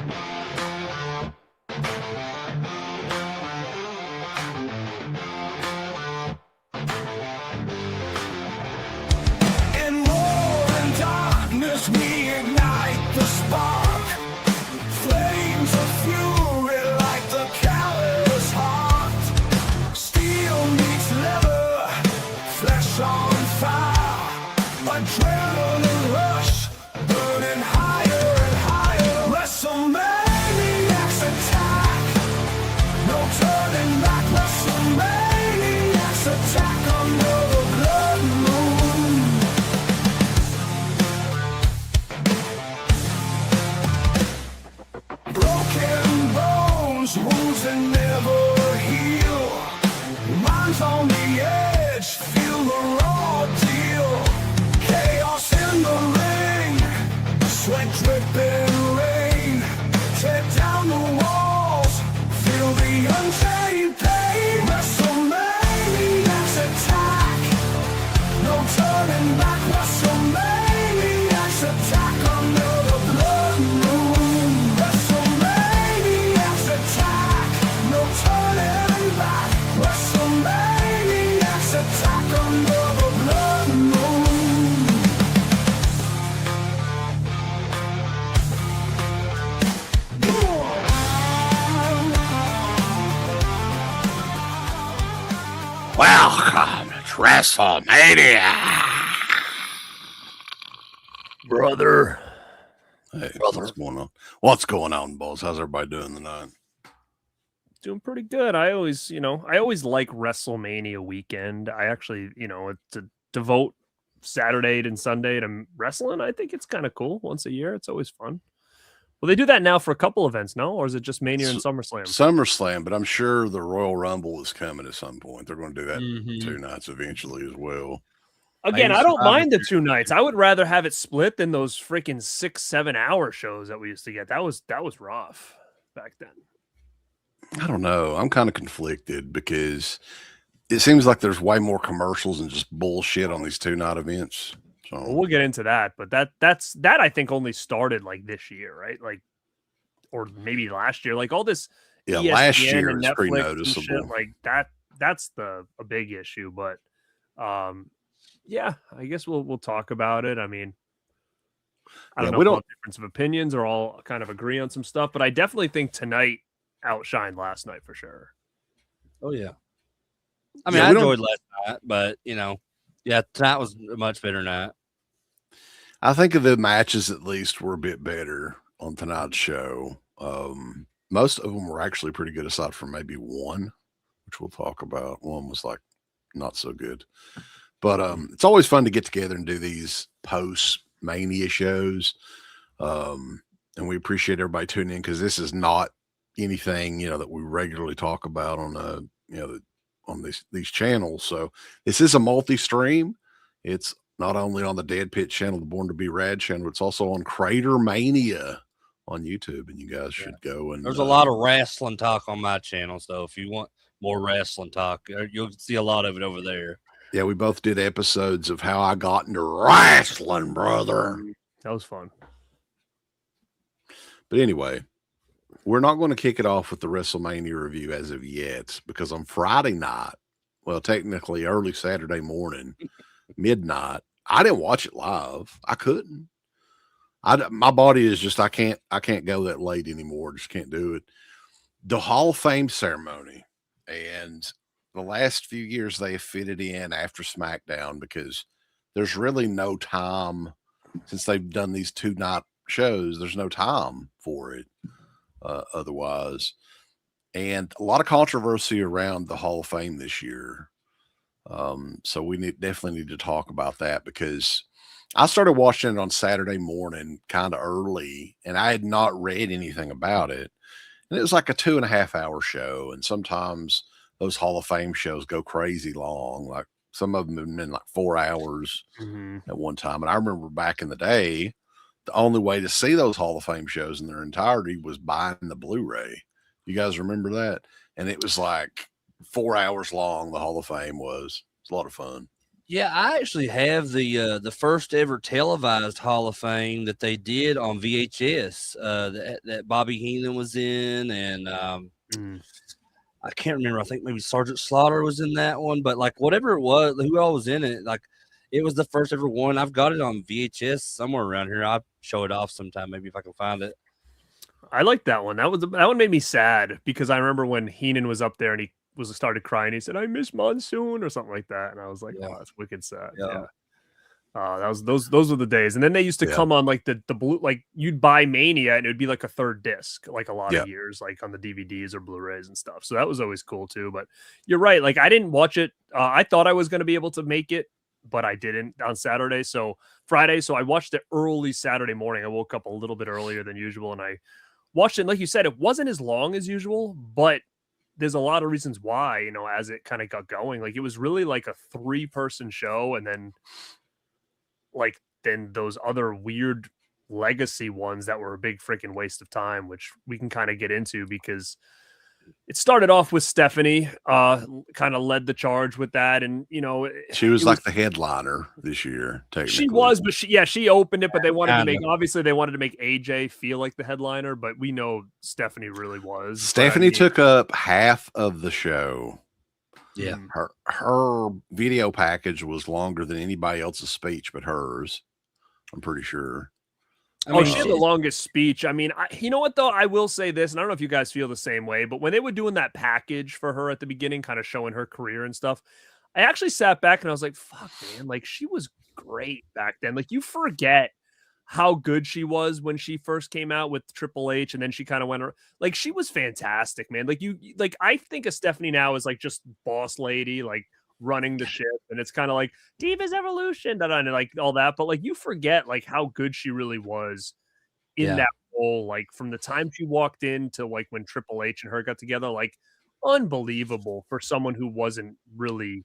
In war and darkness we ignite the spark. Flames of fury like the callous heart. Steel meets leather, flesh on fire. Adrenaline rush, burning higher and higher. WrestleManiacs attack, no turning back. WrestleManiacs attack under the blood moon. Broken bones, wounds that never heal. Minds on the edge, feel the raw deal. Chaos in the ring, sweat dripping rain. Tear down the walls, feel the unchained pain. WrestleManiacs attack, no turning back. WrestleManiacs attack under the blood moon. WrestleManiacs attack, no turning back. WrestleManiacs attack under the blood moon. Welcome to WrestleMania. Brother. Hey, what's going on? What's going on, boys? How's everybody doing tonight? Doing pretty good. I always like WrestleMania weekend. I actually, to devote Saturday and Sunday to wrestling, I think it's kind of cool. Once a year, it's always fun. Well, they do that now for a couple events, no? Or is it just Mania and SummerSlam? SummerSlam, but I'm sure the Royal Rumble is coming at some point. They're going to do that 2 nights eventually as well. Again, I don't mind the 2 nights. I would rather have it split than those freaking 6-7 hour shows that we used to get. That was rough back then. I don't know. I'm kind of conflicted because it seems like there's way more commercials and just bullshit on these 2-night events. So Well, we'll get into that, but that I think only started like this year, right? Like, or maybe last year. Like all this. yeah, ESPN last year and is pretty Netflix and shit, noticeable. like that. That's a big issue, but yeah, I guess we'll talk about it. I mean, I don't know we if don't- we'll have difference of opinions or all kind of agree on some stuff, but I definitely think tonight outshined last night for sure. Oh yeah. I mean, Yeah, I we don't- enjoyed last night, but yeah, tonight was a much better night. I think of the matches at least were a bit better on tonight's show. Most of them were actually pretty good, aside from maybe one, which we'll talk about. One was like not so good, but it's always fun to get together and do these post-Mania shows. And we appreciate everybody tuning in because this is not anything that we regularly talk about on on these channels. So this is a multi-stream. It's not only on the Dead Pit channel, the Born to Be Rad channel, it's also on Crater Mania on YouTube, and you guys should go and There's a lot of wrestling talk on my channel, so if you want more wrestling talk, you'll see a lot of it over there. Yeah, we both did episodes of how I got into wrestling, brother. That was fun. But anyway, we're not going to kick it off with the WrestleMania review as of yet, because on Friday night, well, technically early Saturday morning, midnight, I didn't watch it live. I couldn't. My body is just I can't go that late anymore. Just can't do it. The Hall of Fame ceremony, and the last few years they have fitted in after SmackDown because there's really no time since they've done these 2-night shows. There's no time for it otherwise, and a lot of controversy around the Hall of Fame this year. So we definitely need to talk about that because I started watching it on Saturday morning kind of early and I had not read anything about it. And it was like a 2.5 hour show. And sometimes those Hall of Fame shows go crazy long. Like some of them have been like 4 hours at one time. And I remember back in the day, the only way to see those Hall of Fame shows in their entirety was buying the Blu-ray. You guys remember that? And it was like 4 hours long. The Hall of Fame was. It's a lot of fun. Yeah, I actually have the first ever televised Hall of Fame that they did on VHS. That Bobby Heenan was in, and I can't remember. I think maybe Sergeant Slaughter was in that one, but like whatever it was, who all was in it, like it was the first ever one. I've got it on VHS somewhere around here. I'll show it off sometime, maybe if I can find it. I like that one. That one made me sad because I remember when Heenan was up there and he started crying. He said, "I miss Monsoon" or something like that, and I was like, Yeah. "Oh, that's wicked sad." Yeah. Yeah. That was those were the days. And then they used to come on like the blue, like you'd buy Mania and it would be like a third disc, like a lot of years, like on the DVDs or Blu-rays and stuff. So that was always cool too. But you're right. Like I didn't watch it. I thought I was going to be able to make it, but I didn't on Saturday. So Friday. So I watched it early Saturday morning. I woke up a little bit earlier than usual and I watched it. And like you said, it wasn't as long as usual, but there's a lot of reasons why, you know, as it kind of got going. Like it was really like a 3-person show, and then those other weird legacy ones that were a big freaking waste of time, which we can kind of get into because it started off with Stephanie, kind of led the charge with that. And, you know, she was like the headliner this year. She was, but she opened it, but they wanted to make AJ feel like the headliner, but we know Stephanie really was. Stephanie took up half of the show. Yeah. Her video package was longer than anybody else's speech but hers. I'm pretty sure. I mean, she had the longest speech. I mean, you know what, though? I will say this, and I don't know if you guys feel the same way, but when they were doing that package for her at the beginning, kind of showing her career and stuff, I actually sat back and I was like, fuck, man, like she was great back then. Like you forget how good she was when she first came out with Triple H, and then she kind of went like she was fantastic, man. Like I think of Stephanie now as like just boss lady, like running the ship, and it's kind of like Divas Evolution, and like all that. But like you forget like how good she really was in that role, like from the time she walked in to like when Triple H and her got together, like unbelievable for someone who wasn't really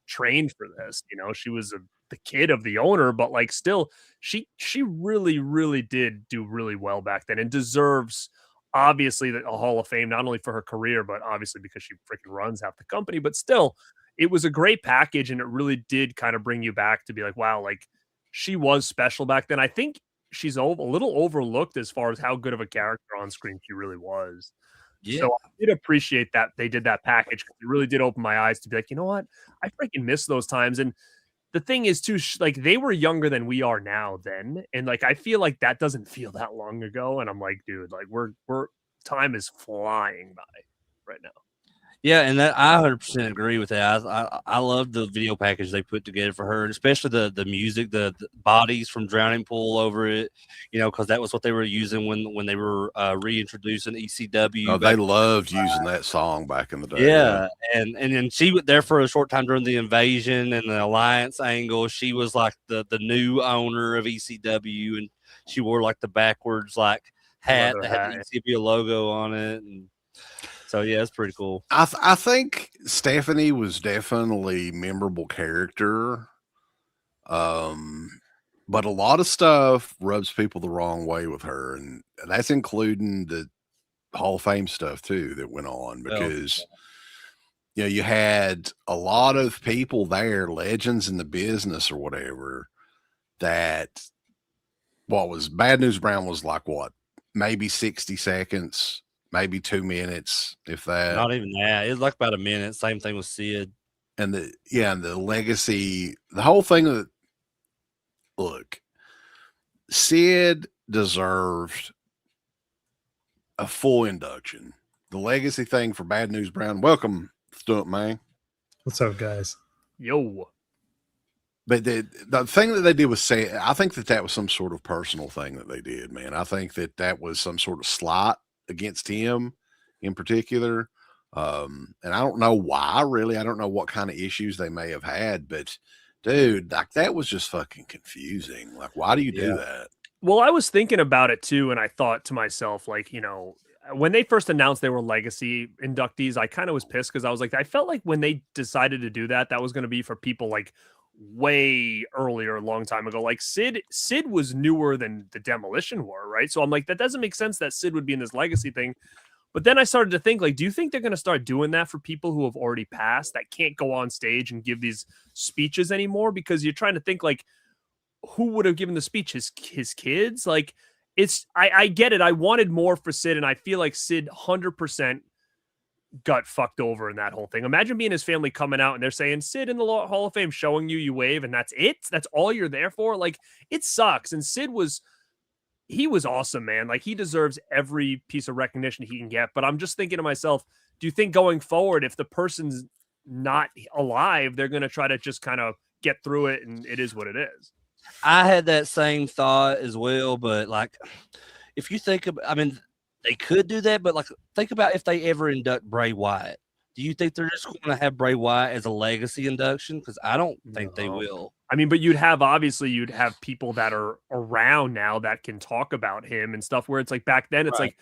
trained for this. You know, she was the kid of the owner, but like still she really did do really well back then and deserves obviously a Hall of Fame, not only for her career, but obviously because she freaking runs half the company. But still, it was a great package, and it really did kind of bring you back to be like, wow, like she was special back then. I think she's a little overlooked as far as how good of a character on screen she really was. Yeah. So I did appreciate that they did that package. It really did open my eyes to be like, you know what? I freaking miss those times. And the thing is too, like they were younger than we are now then. And like, I feel like that doesn't feel that long ago. And I'm like, dude, like we're time is flying by right now. Yeah, and that I 100% agree with that. I love the video package they put together for her, and especially the music, the bodies from Drowning Pool over it, you know, because that was what they were using when they were reintroducing ECW. Oh, they loved using that song back in the day. Yeah, and then she was there for a short time during the invasion and the alliance angle. She was like the new owner of ECW, and she wore like the backwards like hat that had the ECW logo on it, and so yeah, it's pretty cool. I think Stephanie was definitely a memorable character. But a lot of stuff rubs people the wrong way with her, and that's including the Hall of Fame stuff too that went on, because you know, you had a lot of people there, legends in the business or whatever, that what was Bad News Brown was like what, maybe 60 seconds. Maybe 2 minutes, if that. Not even that. It was like about a minute. Same thing with Sid. And the legacy, the whole thing. Look, Sid deserved a full induction. The legacy thing for Bad News Brown. Welcome, Stunt Man. What's up, guys? Yo. But the thing that they did was say, I think that was some sort of personal thing that they did, man. I think that was some sort of slight against him in particular. And I don't know why, really. I don't know what kind of issues they may have had, but dude, like that was just fucking confusing. Like, why do you do that? Well, I was thinking about it too, and I thought to myself, like, you know, when they first announced they were legacy inductees, I kind of was pissed because I was like, I felt like when they decided to do that, that was going to be for people like way earlier, a long time ago. Like Sid was newer than the Demolition were, right? So I'm like, that doesn't make sense that Sid would be in this legacy thing. But then I started to think, like, do you think they're going to start doing that for people who have already passed that can't go on stage and give these speeches anymore? Because you're trying to think, like, who would have given the speech? His kids? Like, I get it. I wanted more for Sid, and I feel like Sid 100% got fucked over in that whole thing. Imagine being his family coming out and they're saying, Sid in the Hall of Fame, showing you wave, and that's it? That's all you're there for? Like, it sucks. And Sid was awesome, man. Like, he deserves every piece of recognition he can get. But I'm just thinking to myself, do you think going forward, if the person's not alive, they're going to try to just kind of get through it and it is what it is? I had that same thought as well, but like, if you think about, I mean, they could do that, but like, think about if they ever induct Bray Wyatt. Do you think they're just going to have Bray Wyatt as a legacy induction? Because I don't think they will. I mean, but you'd have people that are around now that can talk about him and stuff, where it's like back then, it's like,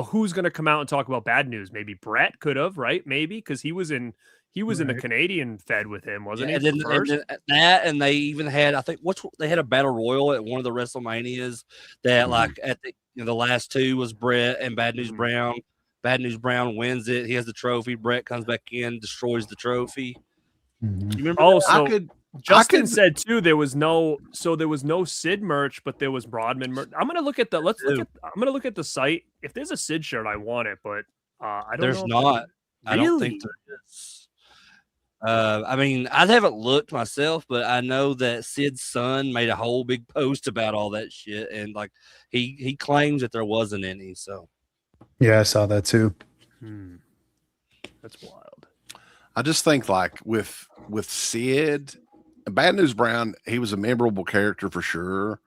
who's going to come out and talk about bad news? Maybe Brett could have, right? Maybe, because he was in the Canadian Fed with him, wasn't he? And they even had, I think, they had a battle royal at one of the WrestleManias that like at the last two was Brett and Bad News Brown. Bad News Brown wins it. He has the trophy. Brett comes back in, destroys the trophy. You remember? Oh, so Justin said too, there was no Sid merch, but there was Rodman merch. I'm gonna look at the site. If there's a Sid shirt, I want it, but I don't know. There's not. I don't think there is. I mean, I haven't looked myself, but I know that Sid's son made a whole big post about all that shit, and like he claims that there wasn't any. So yeah, I saw that too. That's wild. I just think like with Sid, Bad News Brown, he was a memorable character for sure.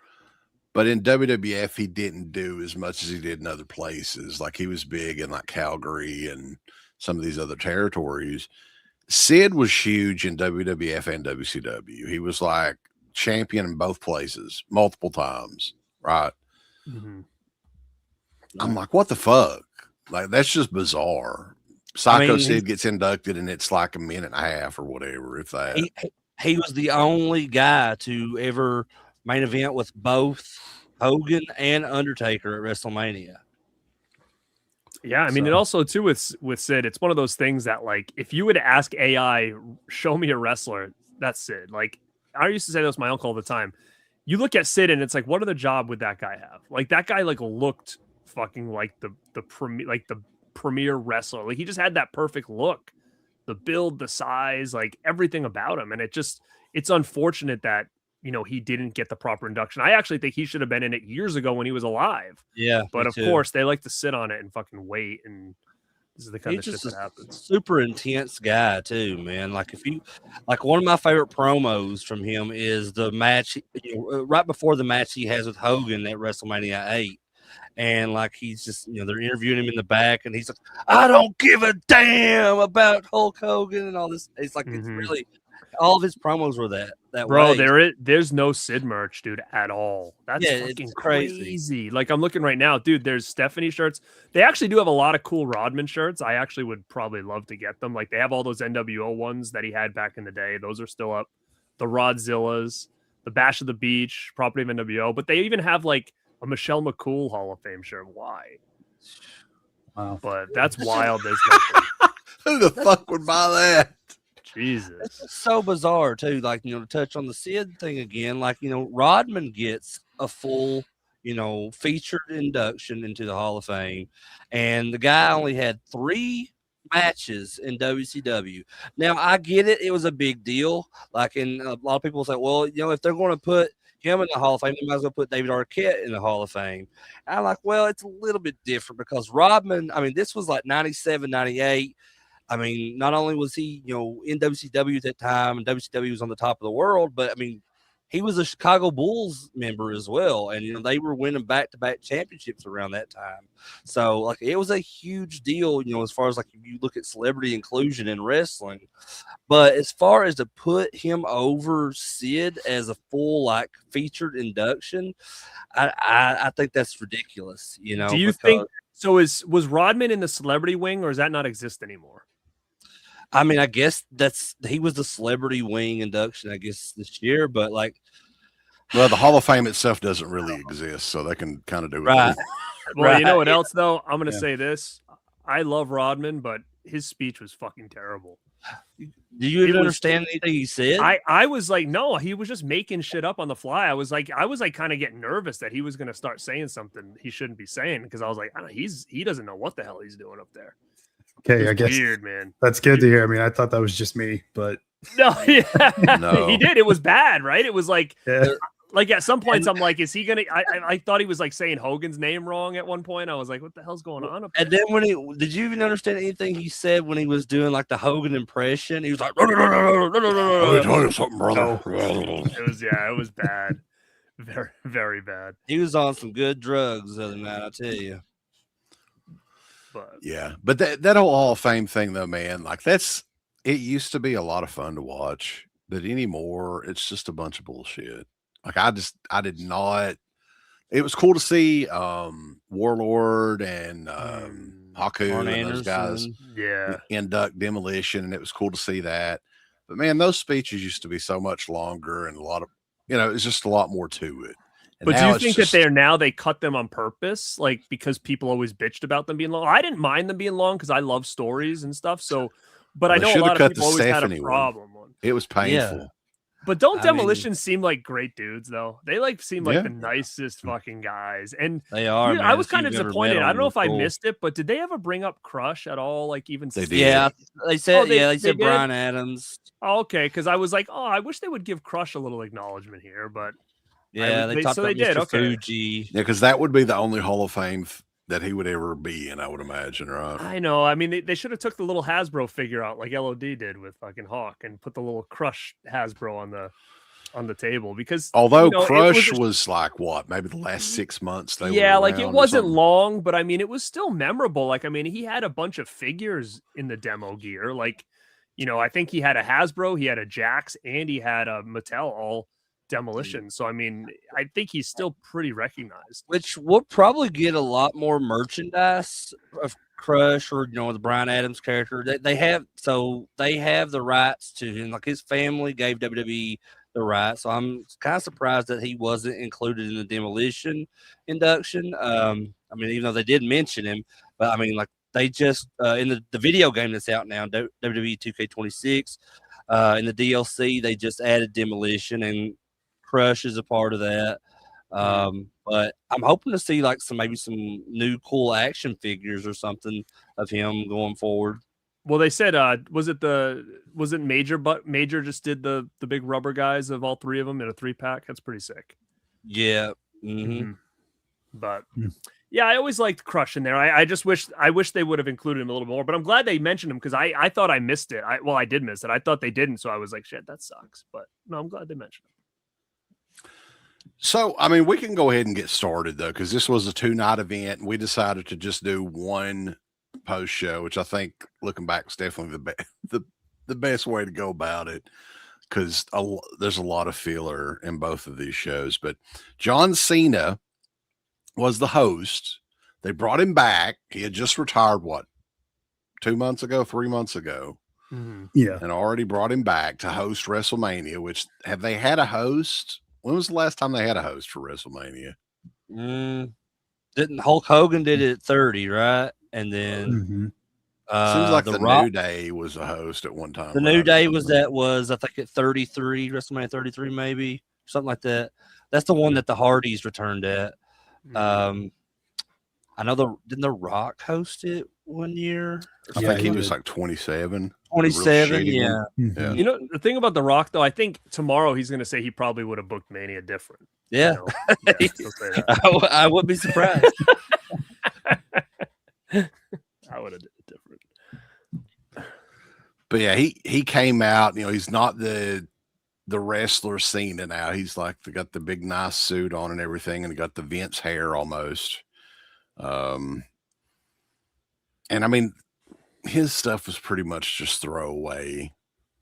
But in WWF, he didn't do as much as he did in other places. Like, he was big in like Calgary and some of these other territories. Sid was huge in WWF and WCW. He was like champion in both places multiple times, right? I'm like, what the fuck? Like, that's just bizarre. Psycho Sid gets inducted and it's like a minute and a half or whatever. If that he was the only guy to ever main event with both Hogan and Undertaker at WrestleMania. Yeah, I mean, it also too with Sid, it's one of those things that, like, if you would ask AI, show me a wrestler, that's Sid. Like, I used to say this to my uncle all the time. You look at Sid and it's like, what other job would that guy have? Like, that guy like looked fucking like the premier wrestler. Like, he just had that perfect look, the build, the size, like everything about him. And it's unfortunate that he didn't get the proper induction. I actually think he should have been in it years ago when he was alive. Yeah. But of course, they like to sit on it and fucking wait. And this is the kind of shit that happens. Super intense guy, too, man. Like, one of my favorite promos from him is the match, right before the match he has with Hogan at WrestleMania 8. And like, he's just, they're interviewing him in the back, and he's like, I don't give a damn about Hulk Hogan and all this. It's like, it's really, all of his promos were that Bro, way. there's no Sid merch, dude, at all. That's fucking crazy. Like, I'm looking right now, dude, there's Stephanie shirts. They actually do have a lot of cool Rodman shirts. I actually would probably love to get them. Like, they have all those NWO ones that he had back in the day. Those are still up. The Rodzillas, the Bash of the Beach, property of NWO. But they even have like a Michelle McCool Hall of Fame shirt. Why? Wow. But that's wild. There's nothing. Who the fuck would buy that? Jesus. It's so bizarre, too. Like, to touch on the Sid thing again, like, Rodman gets a full, featured induction into the Hall of Fame. And the guy only had 3 matches in WCW. Now, I get it. It was a big deal. Like, and a lot of people say, well, if they're going to put him in the Hall of Fame, they might as well put David Arquette in the Hall of Fame. And I'm like, well, it's a little bit different because Rodman, I mean, this was like 97, 98. I mean, not only was he, in WCW at that time, and WCW was on the top of the world, but I mean, he was a Chicago Bulls member as well. And, they were winning back-to-back championships around that time. So, like, it was a huge deal, as far as, like, if you look at celebrity inclusion in wrestling. But as far as to put him over Sid as a full, like, featured induction, I think that's ridiculous, Do you think so? Was Rodman in the celebrity wing, or does that not exist anymore? I mean, I guess he was the celebrity wing induction, I guess, this year, but like, well, the Hall of Fame itself doesn't really exist, so they can kind of do it. Right. Well, you know what else though? I'm going to say this. I love Rodman, but his speech was fucking terrible. Do you even understand anything he said? I was like, no, he was just making shit up on the fly. I was like kind of getting nervous that he was going to start saying something he shouldn't be saying, because I was like, he doesn't know what the hell he's doing up there. Okay, I guess weird, man. That's good to hear. I mean, I thought that was just me, but No, yeah, No. he did. It was bad, right? It was like, yeah. like at some points, I'm like, is he gonna? I thought he was like saying Hogan's name wrong at one point. I was like, what the hell's going on up there? And then did you even understand anything he said when he was doing like the Hogan impression? He was like, Let me tell you something, brother. It was bad, very, very bad. he was on some good drugs the other night, I tell you. But Yeah, but that whole Hall of Fame thing, though, man, like it used to be a lot of fun to watch, but anymore, it's just a bunch of bullshit. Like I did not. It was cool to see Warlord and Haku Arn and those guys Anderson. yeah, induct Demolition, and it was cool to see that. But man, those speeches used to be so much longer and a lot of, it's just a lot more to it. And but do now you it's think just- that they cut them on purpose, like because people always bitched about them being long? I didn't mind them being long because I love stories and stuff. So, but I They know a should have lot cut of the people always had a Stephanie one. problem. It was painful. But don't I mean- Demolition seem like great dudes though? They like seem like Yeah. the nicest fucking guys. And They are. I man. was If kind of you've never disappointed. met I don't know them, if I they're cool. missed it, but did they ever bring up Crush at all? Like even They since- did. Yeah, they said. they they said did? Brian Adams. Oh, okay, because I was like, oh, I wish they would give Crush a little acknowledgement here, but Yeah, they talked so about they did, Mr. okay. Fuji. Yeah, because that would be the only Hall of Fame that he would ever be in, I would imagine, right? I know. I mean, they should have took the little Hasbro figure out like LOD did with fucking Hawk and put the little Crush Hasbro on the table, because Although it Crush was was like what, maybe the last 6 months they yeah, were like it around or wasn't something. long, but I mean, it was still memorable. Like, I mean, he had a bunch of figures in the demo gear. Like, I think he had a Hasbro, he had a Jax, and he had a Mattel all Demolition. So, I mean, I think he's still pretty recognized. Which we'll probably get a lot more merchandise of Crush or the Brian Adams character. They have the rights to him. Like his family gave WWE the rights. So I'm kind of surprised that he wasn't included in the Demolition induction. I mean, even though they did mention him, but I mean, like they just in the video game that's out now, WWE 2K26, in the DLC, they just added Demolition, and Crush is a part of that. But I'm hoping to see like maybe some new cool action figures or something of him going forward. Well, they said, was it Major? But Major just did the big rubber guys of all three of them in a 3-pack. That's pretty sick. Yeah. But Hmm. yeah, I always liked Crush in there. I wish they would have included him a little more. But I'm glad they mentioned him because I thought I missed it. I did miss it. I thought they didn't, so I was like, shit, that sucks. But no, I'm glad they mentioned him. So, I mean, we can go ahead and get started though, because this was a 2-night event, and we decided to just do one post show, which I think, looking back, is definitely the best way to go about it, because there's a lot of filler in both of these shows. But John Cena was the host. They brought him back. He had just retired, 3 months ago, Yeah. and already brought him back to host WrestleMania. Which, have they had a host? When was the last time they had a host for WrestleMania? Didn't Hulk Hogan did it at 30, right? And then Mhm. Seems like the the Rock, New Day was a host at one time. the New right, or Day was something. I think at 33, WrestleMania 33 maybe, something like that. That's the one that the Hardys returned at. I know didn't the Rock host it one year? I Yeah, think he he was did. like 27. 27, shady yeah. one. Mhm. You know, the thing about The Rock, though, I think tomorrow he's going to say he probably would have booked Mania different. Yeah. He'll say that. I wouldn't be surprised. I would have did it different. But yeah, he came out. He's not the wrestler Cena now. He's like got the big nice suit on and everything, and got the Vince hair almost. And I mean, his stuff was pretty much just throwaway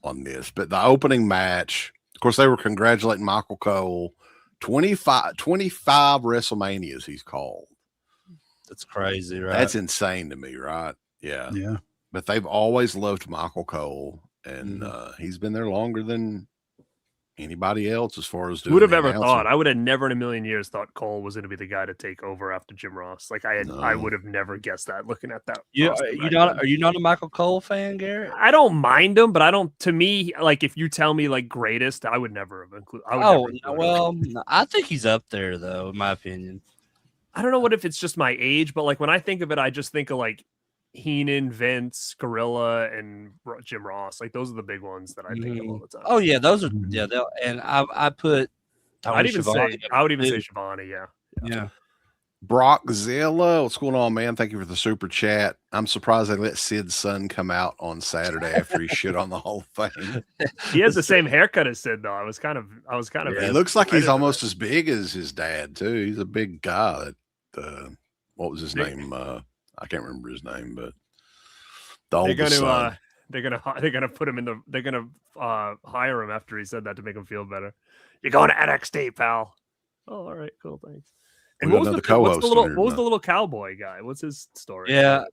on this. But the opening match, of course, they were congratulating Michael Cole. 25 WrestleManias he's called. That's crazy, right? That's insane to me, right? Yeah. Yeah. But they've always loved Michael Cole, and he's been there longer than anybody else as far as doing Who would have the ever announcing. thought? I would have never in a million years thought Cole was going to be the guy to take over after Jim Ross. Like I No. would have never guessed that looking at that. You roster you back not then. are you not a Michael Cole fan, Garrett? I don't mind him, but I don't. To me, like if you tell me like greatest, I would never have included. Oh well, I think he's up there though, in my opinion. I don't know what if it's just my age, but like when I think of it, I just think of like Heenan, Vince, Gorilla, and Jim Ross. Like those are the big ones that I think of all the time. Oh yeah, those are and I put. Tony I'd even Schiavone say I would even too. say Shivani. Yeah. Yeah. Brockzilla, what's going on, man? Thank you for the super chat. I'm surprised they let Sid's son come out on Saturday after he shit on the whole thing. He has the same haircut as Sid, though. I was kind of. He looks like he's almost as big as his dad too. He's a big guy. What was his name? I can't remember his name, but they're gonna put him in the. They're gonna hire him after he said that to make him feel better. You're going to NXT, pal. Oh, all right, cool, thanks. And what was the little cowboy guy? What's his story? Yeah.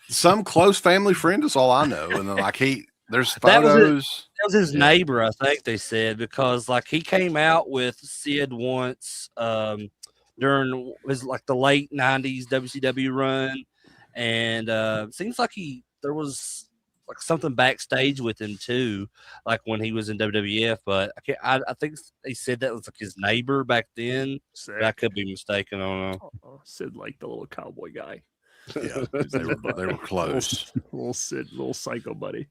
Some close family friend is all I know. And then like there's photos. That was his neighbor, I think they said, because like he came out with Sid once during his like the late 90s WCW run. And seems like there was like something backstage with him too, like when he was in WWF. But I think they said that was like his neighbor back then. But I could be mistaken. I don't know. Sid like the little cowboy guy. Yeah, they were close. Little Sid, little psycho buddy.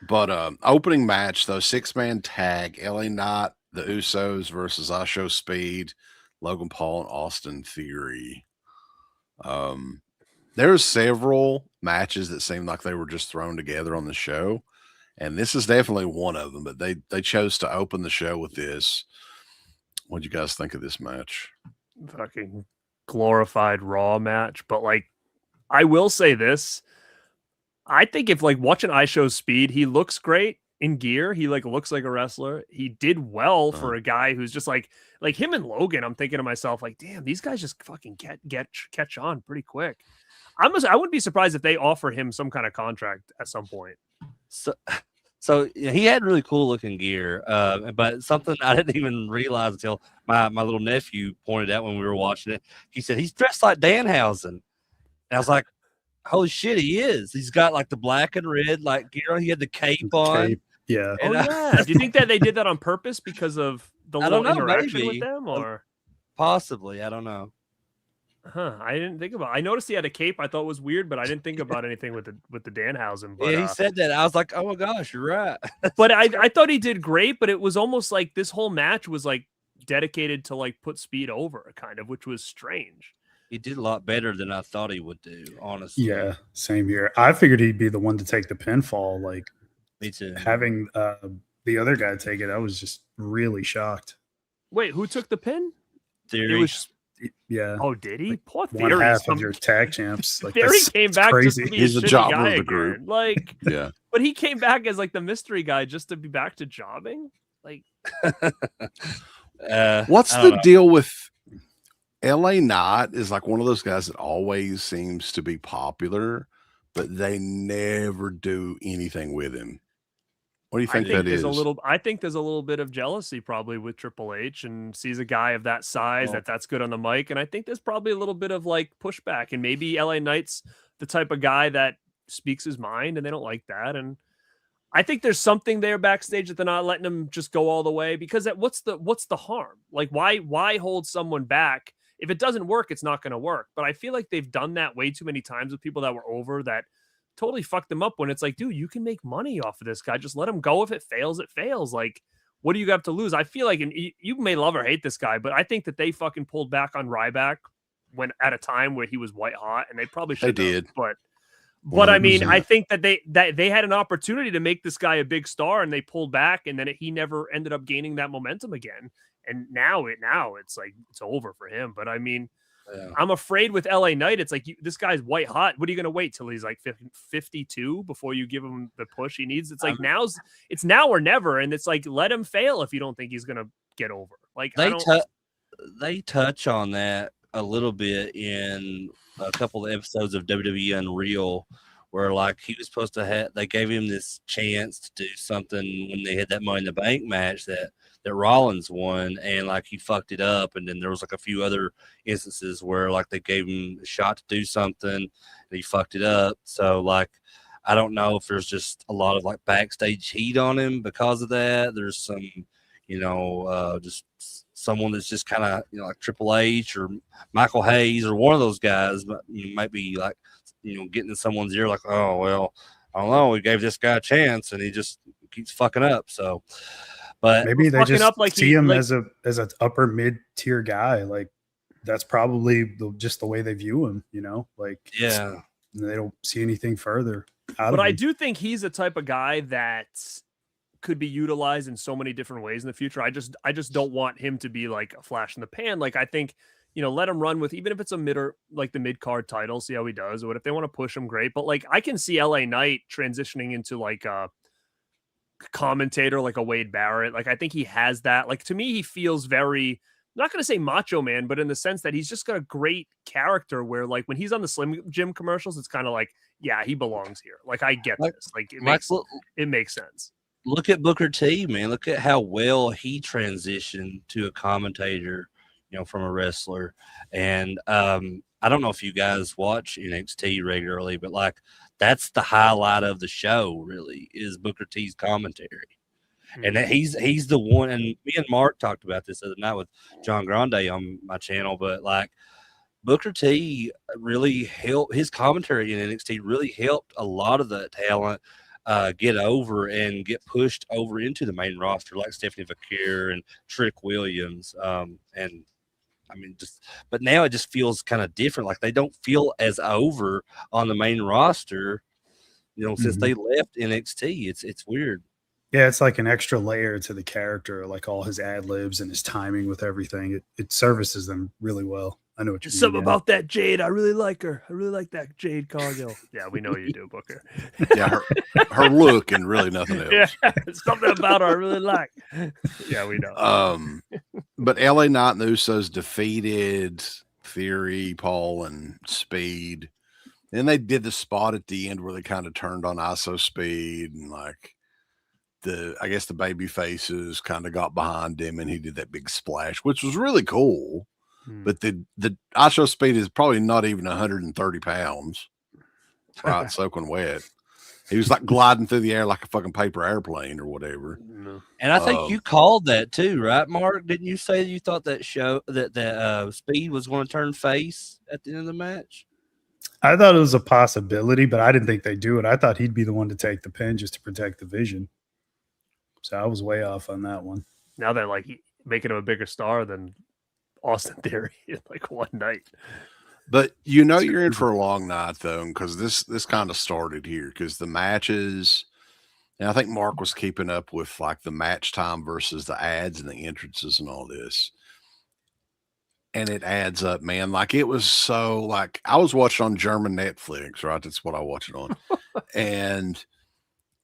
But opening match though, 6-man tag, LA Knight, the Usos versus Show Speed, Logan Paul, and Austin Theory. There's several matches that seemed like they were just thrown together on the show, and this is definitely one of them. But they chose to open the show with this. What'd you guys think of this match? Fucking glorified Raw match, but like, I will say this: I think if like watching Show Speed, he looks great in gear. He like looks like a wrestler. He did well for a guy who's just like him and Logan. I'm thinking to myself, like, damn, these guys just fucking catch on pretty quick. I wouldn't be surprised if they offer him some kind of contract at some point. So yeah, he had really cool looking gear, but something I didn't even realize until my little nephew pointed out when we were watching it. He said he's dressed like Danhausen, and I was like, "Holy shit, he is!" He's got like the black and red like gear. He had the cape on. Yeah. Oh yeah. Do you think that they did that on purpose because of the little interaction with them, or possibly? I don't know. Huh? I didn't think about. I noticed he had a cape. I thought it was weird, but I didn't think about anything with the Danhausen. But, yeah, he said that. I was like, oh my gosh, you're right. But I thought he did great. But it was almost like this whole match was like dedicated to like put Speed over, kind of, which was strange. He did a lot better than I thought he would do, honestly. Yeah, same here. I figured he'd be the one to take the pinfall. Like, me too. Having the other guy take it, I was just really shocked. Wait, who took the pin? Theory. It was, yeah. Oh, did he? Like Poor one Theory. half of your tag champs. Like, Theory came back crazy. just to be He's a a shitty jobber guy of the again. group. Like, Yeah. But he came back as like the mystery guy just to be back to jobbing. Like, what's the deal with LA Knight? Is like one of those guys that always seems to be popular, but they never do anything with him. What do you think that is? I think there's a little bit of jealousy probably with Triple H, and sees a guy of that size that's good on the mic, and I think there's probably a little bit of like pushback, and maybe LA Knight's the type of guy that speaks his mind, and they don't like that, and I think there's something there backstage that they're not letting him just go all the way, because what's the harm? Like why hold someone back? If it doesn't work, it's not going to work. But I feel like they've done that way too many times with people that were over that totally fucked them up, when it's like, dude, you can make money off of this guy. Just let him go. If it fails, it fails. Like, what do you have to lose? I feel like, and you may love or hate this guy, but I think that they fucking pulled back on Ryback when at a time where he was white hot, and they probably should. They did. But I mean, I think that they had an opportunity to make this guy a big star, and they pulled back, and then he never ended up gaining that momentum again. And now it's like it's over for him. But I mean, I'm afraid with LA Knight, it's like this guy's white hot. What are you going to wait till he's like 52 before you give him the push he needs? It's like it's now or never, and it's like let him fail if you don't think he's going to get over. Like they touch on that a little bit in a couple of episodes of WWE Unreal, where like he was supposed to have, they gave him this chance to do something when they had that Money in the Bank match that Rollins won, and like he fucked it up. And then there was like a few other instances where like they gave him a shot to do something and he fucked it up. So like, I don't know if there's just a lot of like backstage heat on him because of that. There's some, just someone that's just kind of, like Triple H or Michael Hayes or one of those guys, but you might be like, getting in someone's ear like, oh, well, I don't know. We gave this guy a chance and he just keeps fucking up. So, but maybe they fucking just up like see him as an upper mid tier guy. Like that's probably just the way they view him, like, yeah, they don't see anything further out But of I him. do think he's the type of guy that could be utilized in so many different ways in the future. I just don't want him to be like a flash in the pan. Like I think, let him run with, even if it's a like the mid card title, see how he does. Or if they want to push him, great. But like I can see LA Knight transitioning into like a commentator, like a Wade Barrett. Like I think he has that. Like to me, he feels very, I'm not going to say macho man, but in the sense that he's just got a great character where like when he's on the Slim Jim commercials, it's kind of like, yeah, he belongs here. Like I get this. Like it makes sense. Look at Booker T, man. Look at how well he transitioned to a commentator, from a wrestler. And I don't know if you guys watch NXT regularly, but like that's the highlight of the show, really, is Booker T's commentary. And that he's the one. And me and Mark talked about this the other night with John Grande on my channel, but like Booker T really helped, his commentary in NXT really helped a lot of the talent get over and get pushed over into the main roster, like Stephanie Vaquer and Trick Williams. And I mean, but now it just feels kind of different. Like they don't feel as over on the main roster, since they left NXT. It's weird. Yeah, it's like an extra layer to the character, like all his ad libs and his timing with everything. It services them really well. I know what you mean. Something about that Jade. I really like her. I really like that Jade Cargill. Yeah, we know you do, Booker. Yeah, her look and really nothing else. Yeah, something about her I really like. Yeah, we know. But LA Knight and the Usos defeated Theory, Paul, and Speed. Then they did the spot at the end where they kind of turned on ISO Speed and like I guess the baby faces kind of got behind him and he did that big splash, which was really cool. But the ISO Speed is probably not even 130 pounds, right? Soaking wet. He was like gliding through the air like a fucking paper airplane or whatever. And I think you called that too, right, Mark? Didn't you say you thought that Speed was going to turn face at the end of the match? I thought it was a possibility, but I didn't think they'd do it. I thought he'd be the one to take the pin just to protect the Vision. So I was way off on that one. Now they're like making him a bigger star than Austin Theory in like one night. But you're in for a long night though, because this kind of started here because the matches, and I think Mark was keeping up with like the match time versus the ads and the entrances and all this. And it adds up, man. Like it was so like I was watching on German Netflix, right? That's what I watch it on. And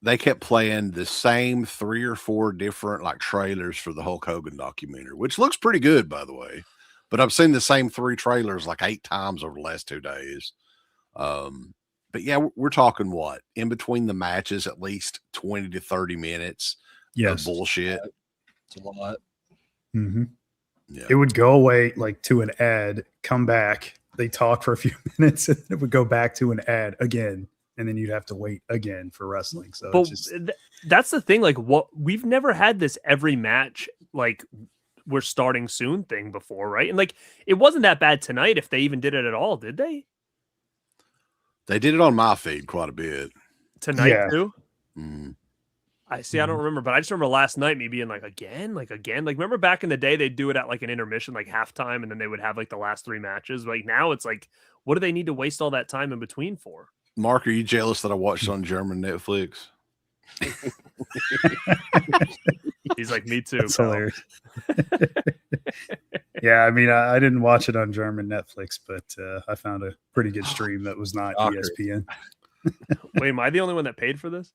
they kept playing the same 3 or 4 different like trailers for the Hulk Hogan documentary, which looks pretty good, by the way. But I've seen the same 3 trailers like 8 times over the last 2 days. But yeah, we're talking what in between the matches, at least 20 to 30 minutes of bullshit. It's a lot. Mm-hmm. Yeah. It would go away like to an ad, come back, they talk for a few minutes, and it would go back to an ad again. And then you'd have to wait again for wrestling. So but that's the thing. Like what we've never had this every match, like we're starting soon thing before, right? And like it wasn't that bad tonight if they even did it at all, did they? They did it on my feed quite a bit. Tonight too? Mm. I see. I don't remember, but I just remember last night me being like, again. Like remember back in the day, they'd do it at like an intermission, like halftime, and then they would have like the last 3 matches. Like now it's like, what do they need to waste all that time in between for? Mark, are you jealous that I watched on German Netflix? He's like, me too. That's hilarious. Yeah, I mean, I didn't watch it on German Netflix, but I found a pretty good stream that was not ESPN. Wait, am I the only one that paid for this?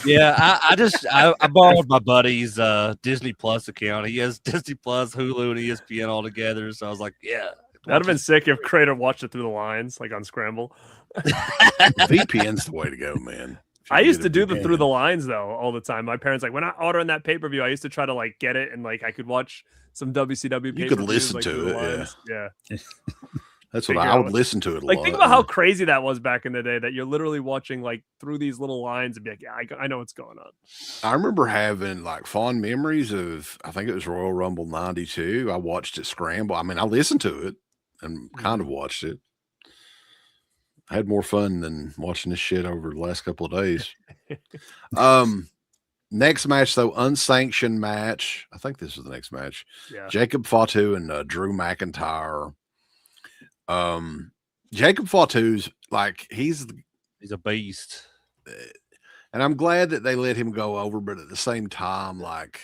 Yeah, I borrowed my buddy's Disney Plus account. He has Disney Plus, Hulu, and ESPN all together. So I was like, yeah, That'd have been sick if Crater watched it through the lines, like on Scramble. VPN's the way to go, man. If you I can used get to a do the VPN. through the lines though all the time. My parents like when I ordering that pay per view, I used to try to like get it and like I could watch some WCW. You could pay-per-views, listen like, to through the it, lines. Yeah. That's what Figure I out would listen to it a Like lot. think about how crazy that was back in the day. That you're literally watching like through these little lines and be like, yeah, I know what's going on. I remember having like fond memories of, I think it was Royal Rumble 92. I watched it scramble. I mean, I listened to it and kind of watched it. I had more fun than watching this shit over the last couple of days. Next match, though, unsanctioned match. I think this is the next match. Yeah. Jacob Fatu and Drew McIntyre. Jacob Fatu's like, he's a beast. And I'm glad that they let him go over, but at the same time, like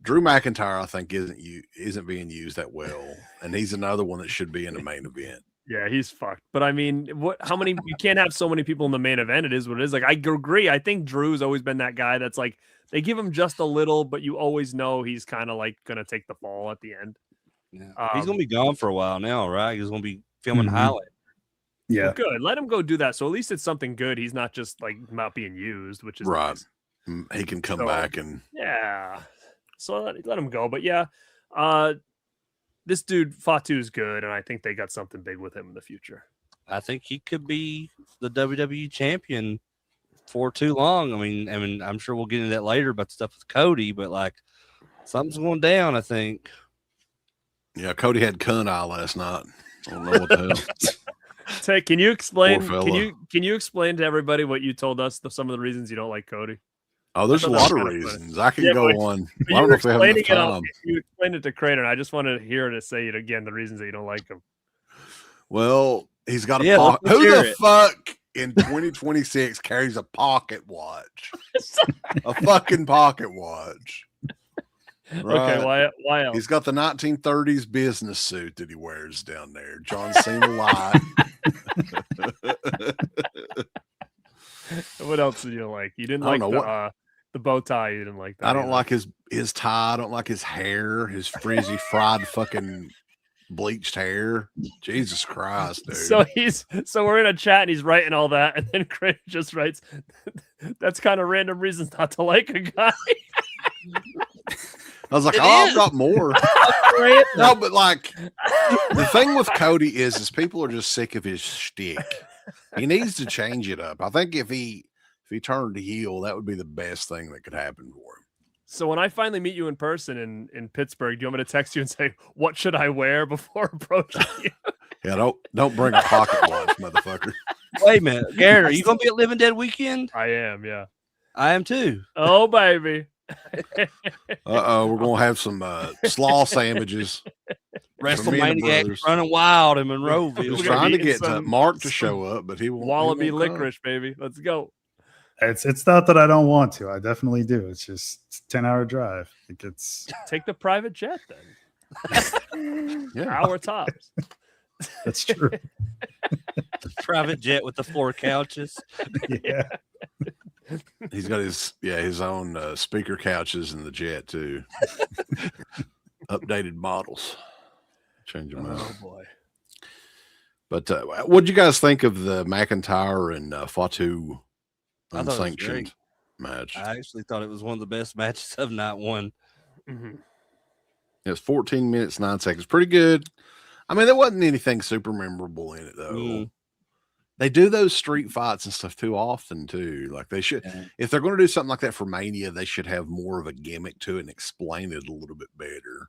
Drew McIntyre, I think isn't being used that well, and he's another one that should be in the main event. Yeah, he's fucked. But I mean, how many? You can't have so many people in the main event. It is what it is. Like I agree. I think Drew's always been that guy that's like they give him just a little, but you always know he's kind of like gonna take the fall at the end. Yeah. He's gonna be gone for a while now, right? He's gonna be filming highlights. Yeah, well, good. Let him go do that. So at least it's something good. He's not just like not being used, which is right. Nice. He can come back and So let him go. But yeah, this dude Fatu's good, and I think they got something big with him in the future. I think he could be the WWE champion for too long. I mean, I'm sure we'll get into that later about stuff with Cody, but like something's going down. I think. Yeah, Cody had cunt eye last night. I don't know what the hell. Tay, can you explain? Poor fella. Can you explain to everybody what you told us? Some of the reasons you don't like Cody. Oh, there's a thought lot that of was kinda reasons. I can Yeah, go but- on. But I don't know if we have enough explaining it time. you explained it to Crater, and I just wanted to hear to say it again. The reasons that you don't like him. Well, he's got a Yeah, pocket. let's Who hear the it. fuck in 2026 carries a pocket watch? A fucking pocket watch. Right. Okay, why else? He's got the 1930s business suit that he wears down there. John Cena light. What else did you like? You didn't I like don't know the bow tie. You didn't like that. I don't either. like his tie. I don't like his hair, his frizzy, fried fucking bleached hair. Jesus Christ, dude. So we're in a chat and he's writing all that, and then Crater just writes, "That's kind of random reasons not to like a guy." I was like, It I've is. got more. No, but like the thing with Cody is people are just sick of his shtick. He needs to change it up. I think if he turned heel, that would be the best thing that could happen for him. So when I finally meet you in person in Pittsburgh, do you want me to text you and say, "What should I wear before approaching you?" Yeah, don't bring a pocket watch, motherfucker. Wait a minute, Garrett, are you gonna be at Living Dead Weekend? I am, yeah. I am too. Oh baby. We're gonna have some slaw sandwiches. WrestleManiacs brothers. running wild in I Monroeville. was We're gonna trying to be get some- Mark to show up, but he won't. Wallaby he won't come. licorice, baby. Let's go. it's not that I don't want to. I definitely do. It's just it's a 10-hour drive. Like it's Take the private jet then. Yeah. Hour tops. that's true. Private jet with the 4 couches. Yeah. He's got his own speaker couches in the jet too. Updated models. Change them out. Oh boy. But what did you guys think of the McIntyre and Fatu I thought it was unsanctioned great. match? I actually thought it was one of the best matches of night one. Mhm. It was 14 minutes, 9 seconds. Pretty good. I mean, there wasn't anything super memorable in it, though. Mm. They do those street fights and stuff too often, too. Like they should, Yeah. if they're going to do something like that for Mania, they should have more of a gimmick to it and explain it a little bit better.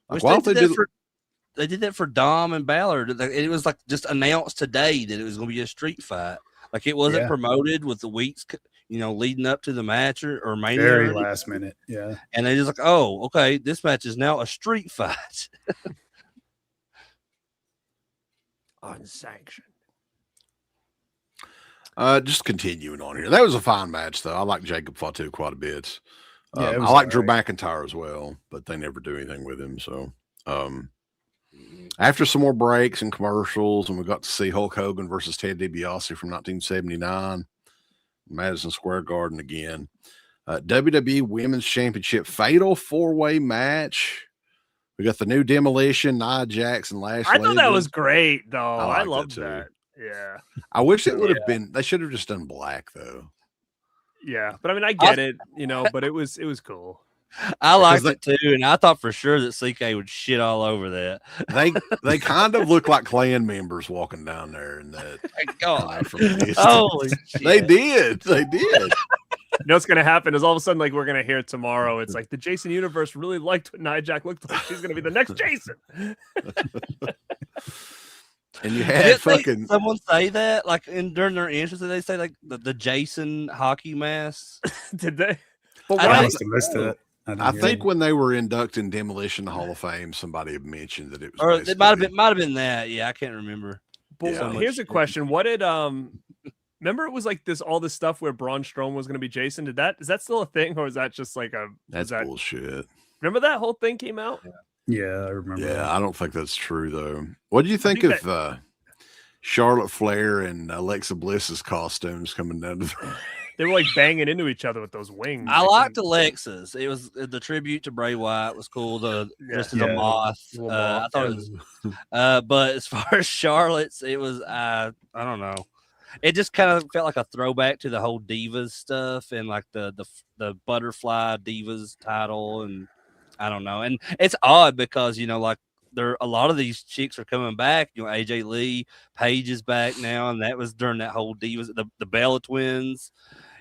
Like, Which why don't they they did do? that for They did that for Dom and Ballard. It was like just announced today that it was going to be a street fight. Like it wasn't Yeah. promoted with the weeks, leading up to the match or Mania. Very last minute. Yeah. And they just like, oh, okay, this match is now a street fight. Unsanctioned. Just continuing on here. That was a fine match, though. I like Jacob Fatu quite a bit. Yeah, it I was like Drew alright. McIntyre as well, but they never do anything with him. So, after some more breaks and commercials, and we got to see Hulk Hogan versus Ted DiBiase from 1979, Madison Square Garden again. WWE Women's Championship Fatal 4-Way match. We got the new Demolition, Nia Jax, and Lash I thought that Legend. was great, though. I liked it loved too. that. Yeah. I wish it would have been. They should have just done black though. Yeah. But I mean, I get it, but it was cool. I liked it too, and I thought for sure that CK would shit all over that. They kind of look like Klan members walking down there in that. God. From the distance. Holy shit. They did. You know what's gonna happen is all of a sudden, like we're gonna hear tomorrow. It's like the Jason universe really liked what Nia Jax looked like. She's gonna be the next Jason. And you had fucking someone say that like during their entrance, did they say like the Jason hockey mask? Did they? But I must have missed it. I think when they were inducting Demolition Hall of Fame, somebody had mentioned that it was. Or it might have been that. Yeah, I can't remember. But here's a question: what did remember it was like all this stuff where Braun Strowman was going to be Jason? Is that still a thing, or is that just like that's bullshit? Remember that whole thing came out? Yeah, I remember. Yeah, I don't think that's true though. What do you think of Charlotte Flair and Alexa Bliss's costumes coming down to the... They were like banging into each other with those wings. I liked Alexa's. It was the tribute to Bray Wyatt was cool. Just as a moth. I thought it was. But as far as Charlotte's, it was I don't know. It just kind of felt like a throwback to the whole Divas stuff and like the butterfly Divas title, and I don't know. And it's odd because like a lot of these chicks are coming back. AJ Lee, Paige is back now, and that was during that whole Divas, the Bella Twins.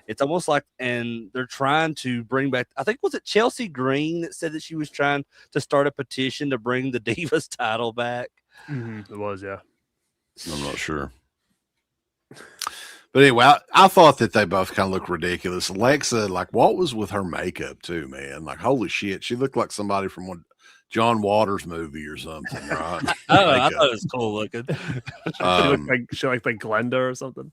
It's almost like, and they're trying to bring back, I think, was it Chelsea Green that said that she was trying to start a petition to bring the Divas title back? Mm-hmm. It was, yeah. I'm not sure. But anyway, I thought that they both kind of looked ridiculous. Alexa, like, what was with her makeup too, man? Like, holy shit, she looked like somebody from one John Waters movie or something, right? I thought it was cool looking. She looked like Glenda or something.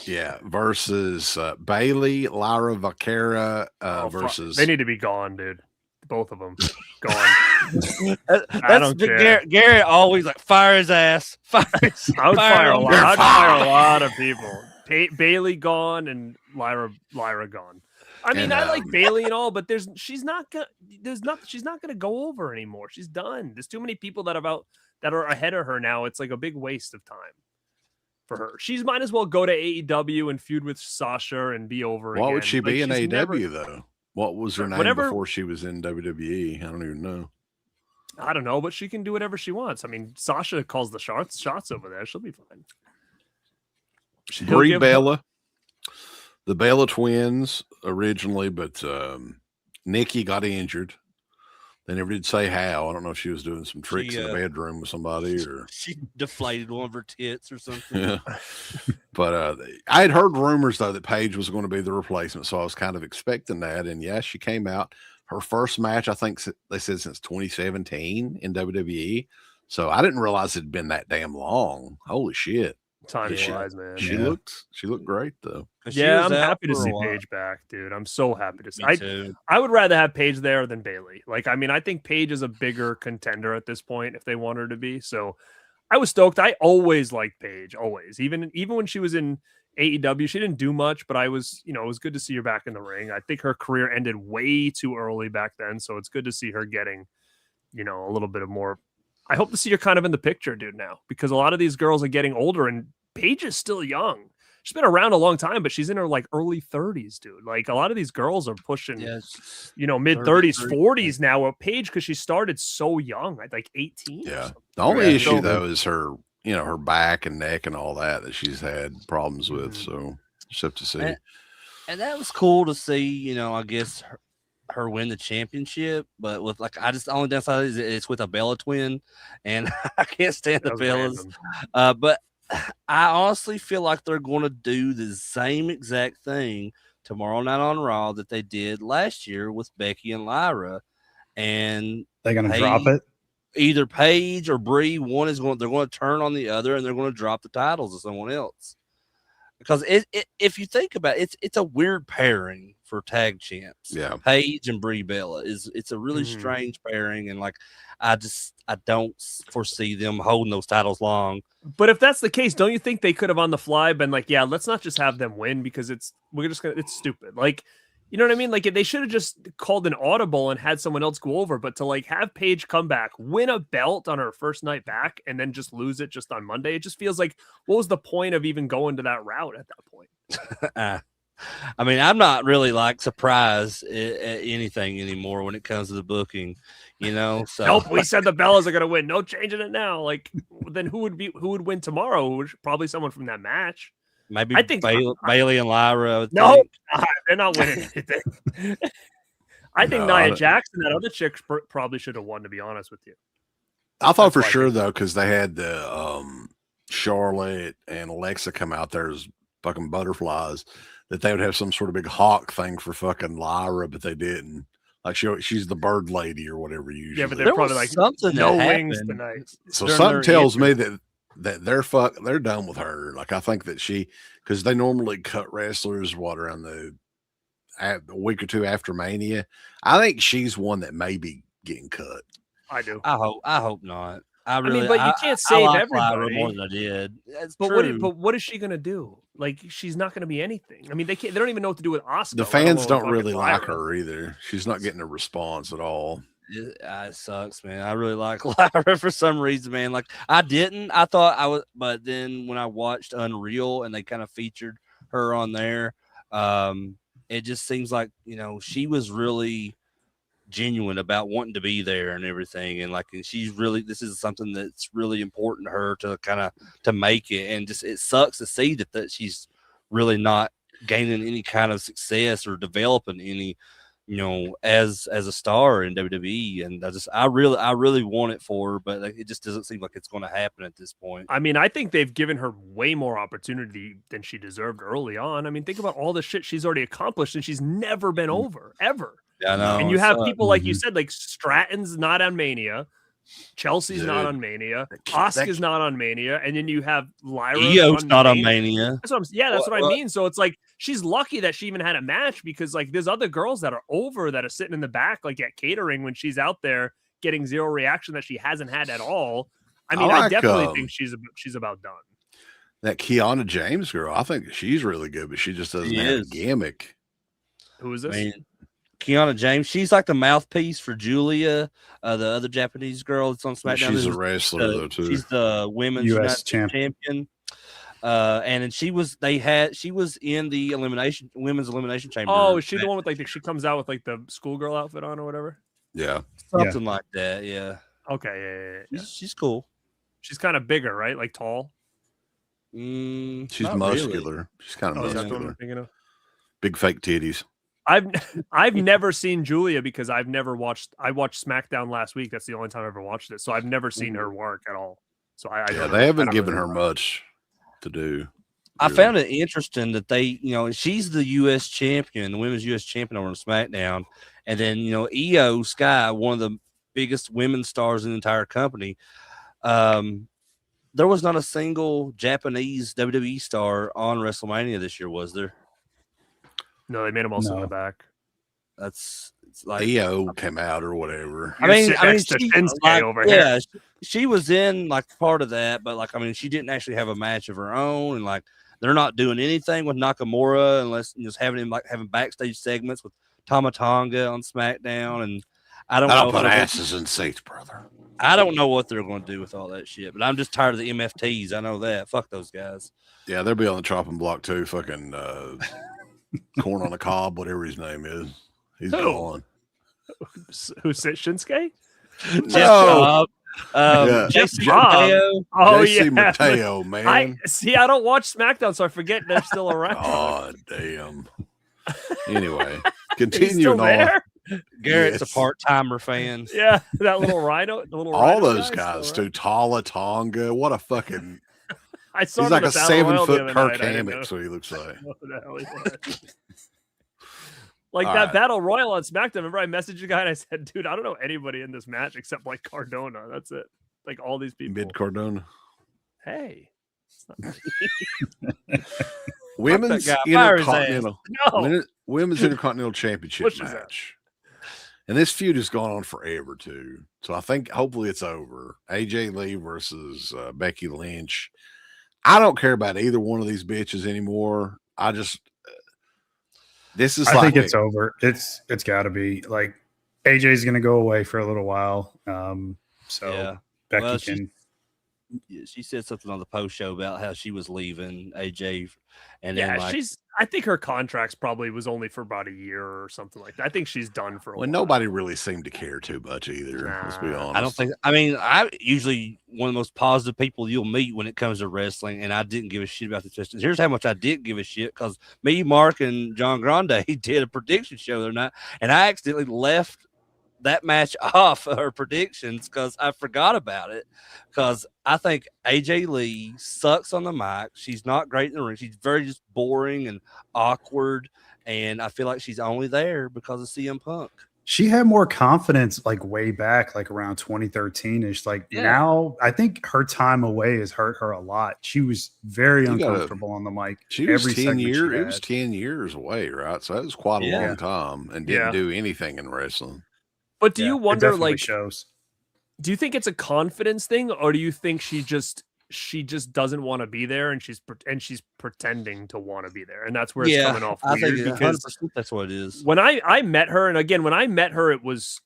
Yeah, versus Bailey, Lyra Vaquera versus. They need to be gone, dude. Both of them gone. I don't care. Garrett always like fire his ass. I would fire a lot of people. Bailey gone and Lyra gone. I mean, I like Bailey and all, but she's not gonna go over anymore. She's done. There's too many people that are ahead of her now. It's like a big waste of time for her. She's might as well go to AEW and feud with Sasha and be over. What again. would she be in AEW never... though? What was her name before she was in WWE? I don't even know. I don't know, but she can do whatever she wants. I mean, Sasha calls the shots over there. She'll be fine. Brie Bella. The Bella twins originally, but Nikki got injured. They never did say how. I don't know if she was doing some tricks in the bedroom with somebody or she deflated one of her tits or something. Yeah. But I had heard rumors though that Paige was going to be the replacement, so I was kind of expecting that. And yeah, she came out. Her first match, I think they said since 2017 in WWE. So I didn't realize it had been that damn long. Holy shit. Time flies, man. She looked great though. Yeah, I'm happy to see Paige back, dude. I'm so happy to see. I would rather have Paige there than Bailey. Like, I mean, I think Paige is a bigger contender at this point if they want her to be. So I was stoked. I always liked Paige, always. Even when she was in AEW, she didn't do much, but I was, it was good to see her back in the ring. I think her career ended way too early back then, so it's good to see her getting, a little bit of more. I hope to see her kind of in the picture, dude, now, because a lot of these girls are getting older and Paige is still young. She's been around a long time, but she's in her like early 30s, dude. Like a lot of these girls are pushing, mid 30s, 40s now. With Paige, because she started so young, like 18. Yeah. The only issue though is her, her back and neck and all that she's had problems with. So just have to see. And that was cool to see. I guess her win the championship, but with the only downside is it's with a Bella twin, and I can't stand the Bellas. But I honestly feel like they're going to do the same exact thing tomorrow night on Raw that they did last year with Becky and Lyra, and they're going to drop it. Either Paige or Brie, they're going to turn on the other, and they're going to drop the titles to someone else. Because if you think about it, it's a weird pairing for tag champs. Yeah, Paige and Brie Bella it's a really strange pairing, and I don't foresee them holding those titles long. But if that's the case, don't you think they could have on the fly been like, yeah, let's not just have them win because it's stupid. Like, You know what I mean? Like they should have just called an audible and had someone else go over, but to like have Paige come back, win a belt on her first night back, and then just lose it just on Monday, it just feels like what was the point of even going to that route at that point? I mean, I'm not really like surprised at anything anymore when it comes to the booking, you know. So Nope, we said the Bellas are gonna win. No changing it now. Like then who would win tomorrow? Probably someone from that match. maybe I think Bailey and Lyra. I would no, think. they're not winning anything. I think Nia Jackson, that other chick, probably should have won. To be honest with you, I thought for sure though, because they had the Charlotte and Alexa come out there as fucking butterflies, that they would have some sort of big hawk thing for fucking Lyra, but they didn't. Like she's the bird lady or whatever usually. Yeah, but they're probably like something no that wings happened. tonight. So something tells me that they're done with her. Like I think that because they normally cut wrestlers around a week or two after Mania. I think she's one that may be getting cut. I do. I hope not. I mean, but you can't save like Lyra everybody. more than I did. That's But true. what is she gonna do? Like she's not gonna be anything. I mean, they don't even know what to do with Oscar. The fans don't really like her either. She's not getting a response at all. It sucks, man. I really like Lyra for some reason, man. Like I thought I was, but then when I watched Unreal and they kind of featured her on there, it just seems like, you know, she was really genuine about wanting to be there and everything, and she's really, this is something that's really important to her to kind of to make it, and just it sucks to see that she's really not gaining any kind of success or developing any, you know, as a star in WWE. And I really want it for her, but it just doesn't seem like it's going to happen at this point. I mean, I think they've given her way more opportunity than she deserved early on. I mean, think about all the shit she's already accomplished, and she's never been over, ever. Yeah, I know. And you have people like you said, like Stratton's not on Mania, Chelsea's not on Mania, Asuka's not on Mania, and then you have Lyra. Io's not on Mania. That's what I mean. So it's like she's lucky that she even had a match, because like there's other girls that are over that are sitting in the back, like at catering, when she's out there getting zero reaction that she hasn't had at all. I mean, I definitely think she's about done. That Kiana James girl, I think she's really good, but she just doesn't have a gimmick. Who is this? I mean, Kiana James, she's like the mouthpiece for Julia, the other Japanese girl that's on SmackDown. She's a wrestler though too. She's the women's US champion. And then she was in the women's elimination chamber. Oh, is she the one with like she comes out with like the schoolgirl outfit on or whatever? Yeah, something like that. Yeah. Okay. Yeah. She's cool. She's kind of bigger, right? Like tall. She's muscular. Really. She's kind of Is that muscular. what I'm thinking of? Big fake titties. I've never seen Julia because I watched SmackDown last week. That's the only time I ever watched it. So I've never seen her work at all. So they haven't given her much to do. I found it interesting that they, you know, she's the U.S. champion, the women's U.S. champion over on SmackDown. And then, you know, Io Sky, one of the biggest women's stars in the entire company. There was not a single Japanese WWE star on WrestleMania this year, was there? No, they made them all sit in the back. It's like Io came out or whatever. I mean, Shinsuke over here. She was in like part of that, but like, I mean, she didn't actually have a match of her own, and like they're not doing anything with Nakamura unless just having him like having backstage segments with Tama Tonga on SmackDown, and I don't know. Put asses in seats, brother. I don't know what they're going to do with all that shit, but I'm just tired of the MFTs. I know that. Fuck those guys. Yeah, they'll be on the chopping block too. Fucking corn on the cob, whatever his name is. He's gone. Who said Shinsuke? No. Jesse Mateo. Oh, JC Mateo, man. I don't watch SmackDown, so I forget they're still around. Oh, damn. Anyway, Still continuing on. there? Garrett's a part-timer fan. Yeah, that little rhino. All those guys too. Tala Tonga. What a fucking. I saw he's like a 7-foot Kirk Hammett, so he looks like. Like that battle royal on SmackDown. Remember, I messaged you guy and I said, "Dude, I don't know anybody in this match except like Cardona. That's it. Like all these people." Mid Cardona. Hey, women's Intercontinental. No. Women's Intercontinental Championship match. And this feud has gone on forever too. So I think hopefully it's over. AJ Lee versus Becky Lynch. I don't care about either one of these bitches anymore. This is I like think it's over. It's got to be like AJ's going to go away for a little while. So Yeah. Becky Well, can. she said something on the post show about how she was leaving AJ, and Yeah, then like I think her contract's probably was only for about a year or something like that. I think she's done for a when while. nobody really seemed to care too much either. Let's be Nah. honest. I don't think. I mean, I usually one of the most positive people you'll meet when it comes to wrestling, and I didn't give a shit about the Pistons. Here's how much I did give a shit because me, Mark, and John Grande did a prediction show the other night, and I accidentally left that match off her predictions because I forgot about it. Because I think AJ Lee sucks on the mic. She's not great in the ring. She's very just boring and awkward, and I feel like she's only there because of CM Punk. She had more confidence like way back, like around 2013-ish. Like Yeah. now, I think her time away has hurt her a lot. She was very You gotta- uncomfortable on the mic. She was every 10 segment she years. It was had. 10 years away, right? So that was quite a Yeah. long time, and didn't Yeah. do anything in wrestling. But do Yeah, you it wonder, definitely like, shows. do you think it's a confidence thing, or do you think she just doesn't want to be there and she's pretending to want to be there, and that's where it's coming off I weird? think Because 100% that's what it is. when I met her, and again, when I met her, it was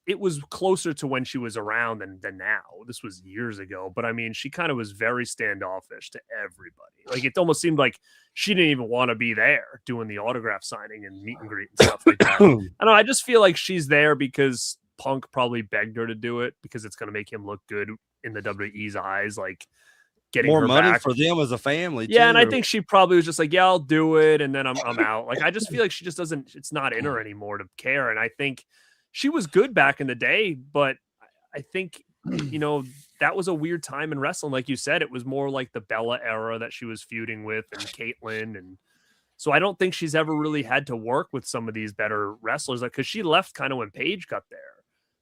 closer to when she was around than now. This was years ago, but I mean, she kind of was very standoffish to everybody. Like it almost seemed like she didn't even want to be there doing the autograph signing and meet and greet and stuff like that. I don't know. I just feel like she's there because Punk probably begged her to do it because it's going to make him look good in the WWE's eyes, like getting More her money back for them as a family. yeah, too. and I think she probably was just like, "Yeah, I'll do it," and then I'm out. Like I just feel like she just doesn't. It's not in her anymore to care. And I think she was good back in the day, but I think that was a weird time in wrestling. Like you said, it was more like the Bella era that she was feuding with and Caitlyn, and so I don't think she's ever really had to work with some of these better wrestlers. Like because she left kind of when Paige got there,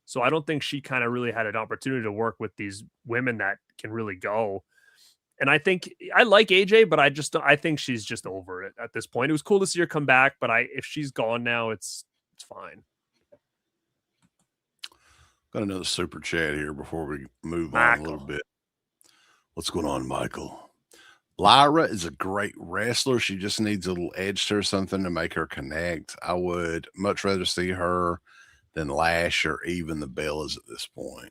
so I don't think she kind of really had an opportunity to work with these women that can really go. And I think I like AJ, but I think she's just over it at this point. It was cool to see her come back, but if she's gone now, it's fine. Got another super chat here before we move on a little bit. What's going on, Michael? Lyra is a great wrestler. She just needs a little edge to her, something to make her connect. I would much rather see her than Lash or even the Bellas at this point.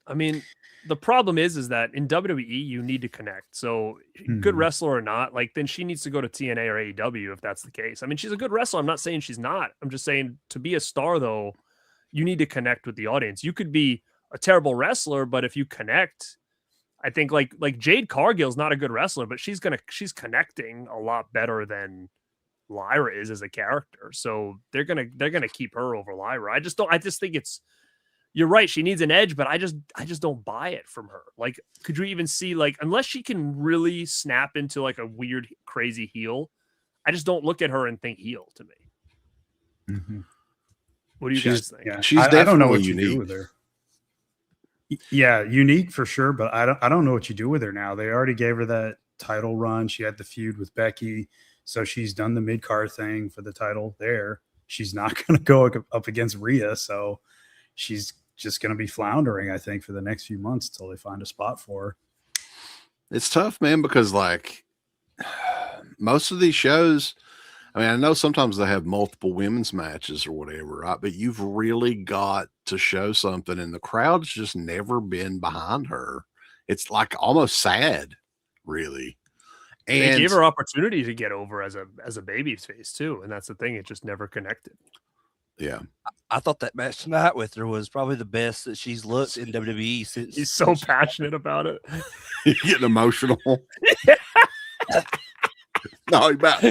I mean, the problem is that in WWE you need to connect. So good wrestler or not, like then she needs to go to TNA or AEW if that's the case. I mean, she's a good wrestler. I'm not saying she's not. I'm just saying to be a star though, you need to connect with the audience. You could be a terrible wrestler, but if you connect, I think like Jade Cargill's not a good wrestler, but she's connecting a lot better than Lyra is as a character. So they're gonna keep her over Lyra. I just think it's. You're right. She needs an edge, but I just don't buy it from her. Like, could you even see like unless she can really snap into like a weird, crazy heel, I just don't look at her and think heel to me. Mm-hmm. What do you guys think? Yeah, She's I don't know what definitely you do with her. Yeah, unique for sure, but I don't know what you do with her now. They already gave her that title run. She had the feud with Becky, so she's done the mid-card thing for the title there. She's not going to go up against Rhea, so she's just going to be floundering, I think, for the next few months until they find a spot for her. It's tough, man, because like most of these shows, I mean, I know sometimes they have multiple women's matches or whatever, right? But you've really got to show something, and the crowd's just never been behind her. It's like almost sad, really. And they gave her opportunity to get over as a baby face too, and that's the thing; it just never connected. yeah, I thought that match tonight with her was probably the best that she's looked in WWE since. He's so passionate about it. He's getting emotional. No, he about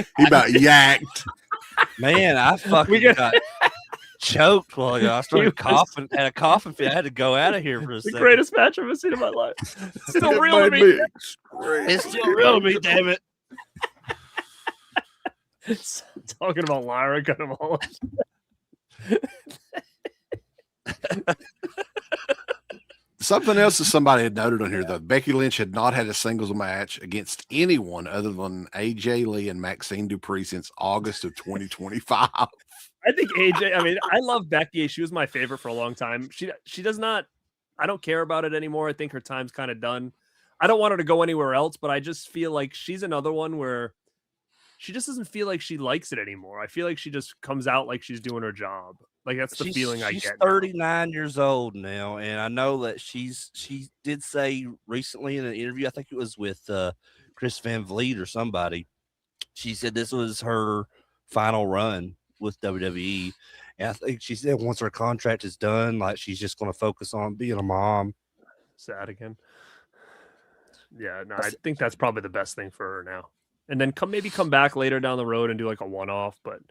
yacked. Man, I fucking got choked while ago. I started coughing, had a coughing fit. I had to go out of here for a The second. greatest match I've ever seen in my life. It's still It real to made me. It's still real to me, damn it. Talking about Lyra, kind of all. Something else that somebody had noted on here, though. Becky Lynch had not had a singles match against anyone other than AJ Lee and Maxine Dupree since August of 2025. I think AJ, I mean, I love Becky. She was my favorite for a long time. She does not, I don't care about it anymore. I think her time's kind of done. I don't want her to go anywhere else, but I just feel like she's another one where she just doesn't feel like she likes it anymore. I feel like she just comes out like she's doing her job. Like that's the feeling I get. She's 39 years old now, and I know that she did say recently in an interview, I think it was with Chris Van Vliet or somebody, she said this was her final run with WWE. And I think she said once her contract is done, like she's just going to focus on being a mom. Sad again. Yeah, no, I think that's probably the best thing for her now. And then maybe come back later down the road and do like a one-off, but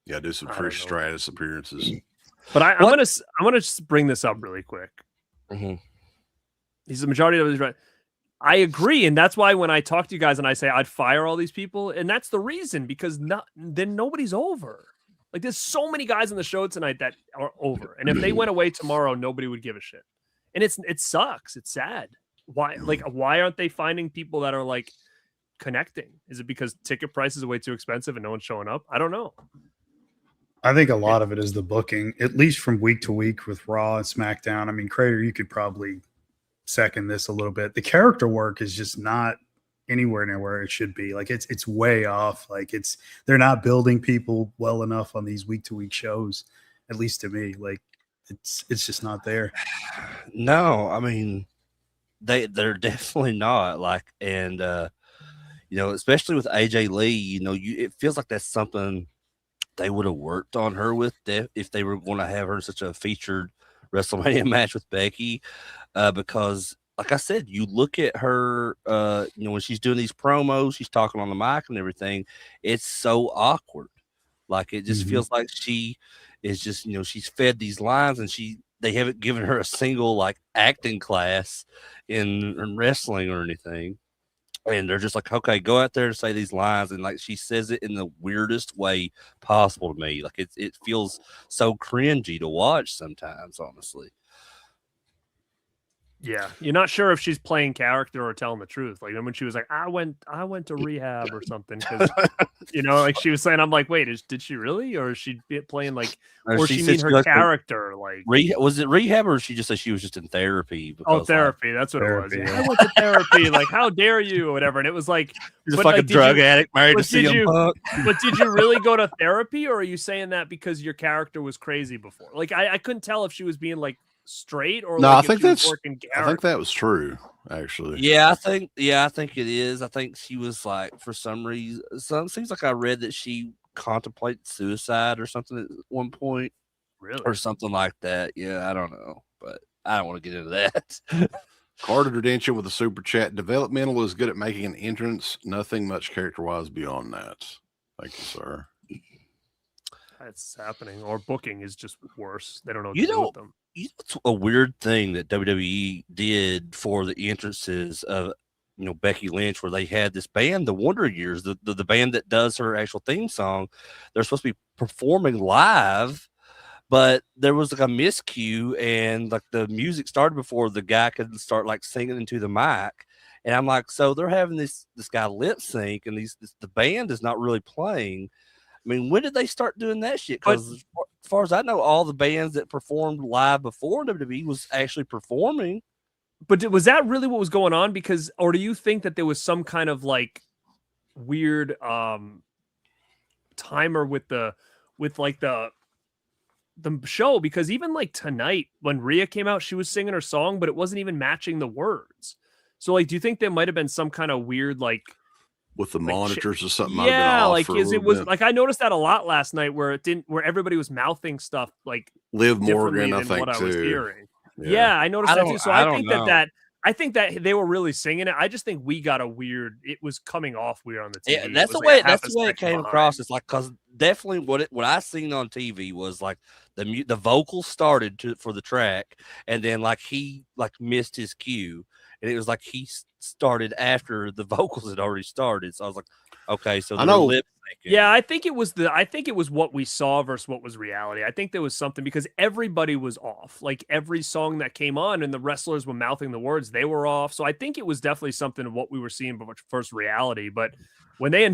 Yeah, do some Trish Stratus appearances. But I'm gonna just bring this up really quick. Mm-hmm. He's the majority of his right. I agree, and that's why when I talk to you guys and I say I'd fire all these people, and that's the reason, because then nobody's over. Like there's so many guys on the show tonight that are over, and if they went away tomorrow, nobody would give a shit. And it sucks. It's sad. Why aren't they finding people that are like connecting? Is it because ticket prices are way too expensive and no one's showing up? I don't know. I think a lot of it is the booking, at least from week to week with Raw and SmackDown. I mean, Crater, you could probably second this a little bit. The character work is just not anywhere near where it should be. Like it's way off. Like they're not building people well enough on these week to week shows, at least to me. Like it's just not there. No, I mean they're definitely not. Like, and especially with AJ Lee, it feels like that's something they would have worked on her with if they were going to have her in such a featured WrestleMania match with Becky, because like I said, you look at her, when she's doing these promos, she's talking on the mic and everything. It's so awkward. Like it just feels like she is just, she's fed these lines and they haven't given her a single like acting class in wrestling or anything. And they're just like, okay, go out there and say these lines. And like, she says it in the weirdest way possible to me. Like it feels so cringy to watch sometimes, honestly. Yeah, you're not sure if she's playing character or telling the truth. Like when she was like, I went to rehab or something, because like she was saying, I'm like, wait, did she really, or is she playing like, or she mean her character? Like, was it rehab, or she just said she was just in therapy? Because, therapy. That's what it was. Yeah. I went to therapy. Like, how dare you, or whatever. And it was like, just like a drug addict married to CM Punk. But did you really go to therapy, or are you saying that because your character was crazy before? Like, I couldn't tell if she was being like straight or no, like I think that was true, actually. I think it is. I think she was like, for some reason, it seems like I read that she contemplated suicide or something at one point. Really? Or something like that. Yeah, I don't know, but I don't want to get into that. Carter Redemption with a super chat. Developmental is good at making an entrance. Nothing much character-wise beyond that. Thank you, sir. That's happening. Or booking is just worse. They don't know what to do with them. It's a weird thing that WWE did for the entrances of Becky Lynch, where they had this band, the Wonder Years, the band that does her actual theme song. They're supposed to be performing live, but there was like a miscue, and like the music started before the guy could start like singing into the mic. And I'm like, so they're having this guy lip sync, and the band is not really playing. I mean, when did they start doing that shit? Because as far as I know, all the bands that performed live before WWE was actually performing. But was that really what was going on? Because, or do you think that there was some kind of like weird timer with the show? Because even like tonight when Rhea came out, she was singing her song, but it wasn't even matching the words. So like, do you think there might have been some kind of weird like with the monitors or something? Yeah, like it was like I noticed that a lot last night, where everybody was mouthing stuff like Liv Morgan, I think, what I was hearing. Yeah, I noticed that too. So I think that they were really singing it. I just think we got a weird. It was coming off weird on the TV. Yeah, that's the way it came across. It's like, because definitely what I seen on TV was like the vocals started for the track, and then like he like missed his cue, and it was like he started after the vocals had already started. So I was like, okay, so I know. Lip syncing. Yeah, I think it was what we saw versus what was reality. I think there was something, because everybody was off. Like every song that came on and the wrestlers were mouthing the words, they were off. So I think it was definitely something of what we were seeing versus reality. But when they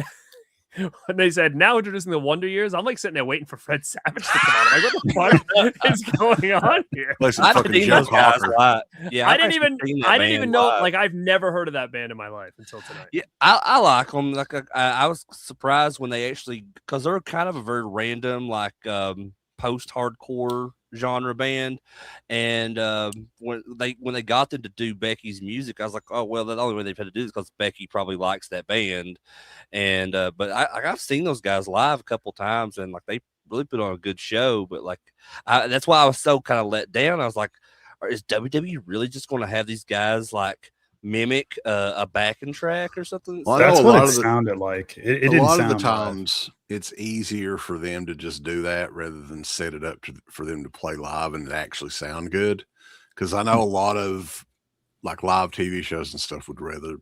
when they said now introducing the Wonder Years, I'm like sitting there waiting for Fred Savage to come on. I'm like, what the fuck is going on here? Play some I fucking didn't Joe those guys Cocker. live. Yeah, I I've didn't actually even seen that I didn't band even know. live. Like, I've never heard of that band in my life until tonight. Yeah, I like them. Like I was surprised when they actually, because they're kind of a very random, like post-hardcore genre band, and when they got them to do Becky's music, I was like, oh well, the only way they've had to do this because Becky probably likes that band, and but I've seen those guys live a couple times, and like they really put on a good show, but like that's why I was so kind of let down. I was like, is WWE really just going to have these guys like mimic a backing track or something? Well, I know That's a what lot it of the- sounded like. It a didn't lot of sound the live. times it's easier for them to just do that rather than set it up for them to play live and it actually sound good. Because I know a lot of like live TV shows and stuff would rather,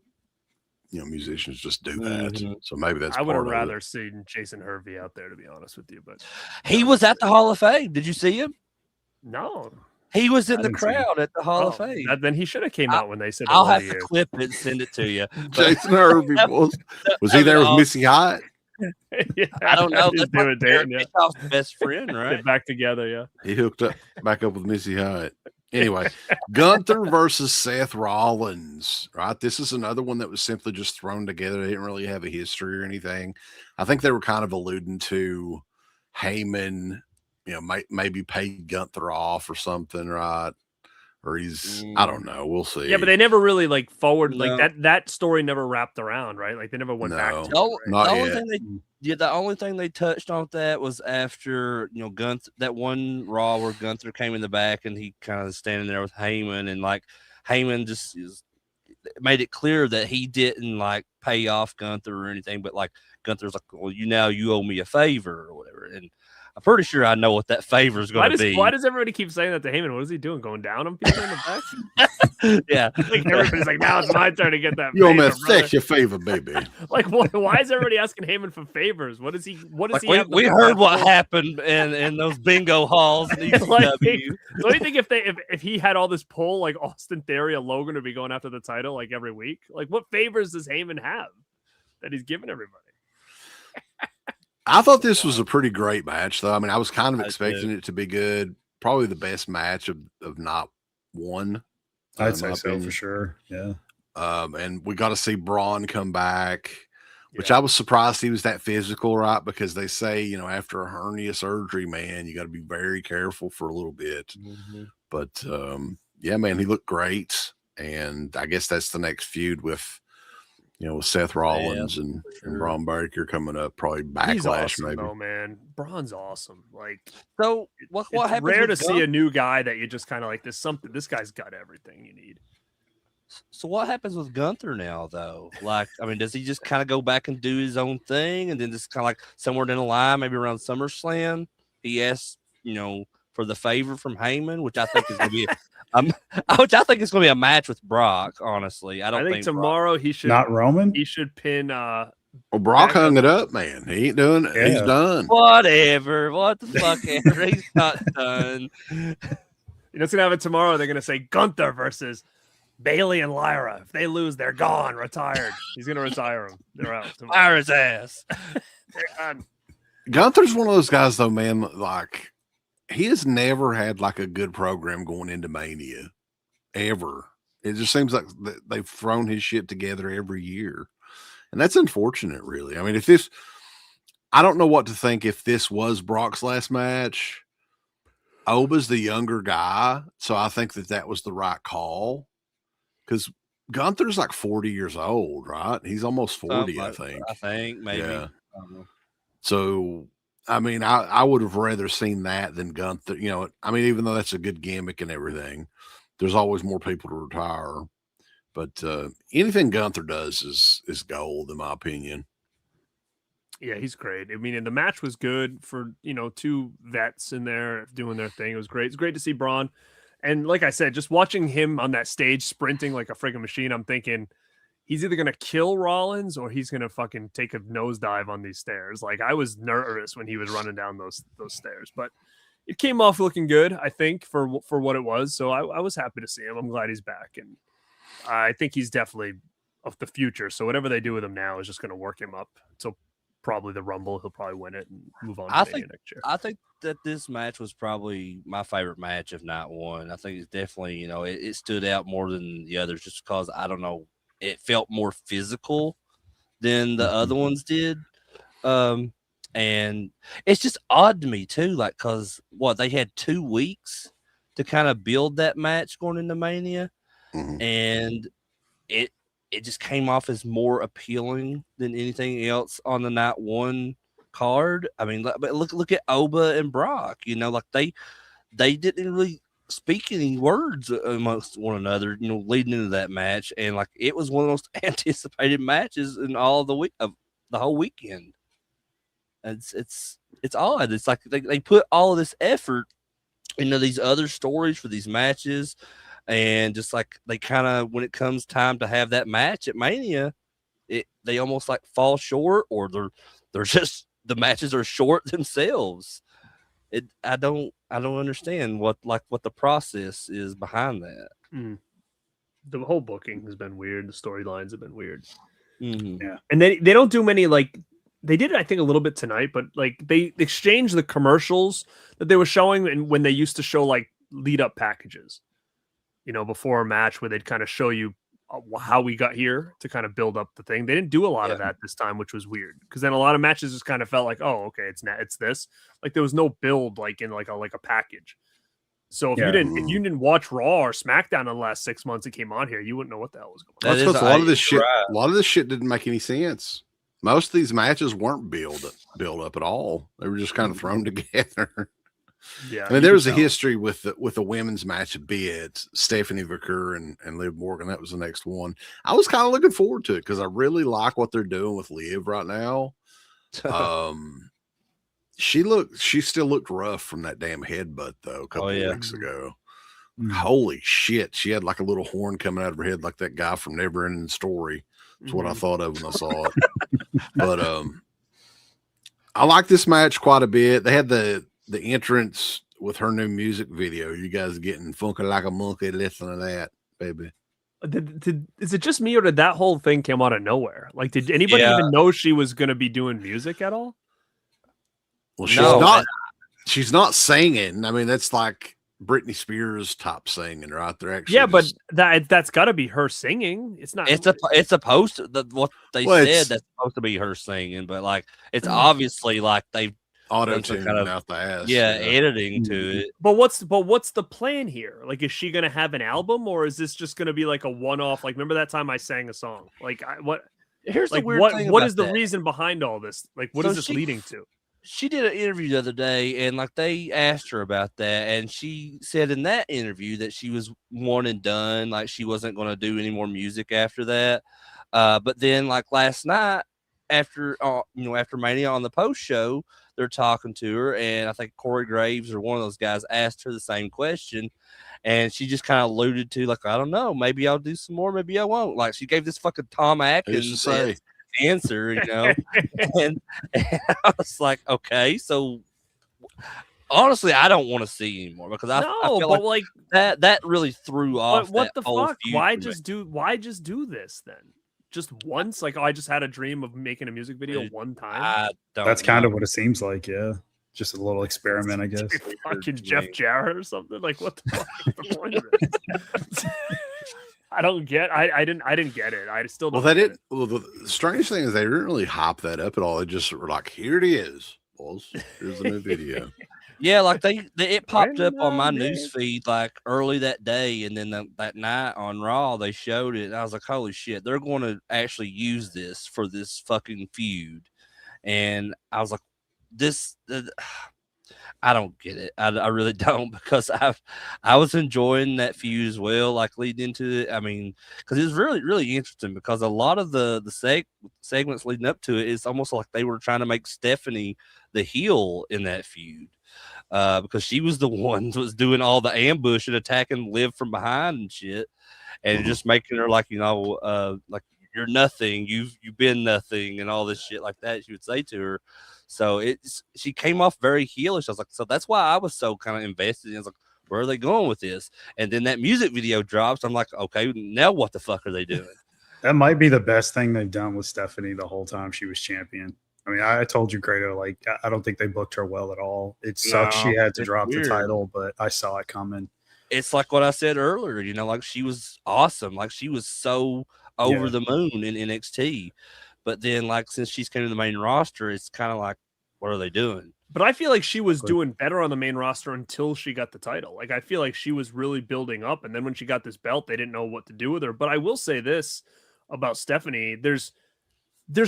musicians just do that. Mhm. So maybe that's I would have part of it. rather seen Jason Hervey out there, to be honest with you. But He was at the Hall of Fame. Did you see him? no, He was in I the didn't see him. crowd at the Hall of Oh, Fame. then he should have came out when they said. I'll the have Wonder to Years. clip it and send it to you. But Jason Hervey was he I there mean, with Missy Hyatt? Yeah, I don't know. he's That's doing like it, Eric yeah. Bischoff's best friend, right? Get back together, yeah. He hooked back up with Missy Hyatt. Anyway, Gunther versus Seth Rollins, right? This is another one that was simply just thrown together. They didn't really have a history or anything. I think they were kind of alluding to Heyman, maybe paid Gunther off or something, right? Or I don't know. We'll see. Yeah, but they never really like forward No. like that story never wrapped around, right? Like they never went back to No. it, The, right? Not the only yet. thing the only thing they touched on that was after Gunther, that one Raw where Gunther came in the back and he kind of standing there with Heyman, and like Heyman just made it clear that he didn't like pay off Gunther or anything, but like Gunther's like, well, you owe me a favor or whatever, and I'm pretty sure I know what that favor is going to be. Why does everybody keep saying that to Heyman? What is he doing? Going down on people in the back? Yeah, Like everybody's like, now it's my turn to get that. You owe me a favor, brother." sexy favor, baby. Like, why is everybody asking Heyman for favors? What does he? What does like he? have we to- heard what happened in those bingo halls. In Like, ECW. so do you think if he had all this pull, like Austin Theory or Logan would be going after the title like every week? Like, what favors does Heyman have that he's giving everybody? I thought this was a pretty great match, though. I mean, I was kind of I expecting it to be good. Probably the best match of not one. I'd in say my so opinion. for sure. Yeah. And we got to see Braun come back, which Yeah. I was surprised he was that physical, right? Because they say, after a hernia surgery, man, you got to be very careful for a little bit. Mhm. But yeah, man, he looked great. And I guess that's the next feud with Seth Rollins and Braun Breaker coming up, probably Backlash, He's awesome, maybe. though, man. Braun's awesome. Like, So what it's happens? rare to with see a new guy that you just kind of like. This guy's got everything you need. So what happens with Gunther now, though? Like, I mean, does he just kind of go back and do his own thing, and then just kind of like somewhere down the line, maybe around SummerSlam, he asks, for the favor from Heyman, which I think is going to be, which I think is going to be a match with Brock. Honestly, I don't think think tomorrow he should Not Roman? he should pin. Well, Brock hung it up, man. He ain't doing it. He's Yeah. done. Whatever. What the fuck ever. He's not done. It's gonna happen tomorrow. They're gonna say Gunther versus Bailey and Lyra. If they lose, they're gone, retired. He's gonna retire them. They're out tomorrow. Fire his ass. They're done. Gunther's one of those guys, though, man. Like, he has never had like a good program going into Mania, ever. It just seems like they've thrown his shit together every year, and that's unfortunate, really. I mean, I don't know what to think if this was Brock's last match. Oba's the younger guy, so I think that was the right call, because Gunther's like 40 years old, right? He's almost 40, I think. I think maybe. Yeah. I don't know. So, I mean, I would have rather seen that than Gunther. I mean, even though that's a good gimmick and everything, there's always more people to retire. But anything Gunther does is gold, in my opinion. Yeah, he's great. I mean, and the match was good for two vets in there doing their thing. It was great. It's great to see Braun. And like I said, just watching him on that stage sprinting like a friggin' machine, I'm thinking he's either gonna kill Rollins or he's gonna fucking take a nosedive on these stairs. Like, I was nervous when he was running down those stairs, but it came off looking good, I think, for what it was. So I was happy to see him. I'm glad he's back, and I think he's definitely of the future. So whatever they do with him now is just gonna work him up. So probably the Rumble. He'll probably win it and move on to I Mania think next year. I think that this match was probably my favorite match of night one. I think it's definitely, it stood out more than the others just because I don't know, it felt more physical than the other ones did. And it's just odd to me too, like because they had 2 weeks to kind of build that match going into Mania, and it just came off as more appealing than anything else on the night one card. I mean, but look at Oba and Brock. Like they didn't really speak any words amongst one another. Leading into that match, and like it was one of the most anticipated matches in all the week of the whole weekend. It's odd. It's like they put all of this effort into these other stories for these matches, and just like they kind of, when it comes time to have that match at Mania, they almost like fall short, or they're just, the matches are short themselves. I don't understand what the process is behind that. The whole booking has been weird. The storylines have been weird. Yeah, and they don't do many, like they did it, I think, a little bit tonight, but like they exchanged the commercials that they were showing, and when they used to show like lead up packages, before a match, where they'd kind of show you how we got here to kind of build up the thing. They didn't do a lot of that this time, which was weird, because then a lot of matches just kind of felt like, oh, okay, it's this. Like there was no build, like in like a package. So if you didn't watch Raw or SmackDown in the last 6 months it came on here, you wouldn't know what the hell was going on. That's because a lot of this shit didn't make any sense. Most of these matches weren't built up at all. They were just kind of thrown together. Yeah, I mean, there was a history with the women's match a bit. Stephanie Vicker and Liv Morgan. That was the next one. I was kind of looking forward to it because I really like what they're doing with Liv right now. She still looked rough from that damn headbutt though a couple of weeks ago. Holy shit. She had like a little horn coming out of her head, like that guy from Never Ending Story. That's what I thought of when I saw it. But I like this match quite a bit. They had the entrance with her new music video. You guys getting funky like a monkey. Listen to that, baby. Is it just me, or did that whole thing come out of nowhere? Like, did anybody even know she was going to be doing music at all? Well, she's not singing. I mean, that's like Britney Spears type singing, right? They're actually but that's got to be her singing. It's not. It's supposed to, what they said, that's supposed to be her singing, but like it's obviously like they've auto-tuned out the ass. Editing to it. But what's the plan here? Like, is she gonna have an album, or is this just gonna be like a one-off? Like, remember that time I sang a song? Like, here's like the weird thing. What is the reason behind all this? Like, what is this leading to? She did an interview the other day, and like they asked her about that, and she said in that interview that she was one and done, like she wasn't going to do any more music after that. But then, like last night, after Mania on the post show, they're talking to her, and I think Corey Graves or one of those guys asked her the same question, and she just kind of alluded to, like, I don't know, maybe I'll do some more, maybe I won't. Like she gave this fucking Tom Atkins answer, and I was like, okay, so honestly, I don't want to see anymore because I feel like that really threw off. What the fuck? Why just do this then? Just once? Like, I just had a dream of making a music video one time. That's kind of what it seems like. Yeah, just a little experiment, I guess. Fucking Jeff Jarrett or something. Like, what the fuck is the point of this? I don't get. I didn't get it. I still don't. Well, the strange thing is they didn't really hype that up at all. They just were like, "Here it is, boys. Here's the new video." Yeah, like it popped up on my news feed like early that day, and then that night on Raw they showed it. And I was like, "Holy shit! They're going to actually use this for this fucking feud." And I was like, "This." I don't get it. I really don't, because I was enjoying that feud as well, like leading into it. I mean, because it was really, really interesting, because a lot of the segments leading up to it is almost like they were trying to make Stephanie the heel in that feud, because she was the one that was doing all the ambush and attacking Liv from behind and shit, and just making her like, like, you're nothing, you've been nothing, and all this shit like that she would say to her. So she came off very heelish. I was like, so that's why I was so kind of invested in. I was like, where are they going with this? And then that music video drops. I'm like, okay, now what the fuck are they doing? That might be the best thing they've done with Stephanie the whole time she was champion. I mean, I told you, Grado, like, I don't think they booked her well at all. It sucks she No, had to it's drop weird. the title, but I saw it coming. It's like what I said earlier, you know, like she was awesome. Like she was so over the moon in NXT. But then, like, since she's came to the main roster, it's kind of like, what are they doing? But I feel like she was doing better on the main roster until she got the title. Like, I feel like she was really building up. And then when she got this belt, they didn't know what to do with her. But I will say this about Stephanie. There's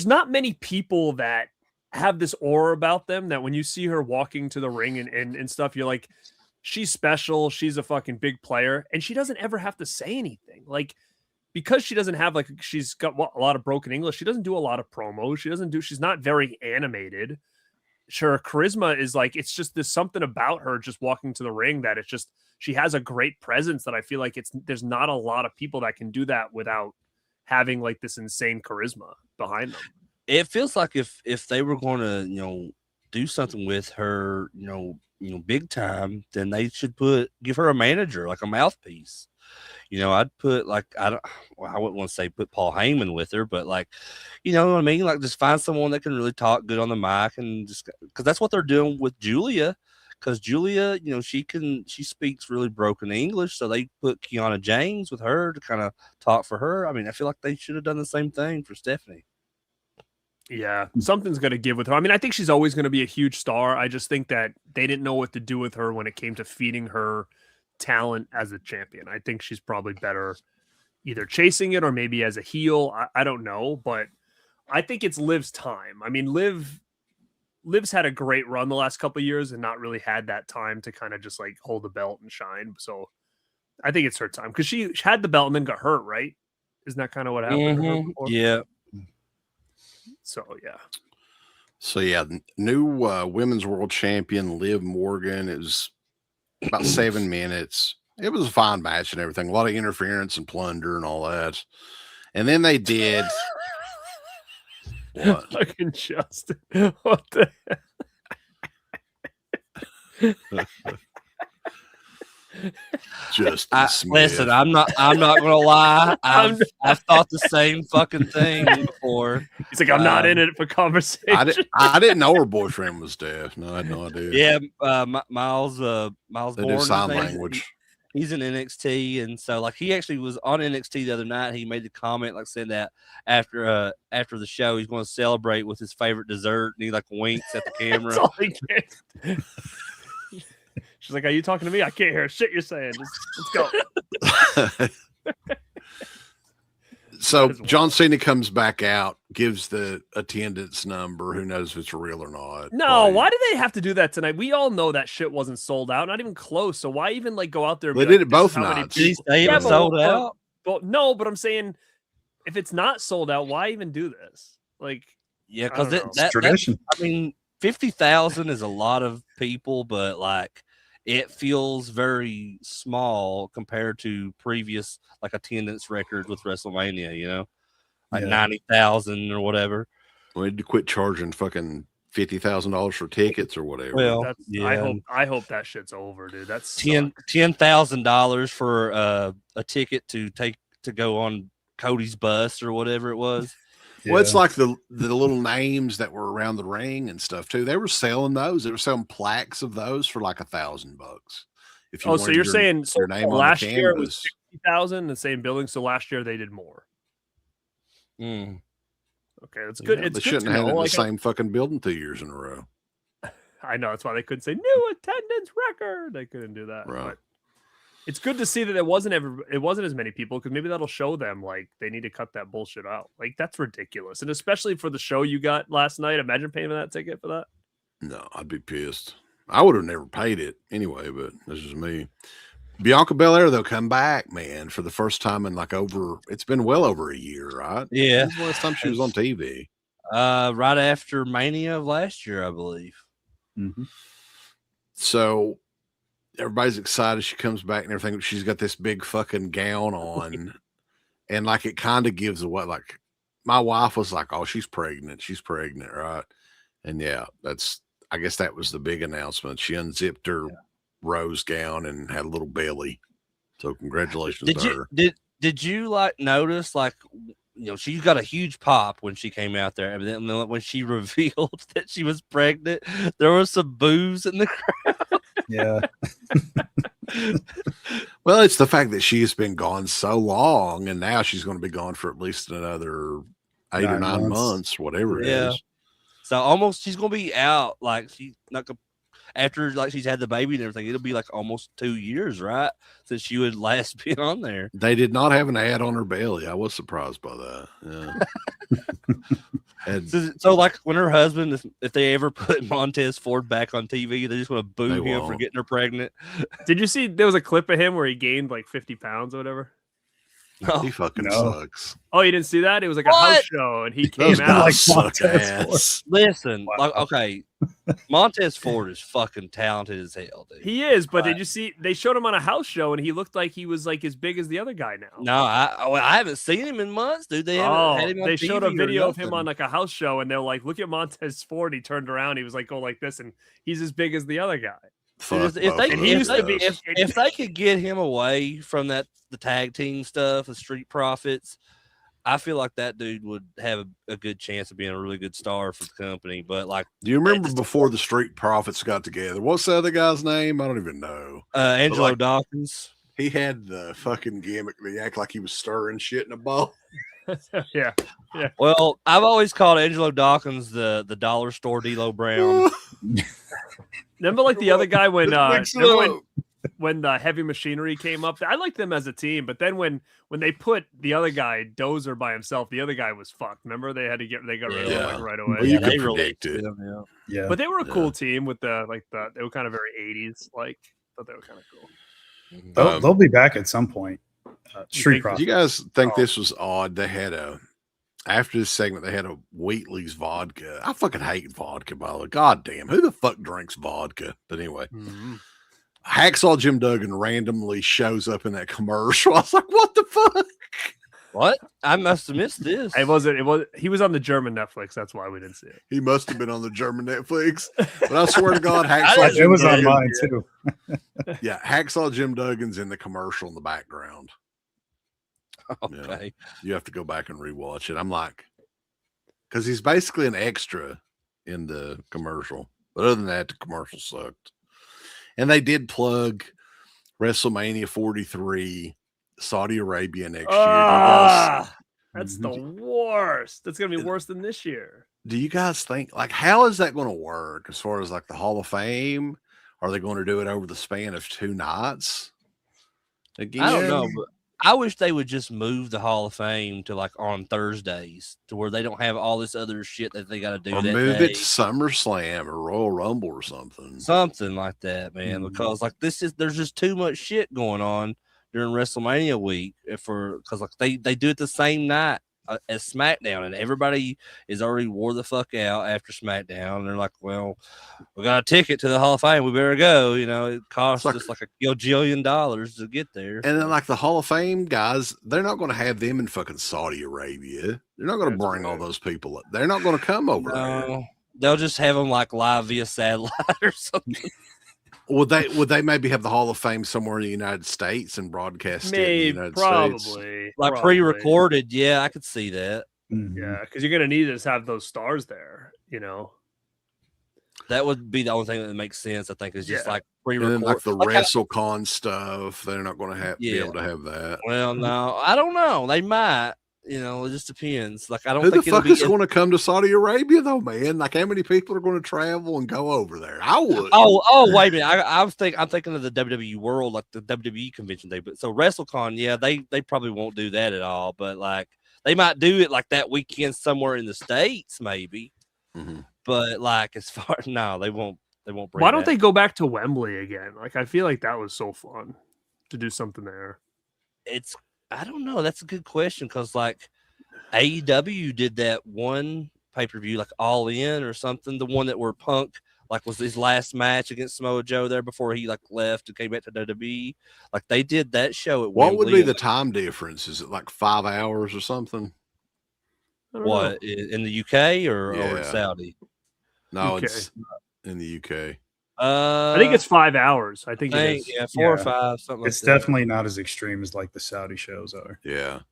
not many people that have this aura about them that when you see her walking to the ring and stuff, you're like, she's special. She's a fucking big player. And she doesn't ever have to say anything. Like, because she doesn't have, like, she's got a lot of broken English. She doesn't do a lot of promos. She's not very animated. Her charisma is like, it's just, there's something about her just walking to the ring that it's just, she has a great presence that I feel like there's not a lot of people that can do that without having like this insane charisma behind them. It feels like if they were going to, you know, do something with her, you know, big time, then they should give her a manager, like a mouthpiece. You know, I'd put like, I wouldn't want to say put Paul Heyman with her, but like, you know what I mean? Like just find someone that can really talk good on the mic, and just, cause that's what they're doing with Julia. Cause Julia, you know, she speaks really broken English. So they put Kiana James with her to kind of talk for her. I mean, I feel like they should have done the same thing for Stephanie. Yeah, something's going to give with her. I mean, I think she's always going to be a huge star. I just think that they didn't know what to do with her when it came to feeding her talent as a champion. I think she's probably better either chasing it or maybe as a heel. I don't know, but I think it's Liv's time. I mean, Liv's had a great run the last couple of years and not really had that time to kind of just like hold the belt and shine. So I think it's her time because she had the belt and then got hurt, right? Isn't that kind of what happened? To her before? Yeah. So yeah, new women's world champion Liv Morgan. It was about 7 minutes. It was a fine match and everything. A lot of interference and plunder and all that. And then they did what? Fucking Justin. What the Justin Smith. Listen, I'm not gonna lie. I've thought the same fucking thing before. He's like, I'm not in it for conversation. I didn't know her boyfriend was deaf. No, I had no idea. Yeah, Miles They Bourne, do sign language. He's in NXT, and so like he actually was on NXT the other night. He made the comment, like saying that after the show, he's going to celebrate with his favorite dessert, and he like winks at the camera. That's all he can. She's like, are you talking to me? I can't hear shit you're saying. Let's go. So John Cena comes back out, gives the attendance number. Who knows if it's real or not? No, why do they have to do that tonight? We all know that shit wasn't sold out, not even close. So why even like go out there? And They be did like, it both "This is how many nights." Did he say it was sold out? But no, but I'm saying if it's not sold out, why even do this? Like, Yeah, I don't because know. It's tradition. I mean, 50,000 is a lot of people, but like it feels very small compared to previous like attendance records with WrestleMania. You know, like 90,000 or whatever. We need to quit charging fucking $50,000 for tickets or whatever. Well, that's, yeah. I hope that shit's over, dude. That's $10,000 for a ticket to go on Cody's bus or whatever it was. Well, it's like the little names that were around the ring and stuff too. They were selling those. They were selling plaques of those for like $1,000. If you so you're saying your name on last the year it was canvas. 60,000, the same building. So last year they did more. Mm. Okay, that's good. Yeah, It's they good shouldn't to have had know. it in the Like, same fucking building 2 years in a row. I know that's why they couldn't say new attendance record. They couldn't do that. Right. But it's good to see that it wasn't as many people because maybe that'll show them like they need to cut that bullshit out. Like that's ridiculous, and especially for the show you got last night. Imagine paying that ticket for that. No, I'd be pissed. I would have never paid it anyway, but this is me. Bianca Belair, though, come back, man, for the first time in it's been well over a year, right? Yeah. When's the last time she was on TV? Right after Mania of last year, I believe. Mm-hmm. So everybody's excited she comes back and everything. She's got this big fucking gown on, and like it kind of gives away. Like my wife was like, "Oh, she's pregnant, right?" And yeah, I guess that was the big announcement. She unzipped her rose gown and had a little belly. So congratulations to her. Did you like notice like she got a huge pop when she came out there. And then when she revealed that she was pregnant, there was some boos in the crowd. Yeah. Well, it's the fact that she's been gone so long, and now she's going to be gone for at least another 8 or 9 months, whatever it is. So almost she's going to be out. Like she's not going after like she's had the baby and everything. It'll be like almost 2 years, right? Since she would last be on there. They did not have an ad on her belly. I was surprised by that. Yeah. So like when her husband, if they ever put Montez Ford back on TV, they just want to boo him for getting her pregnant. Did you see there was a clip of him where he gained like 50 pounds or whatever? No. He fucking sucks. Oh, you didn't see that? It was like a house show, and he came out like Montez. Listen, like, okay, Montez Ford is fucking talented as hell, dude. He is, but did you see? They showed him on a house show, and he looked like he was like as big as the other guy now. No, I haven't seen him in months, dude. They haven't had him on they TV showed a video of nothing. him on like a house show, and they're like, "Look at Montez Ford." He turned around, he was like, "Go like this," and he's as big as the other guy. If they could get him away from the tag team stuff, the Street Profits, I feel like that dude would have a good chance of being a really good star for the company. But like, do you remember before the Street Profits got together? What's the other guy's name? I don't even know. Angelo Dawkins. He had the fucking gimmick. They act like he was stirring shit in a bowl. Yeah. Well, I've always called Angelo Dawkins the dollar store D'Lo Brown. Remember, like the other guy when the Heavy Machinery came up? I liked them as a team, but then when they put the other guy Dozer by himself, the other guy was fucked. Remember, they got rid of him like right away. Well, you could predict it. Yeah, but they were a cool team with they were kind of very 80s. Like, thought they were kind of cool. They'll be back at some point. Street Profits. Do you guys think this was odd? They had after this segment, they had a Wheatley's vodka. I fucking hate vodka, by the way. God damn, who the fuck drinks vodka? But anyway, Hacksaw Jim Duggan randomly shows up in that commercial. I was like, what the fuck? What? I must have missed this. He was on the German Netflix. That's why we didn't see it. He must have been on the German Netflix. But I swear to God, Hacksaw It was on mine too. Yeah, Hacksaw Jim Duggan's in the commercial in the background. Okay. You have to go back and rewatch it. I'm like, because he's basically an extra in the commercial. But other than that, the commercial sucked. And they did plug WrestleMania 43, Saudi Arabia next year. That's the worst. That's going to be worse than this year. Do you guys think, like, how is that going to work as far as like the Hall of Fame? Are they going to do it over the span of 2 nights? Again, I don't know, but I wish they would just move the Hall of Fame to like on Thursdays to where they don't have all this other shit that they got to do. Or move it to SummerSlam or Royal Rumble or something. Something like that, man. Because like there's just too much shit going on during WrestleMania week because like they do it the same night as SmackDown, and everybody is already wore the fuck out after SmackDown. And they're like, well, we got a ticket to the Hall of Fame. We better go. You know, it costs us like $1 gajillion to get there. And then like the Hall of Fame guys, they're not going to have them in fucking Saudi Arabia. They're not going to bring all those people up. They're not going to come over there. They'll just have them like live via satellite or something. Would they maybe have the Hall of Fame somewhere in the United States and broadcast it in the United States? Like pre-recorded, yeah, I could see that. Yeah, because you're gonna need to have those stars there, you know. That would be the only thing that makes sense, I think, is just like pre-recorded. And then like the WrestleCon stuff, they're not going to be able to have that. Well, no, I don't know. They might. You know, it just depends. Like, I don't Who think the fuck is going to come to Saudi Arabia though, man? Like, how many people are going to travel and go over there? I would. Oh, wait a minute. I'm thinking of the WWE World, like the WWE convention day. But so WrestleCon, yeah, they probably won't do that at all. But like, they might do it like that weekend somewhere in the States, maybe. But like, as far no, they won't. They won't bring. Why don't they go back to Wembley again? Like, I feel like that was so fun to do something there. I don't know. That's a good question because like AEW did that one pay-per-view, like All In or something. The one that where Punk like was his last match against Samoa Joe there before he like left and came back to WWE. Like they did that show at What Wembley. would be the time difference? Is it like 5 hours or something? What in the UK or in Saudi? No, it's in the UK. I think it's 5 hours. I think it is. Yeah, 4 or 5, something like that. It's definitely not as extreme as like the Saudi shows are. Yeah.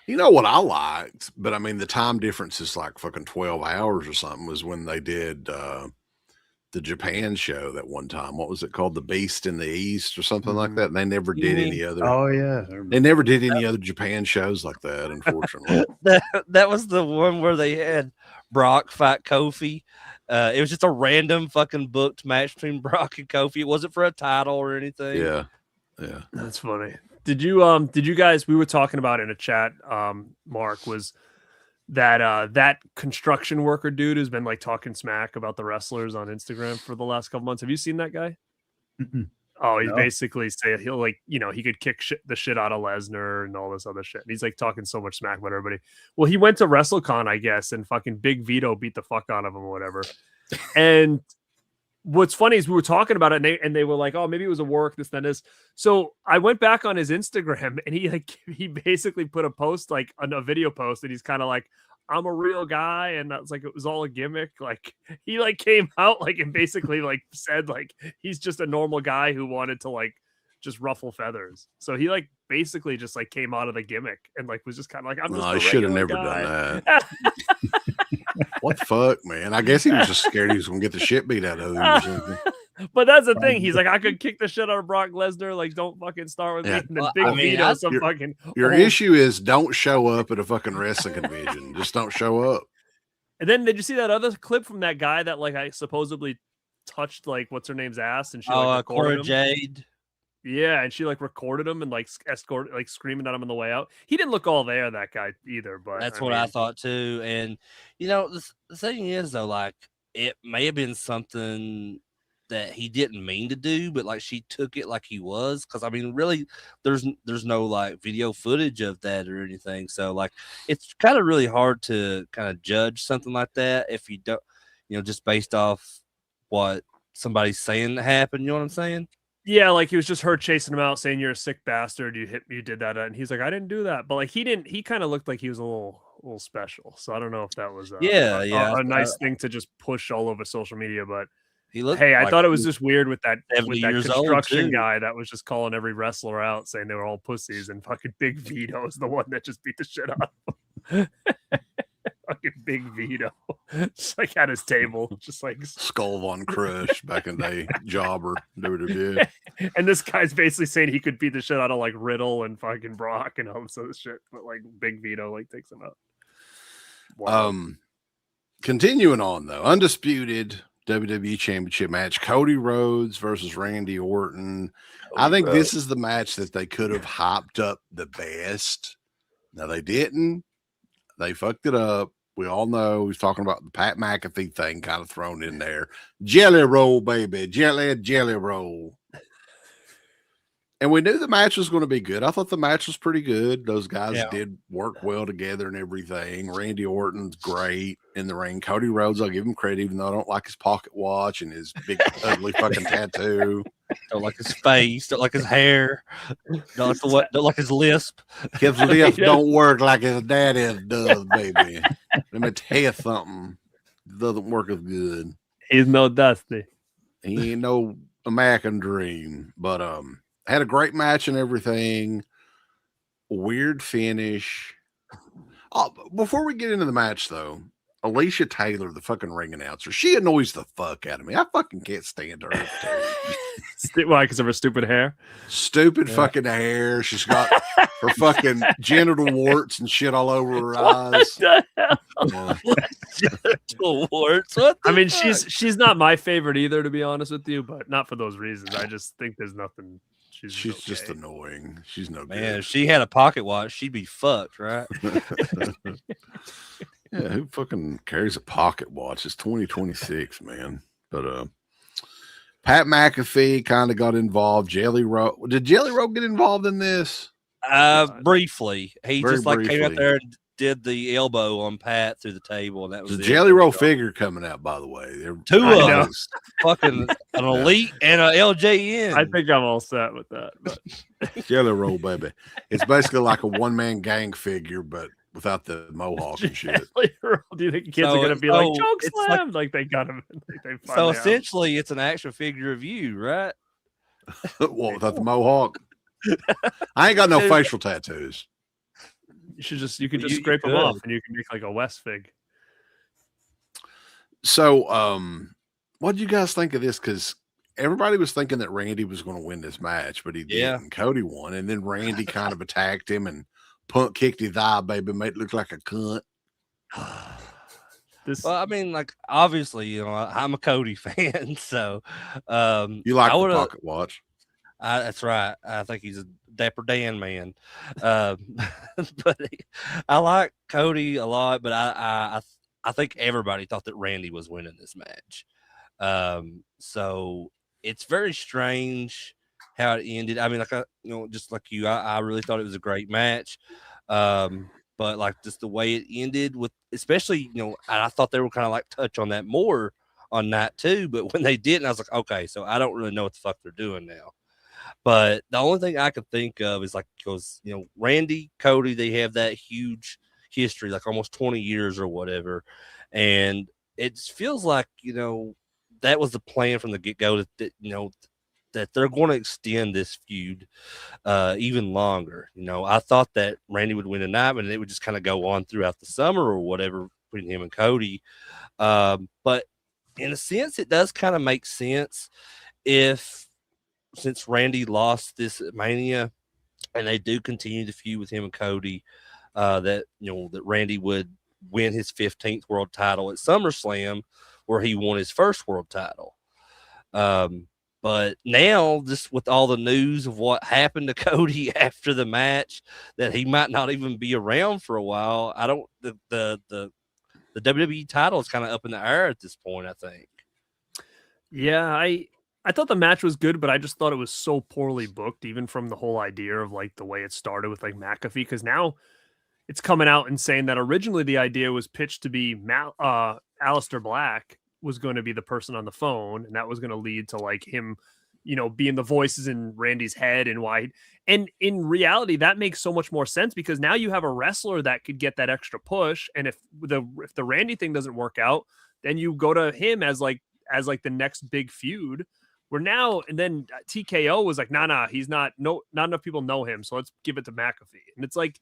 You know what I liked, but I mean the time difference is like fucking 12 hours or something, was when they did the Japan show that one time. What was it called? The Beast in the East or something like that. And they never did any other. Oh yeah, They never did any other Japan shows like that, unfortunately. that was the one where they had Brock fight Kofi. It was just a random fucking booked match between Brock and Kofi. It wasn't for a title or anything. Yeah. That's funny. Did you guys, we were talking about in a chat, Mark, was that that construction worker dude who's been like talking smack about the wrestlers on Instagram for the last couple months. Have you seen that guy? Mm-mm. Oh, he's No. basically saying he'll like, he could kick the shit out of Lesnar and all this other shit. And he's like talking so much smack about everybody. Well, he went to WrestleCon, I guess, and fucking Big Vito beat the fuck out of him or whatever. And what's funny is we were talking about it and they were like, oh, maybe it was a work, this, then this. So I went back on his Instagram and he basically put a post, like a video post, and he's kind of like, I'm a real guy, and that's like, it was all a gimmick. Like he like came out like and basically like said like he's just a normal guy who wanted to like just ruffle feathers. So he like basically just like came out of the gimmick and like was just kind of like, I'm just I a should have regular never guy. done that. What the fuck, man? I guess he was just scared he was gonna get the shit beat out of him or something. But that's the thing. He's like, I could kick the shit out of Brock Lesnar. Like, don't fucking start with Yeah. me. And then Well, Big I mean, Vito, I- some fucking Your old- issue is don't show up at a fucking wrestling convention. Just don't show up. And then did you see that other clip from that guy that like I supposedly touched like what's her name's ass and she like Cora recorded him? Jade. Yeah, and she like recorded him and like escorted, like screaming at him on the way out. He didn't look all there, that guy either. But That's I what I mean, thought too. And the thing is though, like it may have been something that he didn't mean to do, but like she took it like he was. Because I mean, really, there's no like video footage of that or anything. So like, it's kind of really hard to kind of judge something like that if you don't, just based off what somebody's saying that happened. You know what I'm saying? yeah, like he was just her chasing him out, saying you're a sick bastard. You did that, and he's like, I didn't do that. But like he didn't. He kind of looked like he was a little special. So I don't know if that was a nice thing to just push all over social media. But He looked. hey, I like thought it was he just weird with that 70 years old, construction too. guy that was just calling every wrestler out, saying they were all pussies, and fucking Big Vito is the one that just beat the shit out of him. Fucking Big Vito, just like at his table, just like Skull Von Crush back in the day, jobber, WWE. And this guy's basically saying he could beat the shit out of like Riddle and fucking Brock and all this other shit, but like Big Vito like takes him out. Wow. Continuing on though, undisputed WWE Championship match: Cody Rhodes versus Randy Orton. I think this is the match that they could have hyped up the best. Now they didn't. They fucked it up. We all know he's talking about the Pat McAfee thing kind of thrown in there. Jelly roll, baby. Jelly roll. And we knew the match was going to be good. I thought the match was pretty good. Those guys did work well together and everything. Randy Orton's great in the ring. Cody Rhodes, I'll give him credit, even though I don't like his pocket watch and his big, ugly fucking tattoo. Don't like his face. Don't like his hair. Don't like his lisp. His lips don't work like his daddy's does, baby. Let me tell you something. It doesn't work as good. He's no Dusty. He ain't no American Dream, but had a great match and everything. Weird finish. Oh, before we get into the match, though, Alicia Taylor, the fucking ring announcer, she annoys the fuck out of me. I fucking can't stand her. Why? Because of her stupid hair. Stupid fucking hair. She's got her fucking genital warts and shit all over her eyes. Yeah. Warts. What I the mean, fuck? she's not my favorite either, to be honest with you, but not for those reasons. I just think there's nothing. She's just annoying. She's no Man, good. if she had a pocket watch, she'd be fucked, right? Yeah, who fucking carries a pocket watch? It's 2026, man. But Pat McAfee kind of got involved. Jelly Roll. Did Jelly Roll get involved in this? Briefly. He Very just like came out briefly. there and did the elbow on Pat through the table, and that was The it. Jelly Roll figure coming out, by the way. They're Two I of know. them. Fucking an elite and a LJN. I think I'm all set with that. But Jelly Roll, baby. It's basically like a one-man gang figure, but without the mohawk and shit. Do you think kids So are gonna be like it's- choke it's like- slam? Like they got him. Like they So finally have him. essentially, it's an action figure of you, right? Well, without the mohawk. I ain't got no facial tattoos. You could just You scrape them off could. and you can make like a West fig. So, what did you guys think of this? Because everybody was thinking that Randy was going to win this match, but he Yeah. didn't. Cody won, and then Randy kind of attacked him and Punk kicked his eye, baby, made it look like a cunt. This Well, I mean, like obviously, you know, I'm a Cody fan, so You like I the would've- pocket watch? that's right. I think he's a Dapper Dan man. But I like Cody a lot, but I think everybody thought that Randy was winning this match. So it's very strange how it ended. I mean, like just like you, I really thought it was a great match. But like just the way it ended with, especially, I thought they were kind of like touch on that more on night 2, but when they didn't, I was like, okay, so I don't really know what the fuck they're doing now. But the only thing I could think of is like, because, Randy, Cody, they have that huge history, like almost 20 years or whatever. And it feels like, that was the plan from the get-go that they're going to extend this feud even longer. I thought that Randy would win tonight, but it would just kind of go on throughout the summer or whatever between him and Cody. But in a sense, it does kind of make sense since Randy lost this at Mania and they do continue the feud with him and Cody, that Randy would win his 15th world title at SummerSlam, where he won his first world title. But now, just with all the news of what happened to Cody after the match, that he might not even be around for a while, the WWE title is kind of up in the air at this point, I think. Yeah, I thought the match was good, but I just thought it was so poorly booked, even from the whole idea of like the way it started with like McAfee, because now it's coming out and saying that originally the idea was pitched to be Aleister Black was going to be the person on the phone, and that was going to lead to like him, being the voices in Randy's head and why. And in reality, that makes so much more sense because now you have a wrestler that could get that extra push, and if the Randy thing doesn't work out, then you go to him as the next big feud. Where now and then TKO was like, nah, he's not enough people know him, so let's give it to McAfee. And it's like,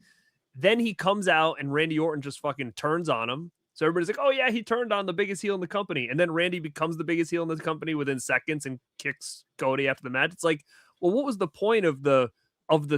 then he comes out and Randy Orton just fucking turns on him. So everybody's like, oh yeah, he turned on the biggest heel in the company. And then Randy becomes the biggest heel in the company within seconds and kicks Cody after the match. It's like, well, what was the point of the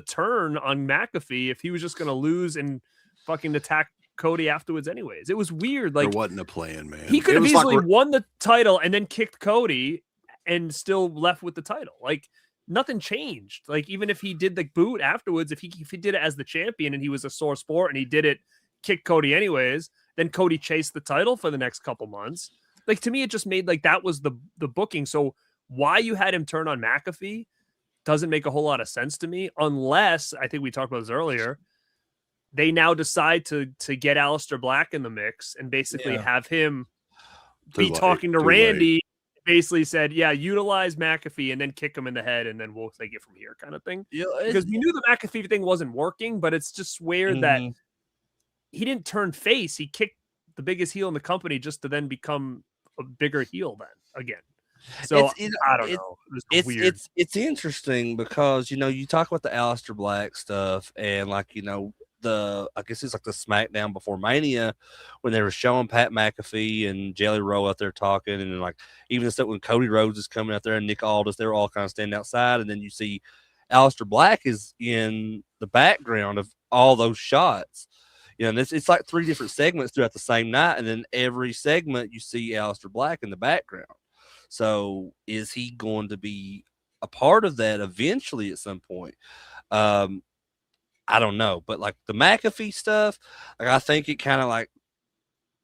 turn on McAfee if he was just going to lose and fucking attack Cody afterwards anyways? It was weird. Like, there wasn't a plan, man. He could have was easily like, won the title and then kicked Cody and still left with the title. Like, nothing changed. Like, even if he did the boot afterwards, if he did it as the champion and he was a sore sport and he did it, kick Cody anyways, then Cody chased the title for the next couple months. Like, to me, it just made like that was the booking. So why you had him turn on McAfee doesn't make a whole lot of sense to me, unless, I think we talked about this earlier, they now decide to get Aleister Black in the mix and basically have him be talking to Randy. Basically said, yeah, utilize McAfee and then kick him in the head, and then we'll take it from here, kind of thing. Yeah, because we knew the McAfee thing wasn't working, but it's just weird that he didn't turn face. He kicked the biggest heel in the company just to then become a bigger heel then again. So I don't know. It's weird. It's interesting because you talk about the Aleister Black stuff and like I guess it's like the SmackDown before Mania when they were showing Pat McAfee and Jelly Roll out there talking, and then like even the stuff when Cody Rhodes is coming out there and Nick Aldis, they're all kind of standing outside, and then you see Aleister Black is in the background of all those shots. And it's like 3 different segments throughout the same night, and then every segment you see Aleister Black in the background. So is he going to be a part of that eventually at some point? I don't know, but like the McAfee stuff, like I think it kind of like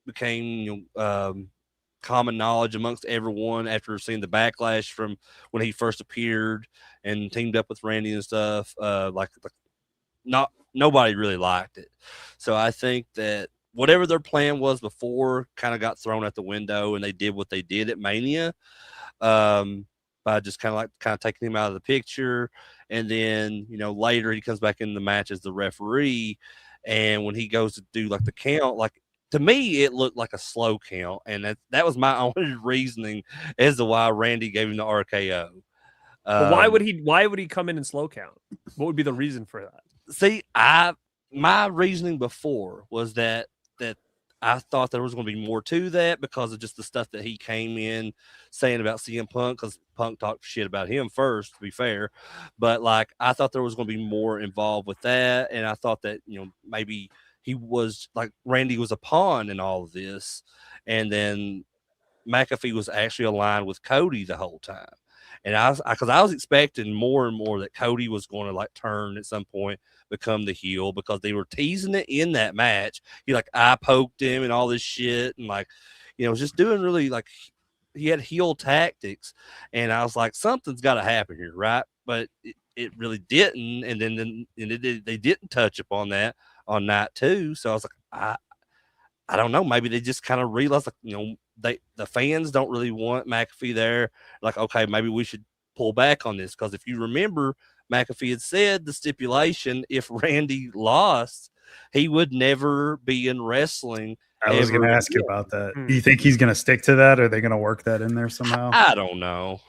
became common knowledge amongst everyone after seeing the backlash from when he first appeared and teamed up with Randy and stuff. Nobody really liked it, so I think that whatever their plan was before kind of got thrown out the window, and they did what they did at Mania. By just kind of taking him out of the picture. And then, later he comes back in the match as the referee. And when he goes to do like the count, like to me, it looked like a slow count. And that was my only reasoning as to why Randy gave him the RKO. Why would he come in slow count? What would be the reason for that? See, I my reasoning before was that I thought there was going to be more to that because of just the stuff that he came in saying about CM Punk, because Punk talked shit about him first, to be fair. But like, I thought there was going to be more involved with that. And I thought that, maybe he was like Randy was a pawn in all of this. And then McAfee was actually aligned with Cody the whole time. And because I was expecting more and more that Cody was going to like turn at some point, become the heel, because they were teasing it in that match. He like eye poked him and all this shit, and like, was just doing really like he had heel tactics. And I was like, something's got to happen here, right? But it really didn't. And then they didn't touch upon that on night 2. So I was like, I don't know. Maybe they just kind of realized, like, the fans don't really want McAfee there. Like, okay, maybe we should pull back on this, because if you remember, McAfee had said the stipulation: if Randy lost, he would never be in wrestling. I was going to ask you about that. Do you think he's going to stick to that, or are they going to work that in there somehow? I don't know.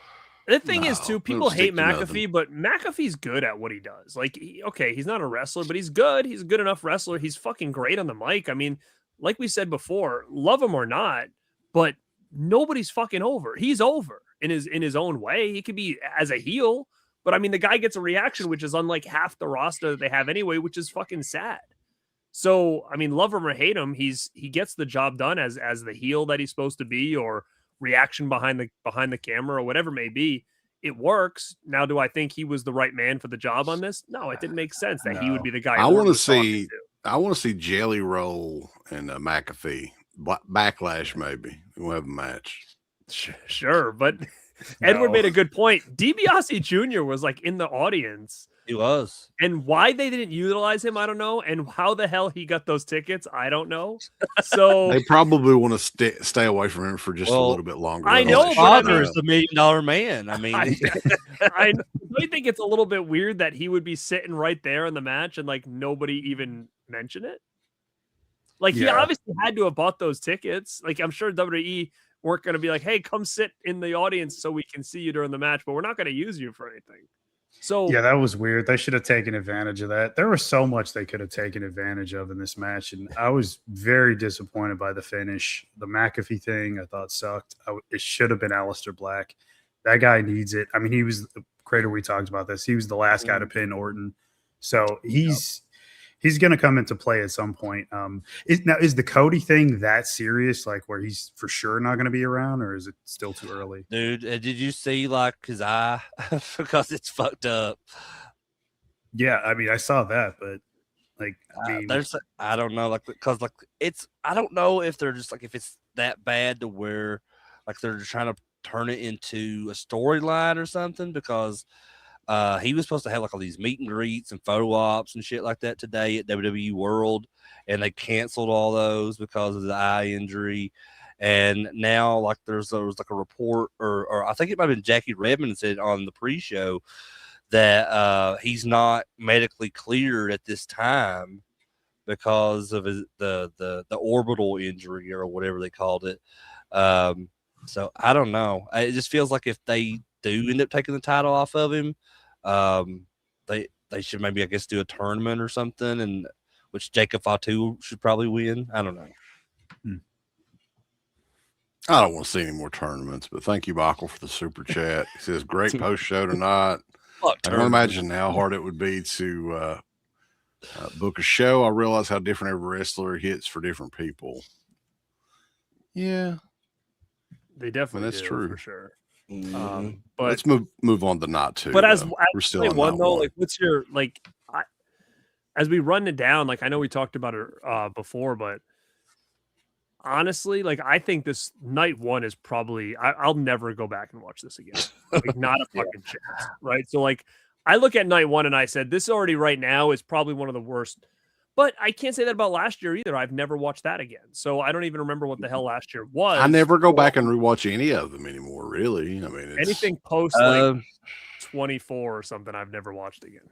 The thing is, too, people hate McAfee, nothing. but McAfee's good at what he does. Like, he's not a wrestler, but he's good. He's a good enough wrestler. He's fucking great on the mic. I mean, like we said before, love him or not, but nobody's fucking over. He's over in his own way. He could be as a heel, but I mean, the guy gets a reaction, which is unlike half the roster that they have anyway, which is fucking sad. So, I mean, love him or hate him, he gets the job done as the heel that he's supposed to be, or reaction behind the camera, or whatever it may be. It works. Now, do I think he was the right man for the job on this? No, it didn't make sense that he would be the guy. I want to see Jelly Roll and McAfee backlash. Maybe we'll have a match. Sure, but Edward made a good point. DiBiase Jr. was like in the audience. He was. And why they didn't utilize him, I don't know. And how the hell he got those tickets, I don't know. So they probably want to stay away from him for just a little bit longer. I know, his father is the $1 million man. I mean, I think it's a little bit weird that he would be sitting right there in the match and like nobody even mention it. Like, he obviously had to have bought those tickets. Like, I'm sure WWE weren't going to be like, hey, come sit in the audience so we can see you during the match, but we're not going to use you for anything. So yeah, that was weird. They should have taken advantage of that. There was so much they could have taken advantage of in this match, and I was very disappointed by the finish. The McAfee thing I thought sucked. It should have been Aleister Black. That guy needs it. I mean, he was the creator. We talked about this. He was the last guy to pin Orton, so he's going to come into play at some point. Is the Cody thing that serious? Like, where he's for sure not going to be around, or is it still too early? Dude, did you see like his eye? Because it's fucked up. Yeah, I mean, I saw that, but like, I don't know, like, because like I don't know if they're just like, if it's that bad to where like they're just trying to turn it into a storyline or something, because he was supposed to have like all these meet and greets and photo ops and shit like that today at WWE World, and they canceled all those because of the eye injury. And now like there was like a report, or I think it might have been Jackie Redmond said on the pre-show that he's not medically cleared at this time because of the orbital injury or whatever they called it. So I don't know. It just feels like if they do end up taking the title off of him, they should maybe, I guess, do a tournament or something, and which Jacob Fatu should probably win. I don't know. I don't want to see any more tournaments, but thank you, Michael, for the super chat. He says, great post show tonight. I can imagine how hard it would be to book a show. I realize how different every wrestler hits for different people. Yeah. They definitely that's do, true for sure. But Let's move on to not two. But as we're still on one though, like, what's your as we run it down? Like, I know we talked about it before, but honestly, like, I think this night one is probably I'll never go back and watch this again. Like, not a fucking chance, right? So like, I look at night one and I said this already right now is probably one of the worst. But I can't say that about last year either. I've never watched that again. So I don't even remember what the hell last year was. I never go back and rewatch any of them anymore, really. I mean, anything post like 24 or something, I've never watched again.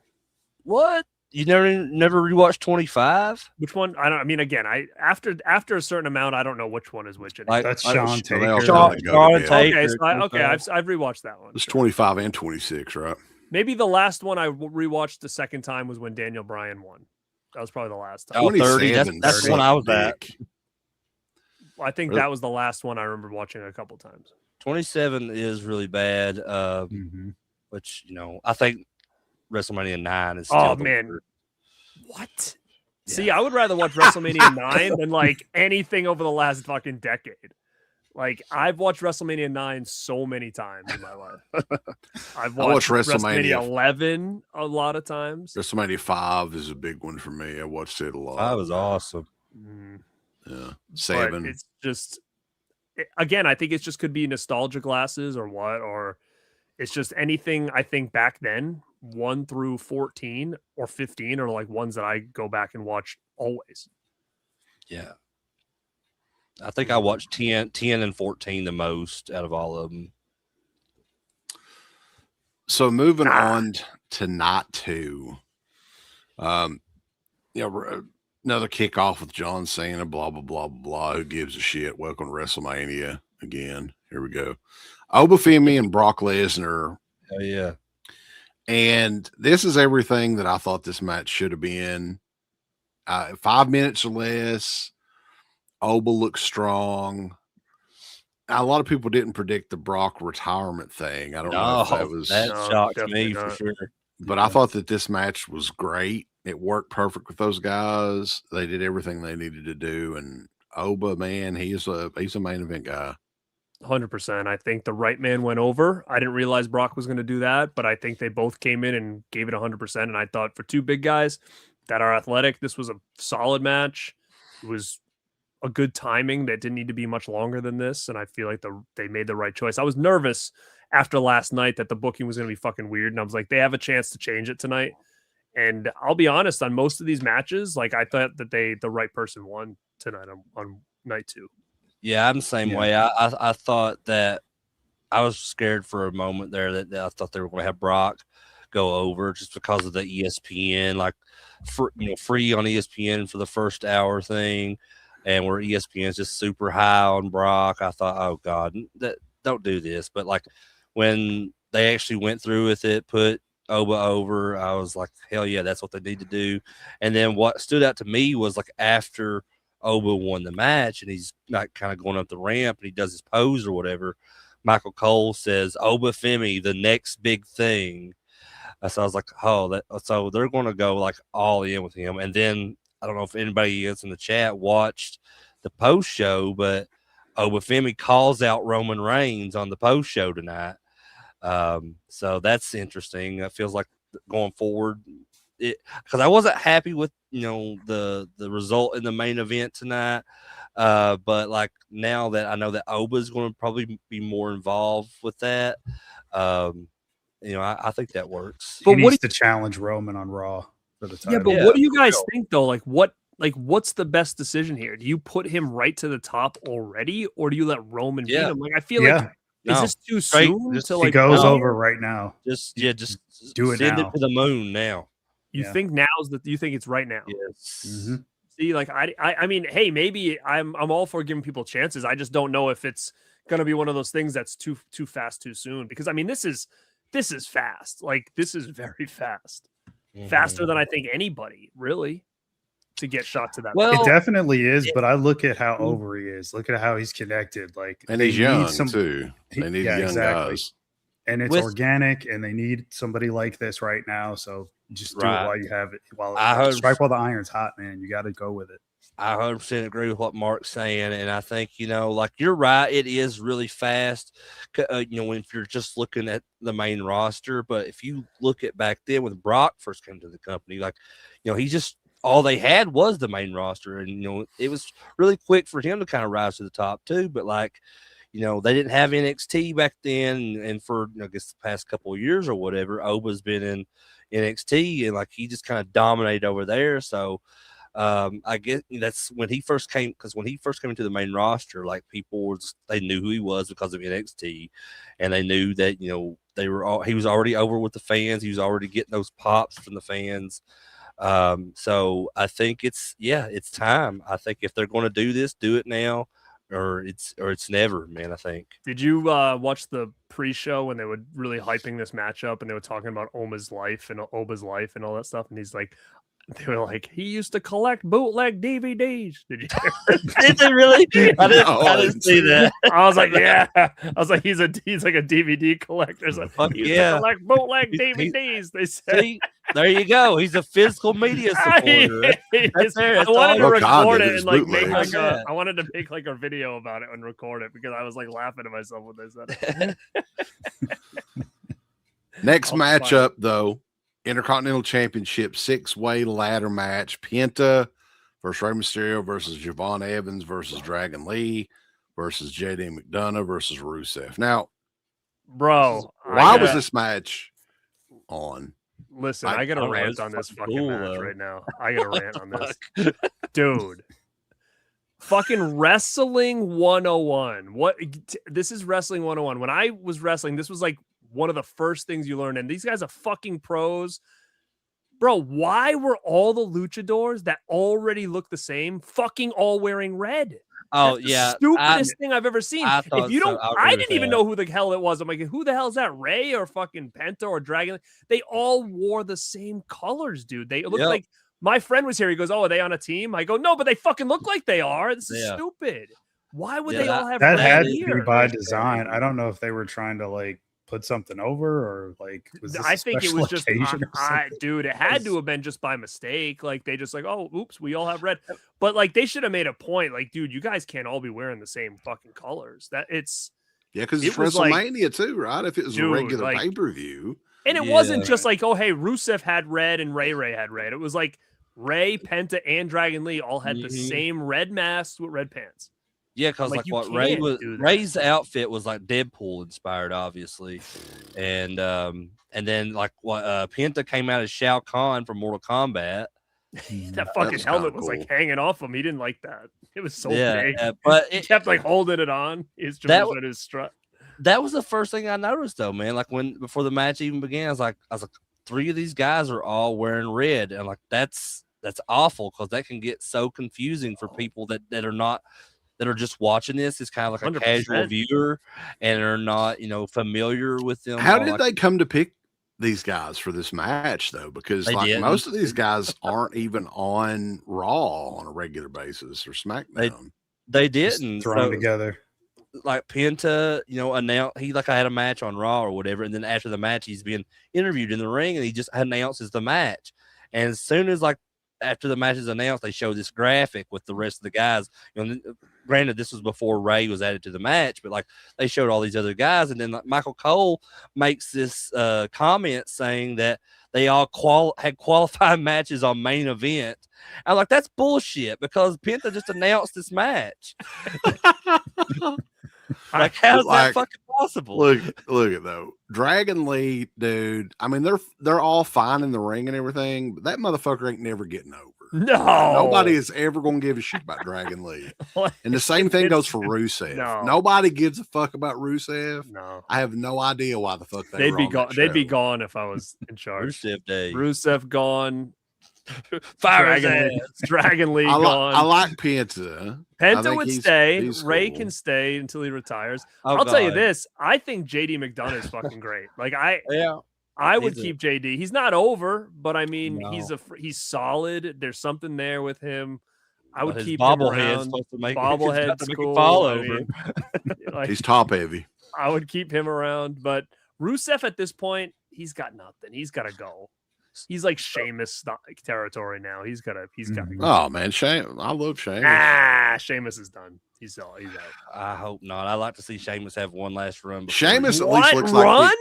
What? You never rewatched 25? Which one? I mean, again, after a certain amount, I don't know which one is which. Like, that's Sean Taker. Sean Taker. Okay, I've rewatched that one. It's 25 and 26, right? Maybe the last one I rewatched the second time was when Daniel Bryan won. That was probably the last time. Oh, 30. 27 That's the one I was sucked at. dick. I think that was the last one I remember watching a couple times. 27 is really bad. Mhm. Which I think WrestleMania 9 is still. Oh the man, worst. what? Yeah. See, I would rather watch WrestleMania 9 than like anything over the last fucking decade. Like I've watched WrestleMania 9 so many times in my life. I've watched watched WrestleMania WrestleMania 11 a lot of times. WrestleMania 5 is a big one for me. I watched it a lot. That was awesome. Yeah. But 7. it's just again, I think it just could be nostalgia glasses or what, or it's just anything I think back then, 1 through 14 or 15 are like ones that I go back and watch always. Yeah. I think I watched 10 and 14 the most out of all of them. So moving on to night 2. Another kickoff with John Cena, blah, blah, blah, blah. Who gives a shit? Welcome to WrestleMania again. Here we go. Obafemi and Brock Lesnar. Oh, yeah. And this is everything that I thought this match should have been. 5 minutes or less. Oba looks strong. A lot of people didn't predict the Brock retirement thing. I don't know if that was, that No, shocked definitely me for not. sure. but I thought that this match was great. It worked perfect with those guys. They did everything they needed to do. And Oba, man, he's a main event guy. 100%. I think the right man went over. I didn't realize Brock was going to do that, but I think they both came in and gave it 100%. And I thought for two big guys that are athletic, this was a solid match. It was a good timing that didn't need to be much longer than this. And I feel like they made the right choice. I was nervous after last night that the booking was going to be fucking weird. And I was like, they have a chance to change it tonight. And I'll be honest, on most of these matches, like I thought that the right person won tonight on night 2. Yeah, I'm the same way. I thought that I was scared for a moment there that I thought they were going to have Brock go over just because of the ESPN, like free on ESPN for the first hour thing, and where ESPN is just super high on Brock. I thought, oh God, don't do this. But like when they actually went through with it, put Oba over, I was like, hell yeah, that's what they need to do. And then what stood out to me was like after Oba won the match and he's not kind of going up the ramp and he does his pose or whatever, Michael Cole says, Obafemi, the next big thing. So I was like, oh, so they're going to go like all in with him. And then I don't know if anybody else in the chat watched the post show, but Obafemi calls out Roman Reigns on the post show tonight. So that's interesting. It feels like going forward, because I wasn't happy with the result in the main event tonight. But like now that I know that Oba is going to probably be more involved with that, I think that works. But he needs to challenge Roman on Raw for the title. Yeah, but what do you guys think though? What's the best decision here? Do you put him right to the top already, or do you let Roman beat him? Like I feel like is this too soon to like he goes over right now? Just do it send now. it to the moon now. You think now's that? You think it's right now? Yes. Mm-hmm. See, like I mean, hey, maybe I'm all for giving people chances. I just don't know if it's gonna be one of those things that's too fast too soon. Because I mean, this is fast. Like this is very fast, faster than I think anybody really to get shot to that. Well, it definitely is. But I look at how over he is. Look at how he's connected. Like, and he's young too. They need young guys. And it's organic, and they need somebody like this right now. So just do it while you have it. Strike while the iron's hot, man. You got to go with it. I 100% agree with what Mark's saying, and I think like you're right. It is really fast. If you're just looking at the main roster, but if you look at back then when Brock first came to the company, like he just all they had was the main roster, and it was really quick for him to kind of rise to the top too. But like. They didn't have NXT back then, and for I guess the past couple of years or whatever, Oba's been in NXT, and like he just kind of dominated over there. So I guess that's when he first came, because when he first came into the main roster, like they knew who he was because of NXT, and they knew that he was already over with the fans. He was already getting those pops from the fans. So I think it's time. I think if they're going to do this, do it now. Or it's never, man. I think. Did you watch the pre-show when they were really hyping this matchup and they were talking about Oba's life and all that stuff? And he's like, They were like, he used to collect bootleg DVDs. Did you hear? Did they really? I didn't see that. I was like, yeah. I was like, he's like a DVD collector. So Fuck he used yeah. to collect bootleg He- DVDs. They said. See, there you go. He's a physical media supporter. That's there. I That's wanted to all. Oh, God, record it it is and like make bootlegs. like I wanted to make like a video about it and record it because I was like laughing at myself when they said it. Next I'll find matchup, though, Intercontinental Championship 6-way ladder match. Penta versus Rey Mysterio versus Javon Evans versus Dragon Lee versus JD McDonough versus Rusev. Now, Bro, why was this match on? Listen, I I got a don't know, rant it's on this fucking fucking cool, match though. right now. I got a rant on this. Dude. Fucking wrestling 101. This is wrestling 101. When I was wrestling, this was like one of the first things you learn. And these guys are fucking pros. Bro, why were all the luchadors that already look the same fucking all wearing red? Oh That's the yeah, stupidest thing I've ever seen. I If thought you so. don't, I agree I with didn't even that. know who the hell it was. I'm like, who the hell is that? Ray or fucking Penta or Dragon? They all wore the same colors, dude. They look Yep. like my friend was here. He goes, "Oh, are they on a team?" I go, "No, but they fucking look like they are. This is Yeah. stupid. Why would Yeah, they all have That red had to here?" be by design. I don't know if they were trying to like put something over or like was this I a think it special was just, occasion or something? dude, it had to have been just by mistake. Like they just like, oh, oops, we all have red. But like they should have made a point. Like, dude, you guys can't all be wearing the same fucking colors. That it's Yeah, because It it's was like- WrestleMania too, right? If it was Dude, a regular like- pay-per-view. and it wasn't Yeah. just like, oh, hey, Rusev had red and Ray had red. It was like Ray, Penta, and Dragon Lee all had the Mhm. same red masks with red pants. Yeah, because Like, like you what Ray can't was, do that. Ray's outfit was like Deadpool inspired, obviously, and then like what Penta came out as Shao Kahn from Mortal Kombat. That fucking was helmet kinda was like cool. hanging off him. He didn't like that. It was so yeah, big. but He it, kept like holding it on. His That at his strut. that was the first thing I noticed though, man. Like before the match even began, I was like, three of these guys are all wearing red, and like that's awful because that can get so confusing for people that are not. That are just watching this is kind of like a 100%. casual viewer and are not, familiar with them. How or did like- they come to pick these guys for this match though? Because They like didn't. most of these guys aren't even on Raw on a regular basis or SmackDown. They Just didn't. thrown So, together. like Penta, announced he like I had a match on Raw or whatever, and then after the match, he's being interviewed in the ring, and he just announces the match. And as soon as like after the match is announced, they show this graphic with the rest of the guys. Granted, this was before Ray was added to the match, but like they showed all these other guys, and then like, Michael Cole makes this comment saying that they all had qualifying matches on main event. I'm like, that's bullshit because Penta just announced this match. Like, how's Like, that fucking possible? Look at though. Dragon Lee, dude. I mean, they're all fine in the ring and everything, but that motherfucker ain't never getting over. No, Nobody is ever gonna give a shit about Dragon Lee. And the same thing goes for Rusev. No. Nobody gives a fuck about Rusev. No, I have no idea why the fuck they'd were be on gone. that They'd be show. gone if I was in charge. Rusev Day. Rusev gone. Fire his Dragon Lee, ass. Dragon Lee I gone. like Penta. I Penta think would he's- stay. he's Ray cool. can stay until he retires. Oh, I'll tell you God. this: I think JD McDonough is fucking great. Like Yeah. I would He's a- keep JD. He's not over, but I mean, No. he's solid. There's something there with him. I would But his keep him bobblehead's around. supposed to make Bobblehead's make cool. it fall I over. mean, like, He's top heavy. I would keep him around, but Rusev at this point, he's got nothing. He's got to go. He's like Sheamus territory now. He's got to Mhm. go. Oh man, Shane. I love Shane. Sheamus is done. He's out. I hope not. I like to see Sheamus have one last run. before Sheamus he- at least What looks like run?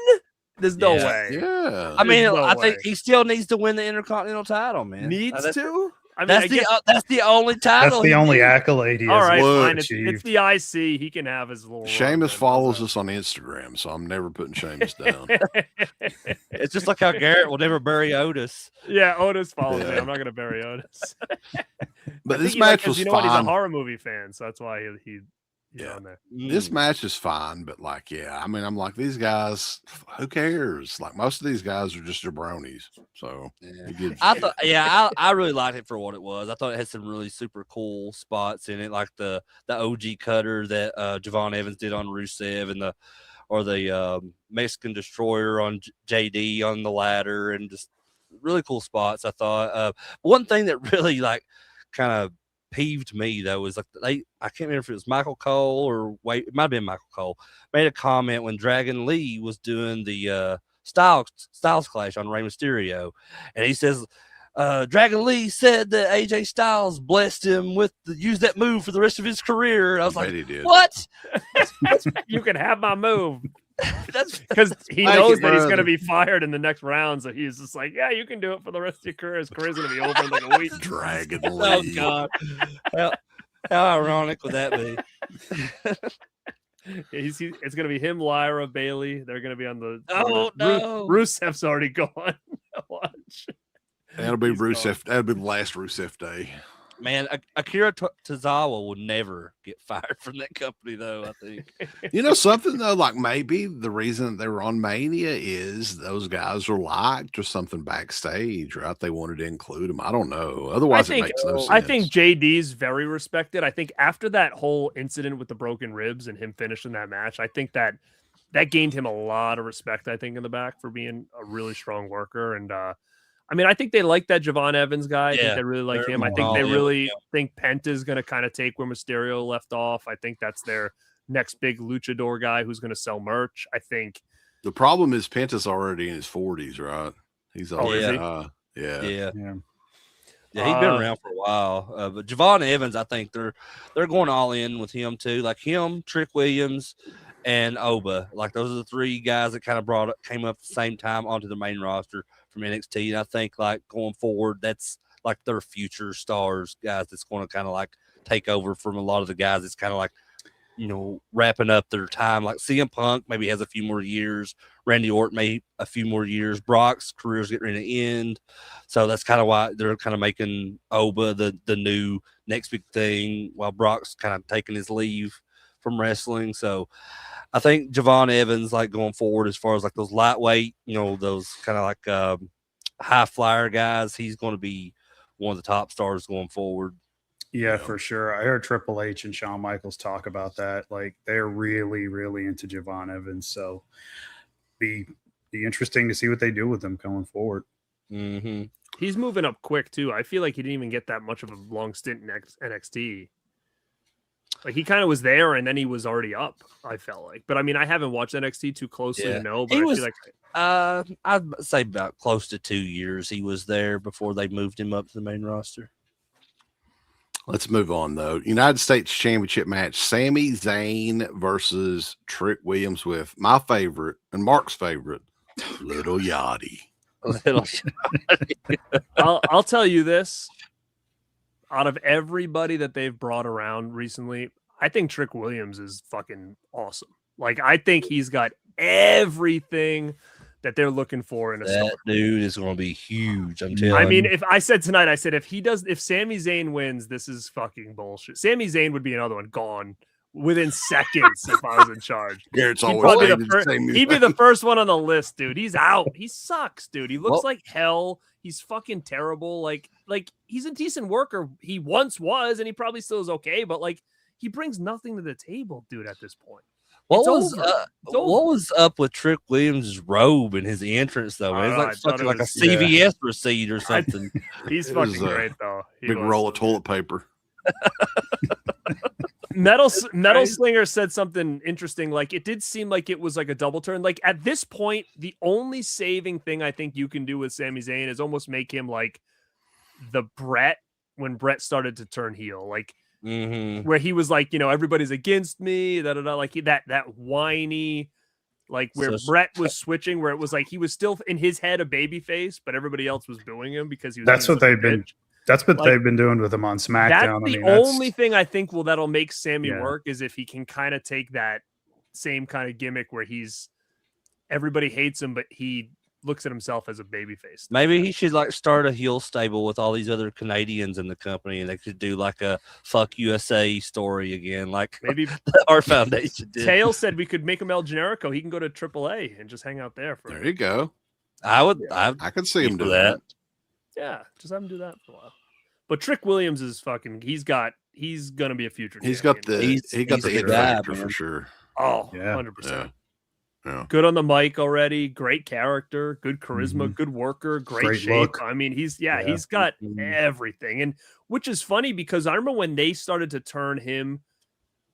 There's no Yeah. way. Yeah. I mean, There's no I think way. he still needs to win the Intercontinental title, man. Needs That's- to. I mean, That's I guess, that's the only title. That's the he only needs. accolade he all has right, Look, fine. It's achieved. the IC. He can have his little. run, Sheamus man. follows us on Instagram, so I'm never putting Sheamus down. It's just like how Garrett will never bury Otis. Yeah, Otis follows me. Yeah. I'm not gonna bury Otis. But I this think he like- match 'cause was you know what? He's a fine. horror movie fan, so that's why he's Yeah. on there. This Mm. match is fine, but like, yeah, I mean, I'm like, these guys, who cares? Like, most of these guys are just jabronis. So, Yeah. who gives a I shit? thought, yeah, I really liked it for what it was. I thought it had some really super cool spots in it, like the OG cutter that Javon Evans did on Rusev, and the Mexican Destroyer on JD on the ladder, and just really cool spots. I thought. One thing that really like kind of peeved me though was like I can't remember if it was Michael Cole or it might have been Michael Cole made a comment when Dragon Lee was doing the Styles Clash on Rey Mysterio, and he says Dragon Lee said that AJ Styles blessed him with use that move for the rest of his career. And I was like, what? You can have my move. That's because he knows that he's going to be fired in the next round. So he's just like, yeah, you can do it for the rest of your career. His career's going to be over in like a week. Dragon oh Lee. God, how ironic would that be? It's going to be him, Lyra, Bailey. They're going to be on the. Oh no, Rusev's already gone. Watch. That'll be Rusev. That'll be the last Rusev day. Man, Akira Tozawa will never get fired from that company, though, I think. You know something, though? Like maybe the reason they were on Mania is those guys were liked or something backstage, right? They wanted to include them. I don't know. Otherwise, it makes no sense. I think JD's very respected. I think after that whole incident with the broken ribs and him finishing that match, I think that gained him a lot of respect, I think, in the back for being a really strong worker. And, I mean, I think they like that Javon Evans guy. I think they really like him. I think they really think Penta's going to kind of take where Mysterio left off. I think that's their next big luchador guy who's going to sell merch. I think the problem is Penta's already in his 40s, right? He's already, yeah. Yeah, he's been around for a while. But Javon Evans, I think they're going all in with him too. Like him, Trick Williams, and Oba. Like those are the three guys that kind of came up at the same time onto the main roster from NXT. And I think like going forward, that's like their future stars, guys that's going to kind of like take over from a lot of the guys that's kind of like, you know, wrapping up their time. Like CM Punk maybe has a few more years. Randy Orton may a few more years. Brock's career's getting ready to end. So that's kind of why they're kind of making Oba the new next big thing while Brock's kind of taking his leave from wrestling. So I think Javon Evans, like going forward, as far as like those lightweight, you know, those kind of like high flyer guys, he's going to be one of the top stars going forward. Yeah, for sure. I heard Triple H and Shawn Michaels talk about that. Like they're really, really into Javon Evans. So be interesting to see what they do with him going forward. Mm-hmm. He's moving up quick too. I feel like he didn't even get that much of a long stint in NXT. Like he kind of was there and then he was already up, I felt like. But I mean, I haven't watched NXT too closely to know, but I feel like I'd say about close to 2 years he was there before they moved him up to the main roster. Let's move on though. United States Championship match: Sami Zayn versus Trick Williams with my favorite and Mark's favorite, Little Yachty. I'll tell you this. Out of everybody that they've brought around recently, I think Trick Williams is fucking awesome. Like, I think he's got everything that they're looking for in a star. That dude is going to be huge. I'm telling you. I mean, if I said tonight, I said if Sami Zayn wins, this is fucking bullshit. Sami Zayn would be another one gone within seconds if I was in charge. Garrett's He'd always be the first one on the list, dude. He's out. He sucks, dude. He looks like hell. He's fucking terrible. Like he's a decent worker. He once was, and he probably still is okay. But like, he brings nothing to the table, dude. At this point, what was up with Trick Williams' robe and his entrance though? It's like a CVS receipt or something. He's fucking great though. Big roll of toilet paper. Metal Slinger said something interesting. Like, it did seem like it was like a double turn. Like, at this point, the only saving thing I think you can do with Sami Zayn is almost make him like the Brett when Brett started to turn heel. Like, where he was like, you know, everybody's against me. Like that whiny, like where Brett was switching, where it was like he was still in his head a baby face, but everybody else was booing him because he was. That's what they've been. That's what they've been doing with him on SmackDown. That's the only thing I think that'll make Sammy work is if he can kind of take that same kind of gimmick where everybody hates him, but he looks at himself as a babyface. Maybe he should like start a heel stable with all these other Canadians in the company, and they could do like a "fuck USA" story again, like maybe our foundation did. Tail said we could make him El Generico. He can go to AAA and just hang out there. There you go. I could see him do that. Yeah, just have him do that for a while. But Trick Williams is fucking. He's gonna be a future. He's got the he's it guy, factor for sure. Oh, yeah. 100%. Yeah. Good on the mic already. Great character. Good charisma. Mhm. Good worker. Great Great shape. look. I mean, he's Yeah. got Mhm. everything. And which is funny because I remember when they started to turn him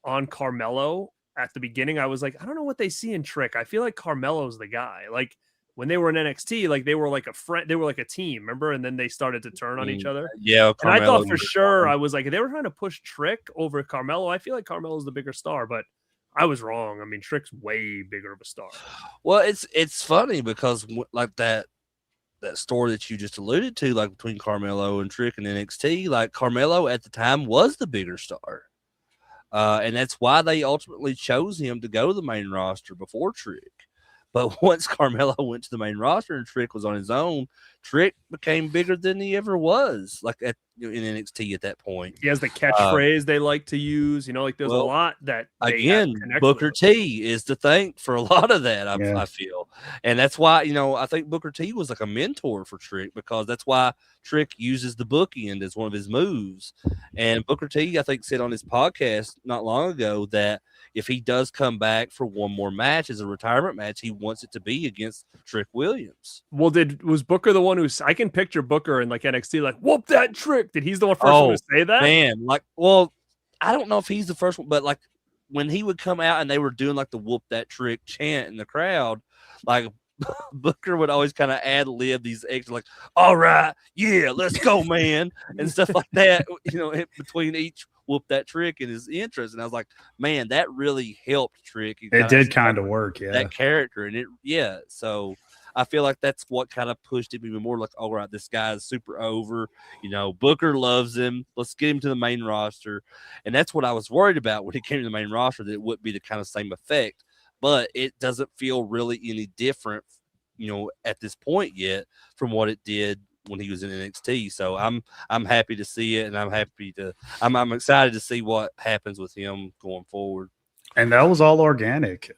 on Carmelo at the beginning, I was like, I don't know what they see in Trick. I feel like Carmelo's the guy. Like when they were in NXT, like they were like a friend, they were like a team, remember? And then they started to turn on each other. Yeah, And I Carmelo thought for sure, I was like, they were trying to push Trick over Carmelo. I feel like Carmelo's the bigger star, but I was wrong. I mean, Trick's way bigger of a star. Well, it's funny because like that story that you just alluded to, like between Carmelo and Trick and NXT, like Carmelo at the time was the bigger star. And that's why they ultimately chose him to go to the main roster before Trick. But once Carmelo went to the main roster and Trick was on his own, Trick became bigger than he ever was, like in NXT at that point. He has the catchphrase they like to use. You know, like there's a lot that they again, Booker T is to thank for a lot of that. I feel, and that's why I think Booker T was like a mentor for Trick, because that's why Trick uses the bookend as one of his moves. And Booker T, I think, said on his podcast not long ago that if he does come back for one more match as a retirement match, he wants it to be against Trick Williams. Well, was Booker the one I can picture Booker in like NXT, like, whoop that Trick. Did he's the first one to say that? Man, like, well, I don't know if he's the first one, but like when he would come out and they were doing like the whoop that Trick chant in the crowd, like Booker would always kind of ad lib these extra, like, all right, yeah, let's go, man, and stuff like that, between each whoop that Trick and his interest. And I was like, man, that really helped Trick. It did kind of work, yeah. That character, and so I feel like that's what kind of pushed him even more, like, all right, this guy is super over. Booker loves him. Let's get him to the main roster. And that's what I was worried about when he came to the main roster, that it wouldn't be the kind of same effect. But it doesn't feel really any different, at this point yet from what it did when he was in NXT. So I'm happy to see it, and I'm excited to see what happens with him going forward. And that was all organic.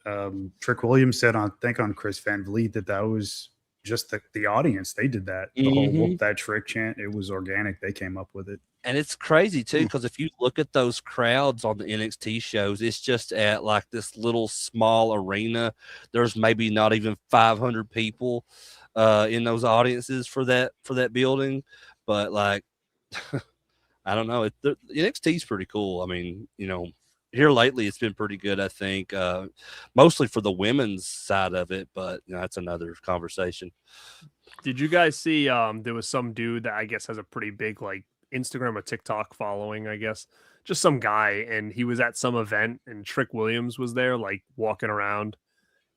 Trick Williams said on Chris Van Vliet that was just the audience. They did that. The whole whoop that Trick chant. It was organic. They came up with it. And it's crazy too, because if you look at those crowds on the NXT shows, it's just at like this little small arena. There's maybe not even 500 people in those audiences for that building. But like, I don't know. NXT is pretty cool. I mean, here lately it's been pretty good, I think, mostly for the women's side of it, but that's another conversation. Did you guys see there was some dude that I guess has a pretty big like Instagram or TikTok following, I guess, just some guy, and he was at some event and Trick Williams was there like walking around,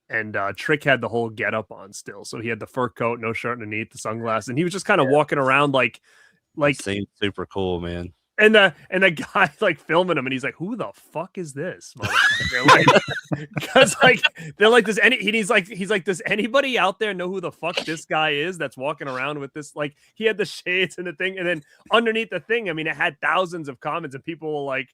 and Trick had the whole get up on still, so he had the fur coat, no shirt underneath, the sunglasses, and he was just kind of walking around like seemed super cool, man. And the guy like filming him, and he's like, "Who the fuck is this motherfucker?" Like, because like they're like, he's like, does anybody out there know who the fuck this guy is that's walking around with this? Like, he had the shades and the thing, and then underneath the thing, I mean, it had thousands of comments, and people were like,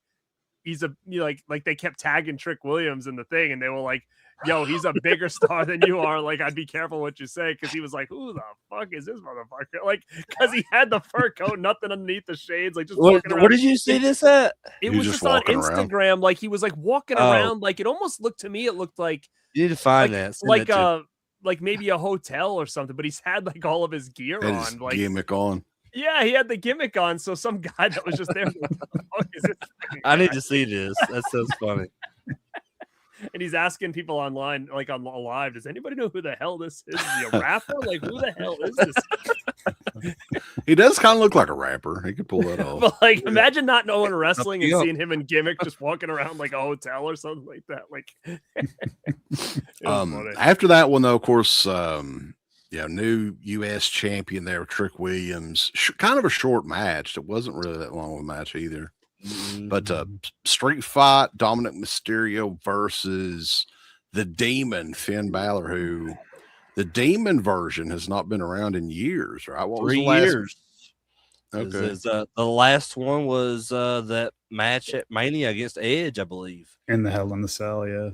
like they kept tagging Trick Williams in the thing, and they were like, yo, he's a bigger star than you are. Like, I'd be careful what you say, because he was like, who the fuck is this motherfucker? Like, because he had the fur coat, nothing underneath the shades, like just walking around. Where did you see this at? It was just on Instagram. Around. Like, he was like walking around. Like, it almost looked to me, it looked like you need to find that. Like maybe a hotel or something, but he's had like all of his gear on, like gimmick on. Yeah, he had the gimmick on. So some guy that was just there. Like, what the fuck is this thing? I need to see this. That sounds funny. And he's asking people online, like on live, does anybody know who the hell this is? Is he a rapper? Like, who the hell is this? He does kind of look like a rapper. He could pull that off. But like, imagine not knowing wrestling and seeing him in gimmick, just walking around like a hotel or something like that. Like, after that one, though, of course, new U.S. champion there, Trick Williams. Kind of a short match. It wasn't really that long of a match either. But street fight, Dominic Mysterio versus the Demon, Finn Balor, who the Demon version has not been around in years, right? What was 3 the last? years. Okay. The last one was that match at Mania against Edge, I believe. In the Hell in the Cell, yeah.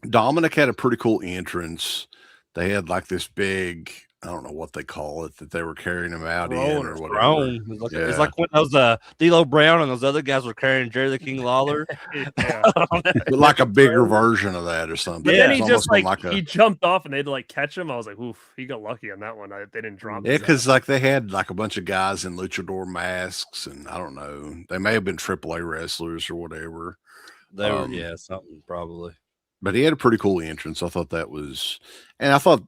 Dominic had a pretty cool entrance. They had like this big I don't know what they call it that they were carrying him out Throne in or or something. whatever. Throne. It's Yeah. like when those D'Lo Brown and those other guys were carrying Jerry the King Lawler. Yeah. But like a bigger version of that or something. But Yeah. then he It's just almost like he jumped off and they'd like catch him. I was like, oof, he got lucky on that one. They didn't drop yeah, his because ass. like they had like a bunch of guys in luchador masks, and I don't know, they may have been AAA wrestlers or whatever. They were, something probably. But he had a pretty cool entrance. I thought that was, and I thought,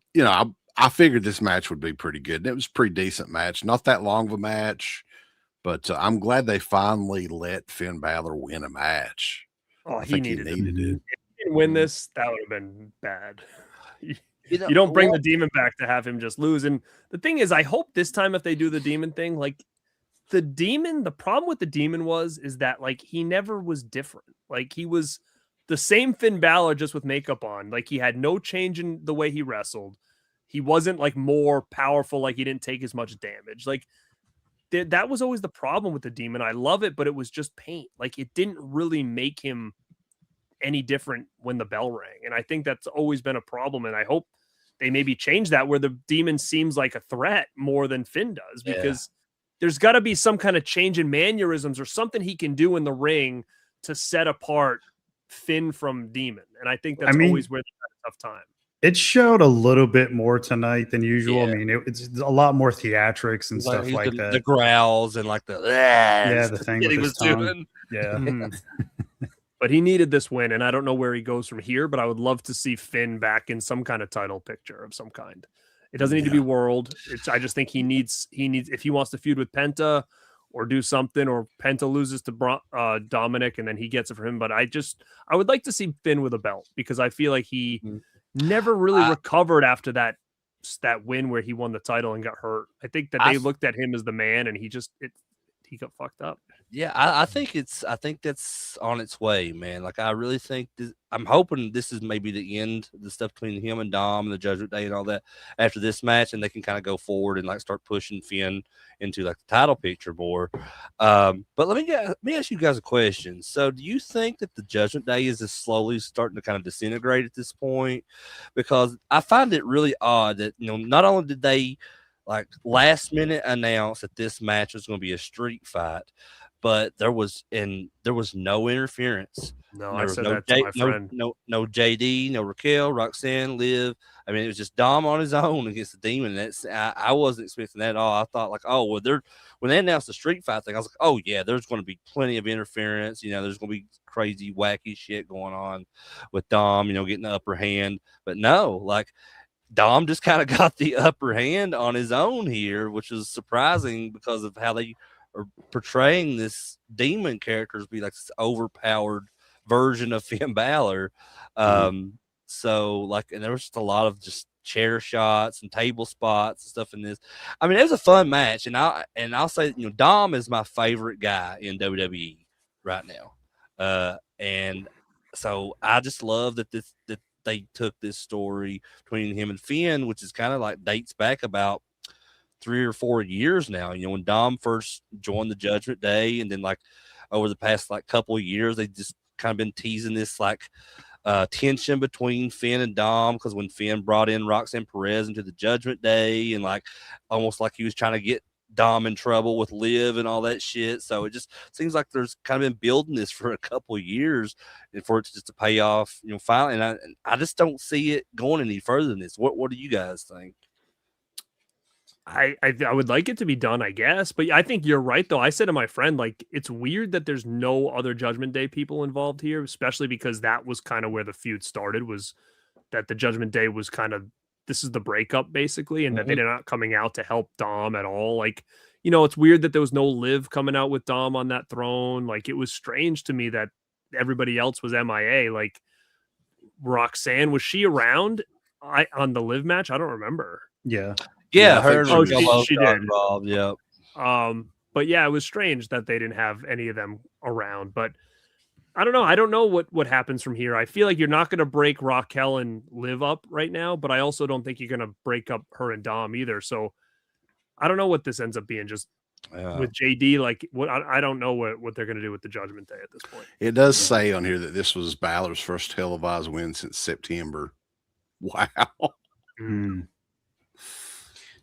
I figured this match would be pretty good. And it was a pretty decent match. Not that long of a match, but I'm glad they finally let Finn Balor win a match. Oh, I he think needed it. it. If he didn't win this, that would have been bad. You know, You don't bring the demon back to have him just lose. And the thing is, I hope this time if they do the demon thing, like the problem with the demon is that like he never was different. Like he was the same Finn Balor just with makeup on. Like he had no change in the way he wrestled. He wasn't like more powerful. Like he didn't take as much damage. Like that was always the problem with the demon. I love it, but it was just paint. Like it didn't really make him any different when the bell rang. And I think that's always been a problem. And I hope they maybe change that where the demon seems like a threat more than Finn does, because there's got to be some kind of change in mannerisms or something he can do in the ring to set apart Finn from Demon. And I think that's always where they have a tough time. It showed a little bit more tonight than usual. Yeah. I mean, it's a lot more theatrics and stuff like that. The growls and like the the thing that with he was his tongue. doing. Yeah. But he needed this win, and I don't know where he goes from here, but I would love to see Finn back in some kind of title picture of some kind. It doesn't need to be world. I just think he needs if he wants to feud with Penta or do something, or Penta loses to Dominic and then he gets it for him. But I would like to see Finn with a belt, because I feel like he never really recovered after that win where he won the title and got hurt. I think that they looked at him as the man, and he got fucked up. Yeah, I think that's on its way, man. Like I really think I'm hoping this is maybe the end of the stuff between him and Dom and the Judgment Day and all that after this match, and they can kind of go forward and like start pushing Finn into like the title picture more. But let me ask you guys a question. So do you think that the Judgment Day is just slowly starting to kind of disintegrate at this point? Because I find it really odd that, not only did they like last minute announce that this match was going to be a street fight, but there was no interference. No, I said that to my friend. No JD, no Raquel, Roxanne, Liv. I mean, it was just Dom on his own against the Demon. That's I wasn't expecting that at all. I thought like, oh well, when they announced the street fight thing, I was like, oh yeah, there's going to be plenty of interference. There's going to be crazy, wacky shit going on with Dom. Getting the upper hand. But no, like Dom just kind of got the upper hand on his own here, which is surprising because of how they are portraying this Demon character as be like this overpowered version of Finn Balor. So like, and there was just a lot of just chair shots and table spots and stuff in this. I mean, it was a fun match, and I'll say, Dom is my favorite guy in WWE right now. And so I just love that they took this story between him and Finn, which is kind of like dates back about 3 or 4 years now. When Dom first joined the Judgment Day, and then like over the past like couple of years, they just kind of been teasing this like tension between Finn and Dom, because when Finn brought in Roxanne Perez into the Judgment Day, and like almost like he was trying to get Dom in trouble with Liv and all that shit. So it just seems like there's kind of been building this for a couple of years, and for it to pay off, finally. And I just don't see it going any further than this. What do you guys think? I would like it to be done, I guess, but I think you're right though. I said to my friend, like, it's weird that there's no other Judgment Day people involved here, especially because that was kind of where the feud started, was that the Judgment Day was kind of, this is the breakup basically, and that they're not coming out to help Dom at all. Like, it's weird that there was no Liv coming out with Dom on that throne. Like, it was strange to me that everybody else was MIA. Like, Roxanne, was she around on the Liv match? I don't remember. Yeah, she did. Involved, yeah. But yeah, it was strange that they didn't have any of them around. But I don't know. I don't know what happens from here. I feel like you're not going to break Raquel and Liv up right now, but I also don't think you're going to break up her and Dom either. So I don't know what this ends up being. Just with JD, like I don't know what they're going to do with the Judgment Day at this point. It does say on here that this was Balor's first televised win since September. Wow.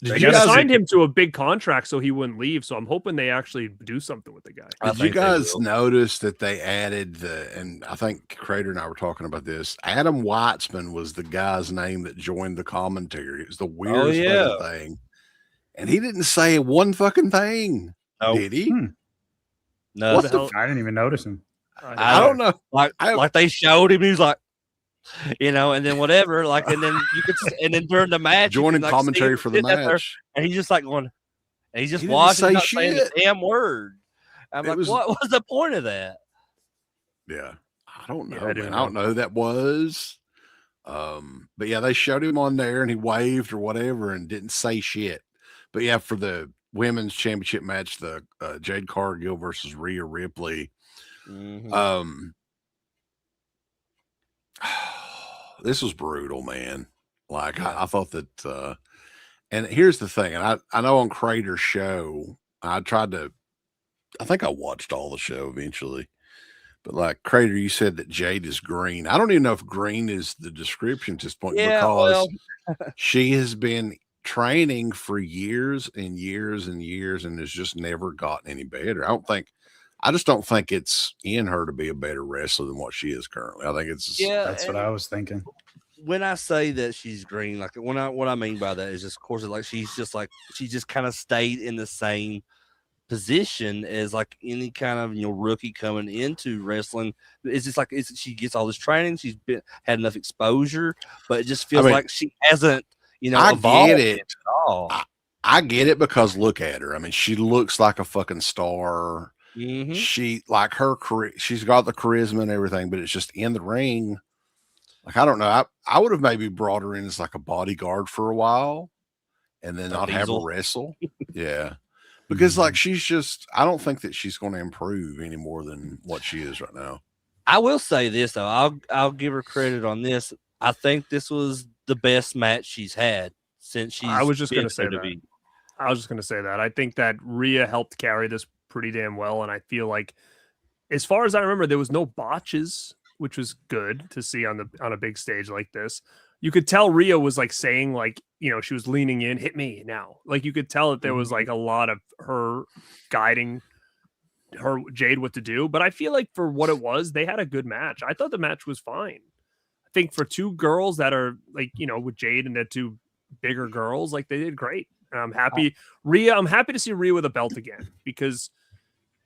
Did They you They gotta guys signed take him to a big contract so he wouldn't leave. So I'm hoping they actually do something with the guy. I Did you think they guys will. notice that they added and I think Crater and I were talking about this. Adam Weitzman was the guy's name that joined the commentary. It was the weirdest yeah. fucking thing. And he didn't say one fucking thing, Nope. did he? No, What the the hell? I didn't even notice him. I don't know. like they showed him. He was like, and then whatever. Like, and then you could, and then during the match, you Joining could, like, see commentary him for the sitting up there, match. and he's just like going, and he's just He didn't watching, say not saying shit. a damn word. I'm It like, was- what was the point of that? Yeah. I don't know, Yeah, I man. didn't I don't know who that was. But yeah, they showed him on there and he waved or whatever and didn't say shit. But yeah, for the women's championship match, the Jade Cargill versus Rhea Ripley. Mhm. This was brutal, man. Like I thought that and here's the thing, and I know on Crater's show, I think I watched all the show eventually. But like Crater, you said that Jade is green. I don't even know if green is the description at this point Yeah, because well, she has been training for years and years and years and has just never gotten any better. I just don't think it's in her to be a better wrestler than what she is currently. I think it's yeah. That's what I was thinking. When I say that she's green, like what I mean by that is just, of course, like she just kind of stayed in the same position as like any kind of rookie coming into wrestling. It's just like she gets all this training, had enough exposure, but it just feels like she hasn't I evolved get it. at all. I get it because look at her. I mean, she looks like a fucking star. Mm-hmm. She like her she's got the charisma and everything, but it's just in the ring. Like I don't know. I would have maybe brought her in as like a bodyguard for a while and then not have her wrestle. Yeah. Because like I don't think that she's going to improve any more than what she is right now. I will say this though, I'll give her credit on this. I think this was the best match she's had since she's. I was just going to say WWE. that. I think that Rhea helped carry this pretty damn well, and I feel like, as far as I remember, there was no botches, which was good to see on a big stage like this. You could tell Rhea was like saying, like, she was leaning in, hit me now. Like you could tell that there was like a lot of her guiding her Jade what to do. But I feel like for what it was, they had a good match. I thought the match was fine. I think for two girls that are like, with Jade and the two bigger girls, like they did great. And I'm happy. I'm happy to see Rhea with a belt again because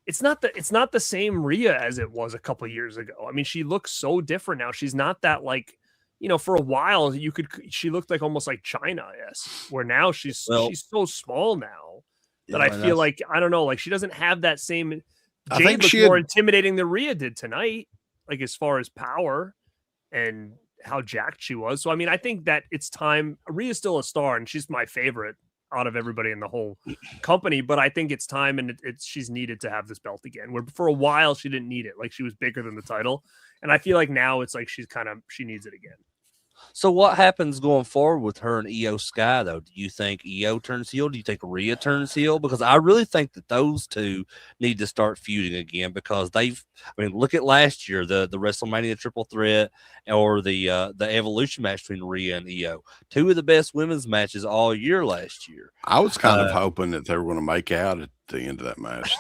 it's not the same Rhea as it was a couple of years ago. I mean, she looks so different now. She's not that like, for a while she looked like almost like China, where now she's so small now that I feel like, I don't know, like she doesn't have that same. Jade looked more intimidating than Rhea did tonight, like as far as power and how jacked she was. So I mean, I think that it's time. Rhea's still a star, and she's my favorite out of everybody in the whole company. But I think it's time, and she's needed to have this belt again. Where for a while she didn't need it, like she was bigger than the title, and I feel like now it's like she needs it again. So what happens going forward with her and Io Sky, though? Do you think Io turns heel? Do you think Rhea turns heel? Because I really think that those two need to start feuding again because look at last year, the WrestleMania triple threat or the Evolution match between Rhea and Io. Two of the best women's matches all year last year. I was kind of hoping that they were going to make out at the end of that match.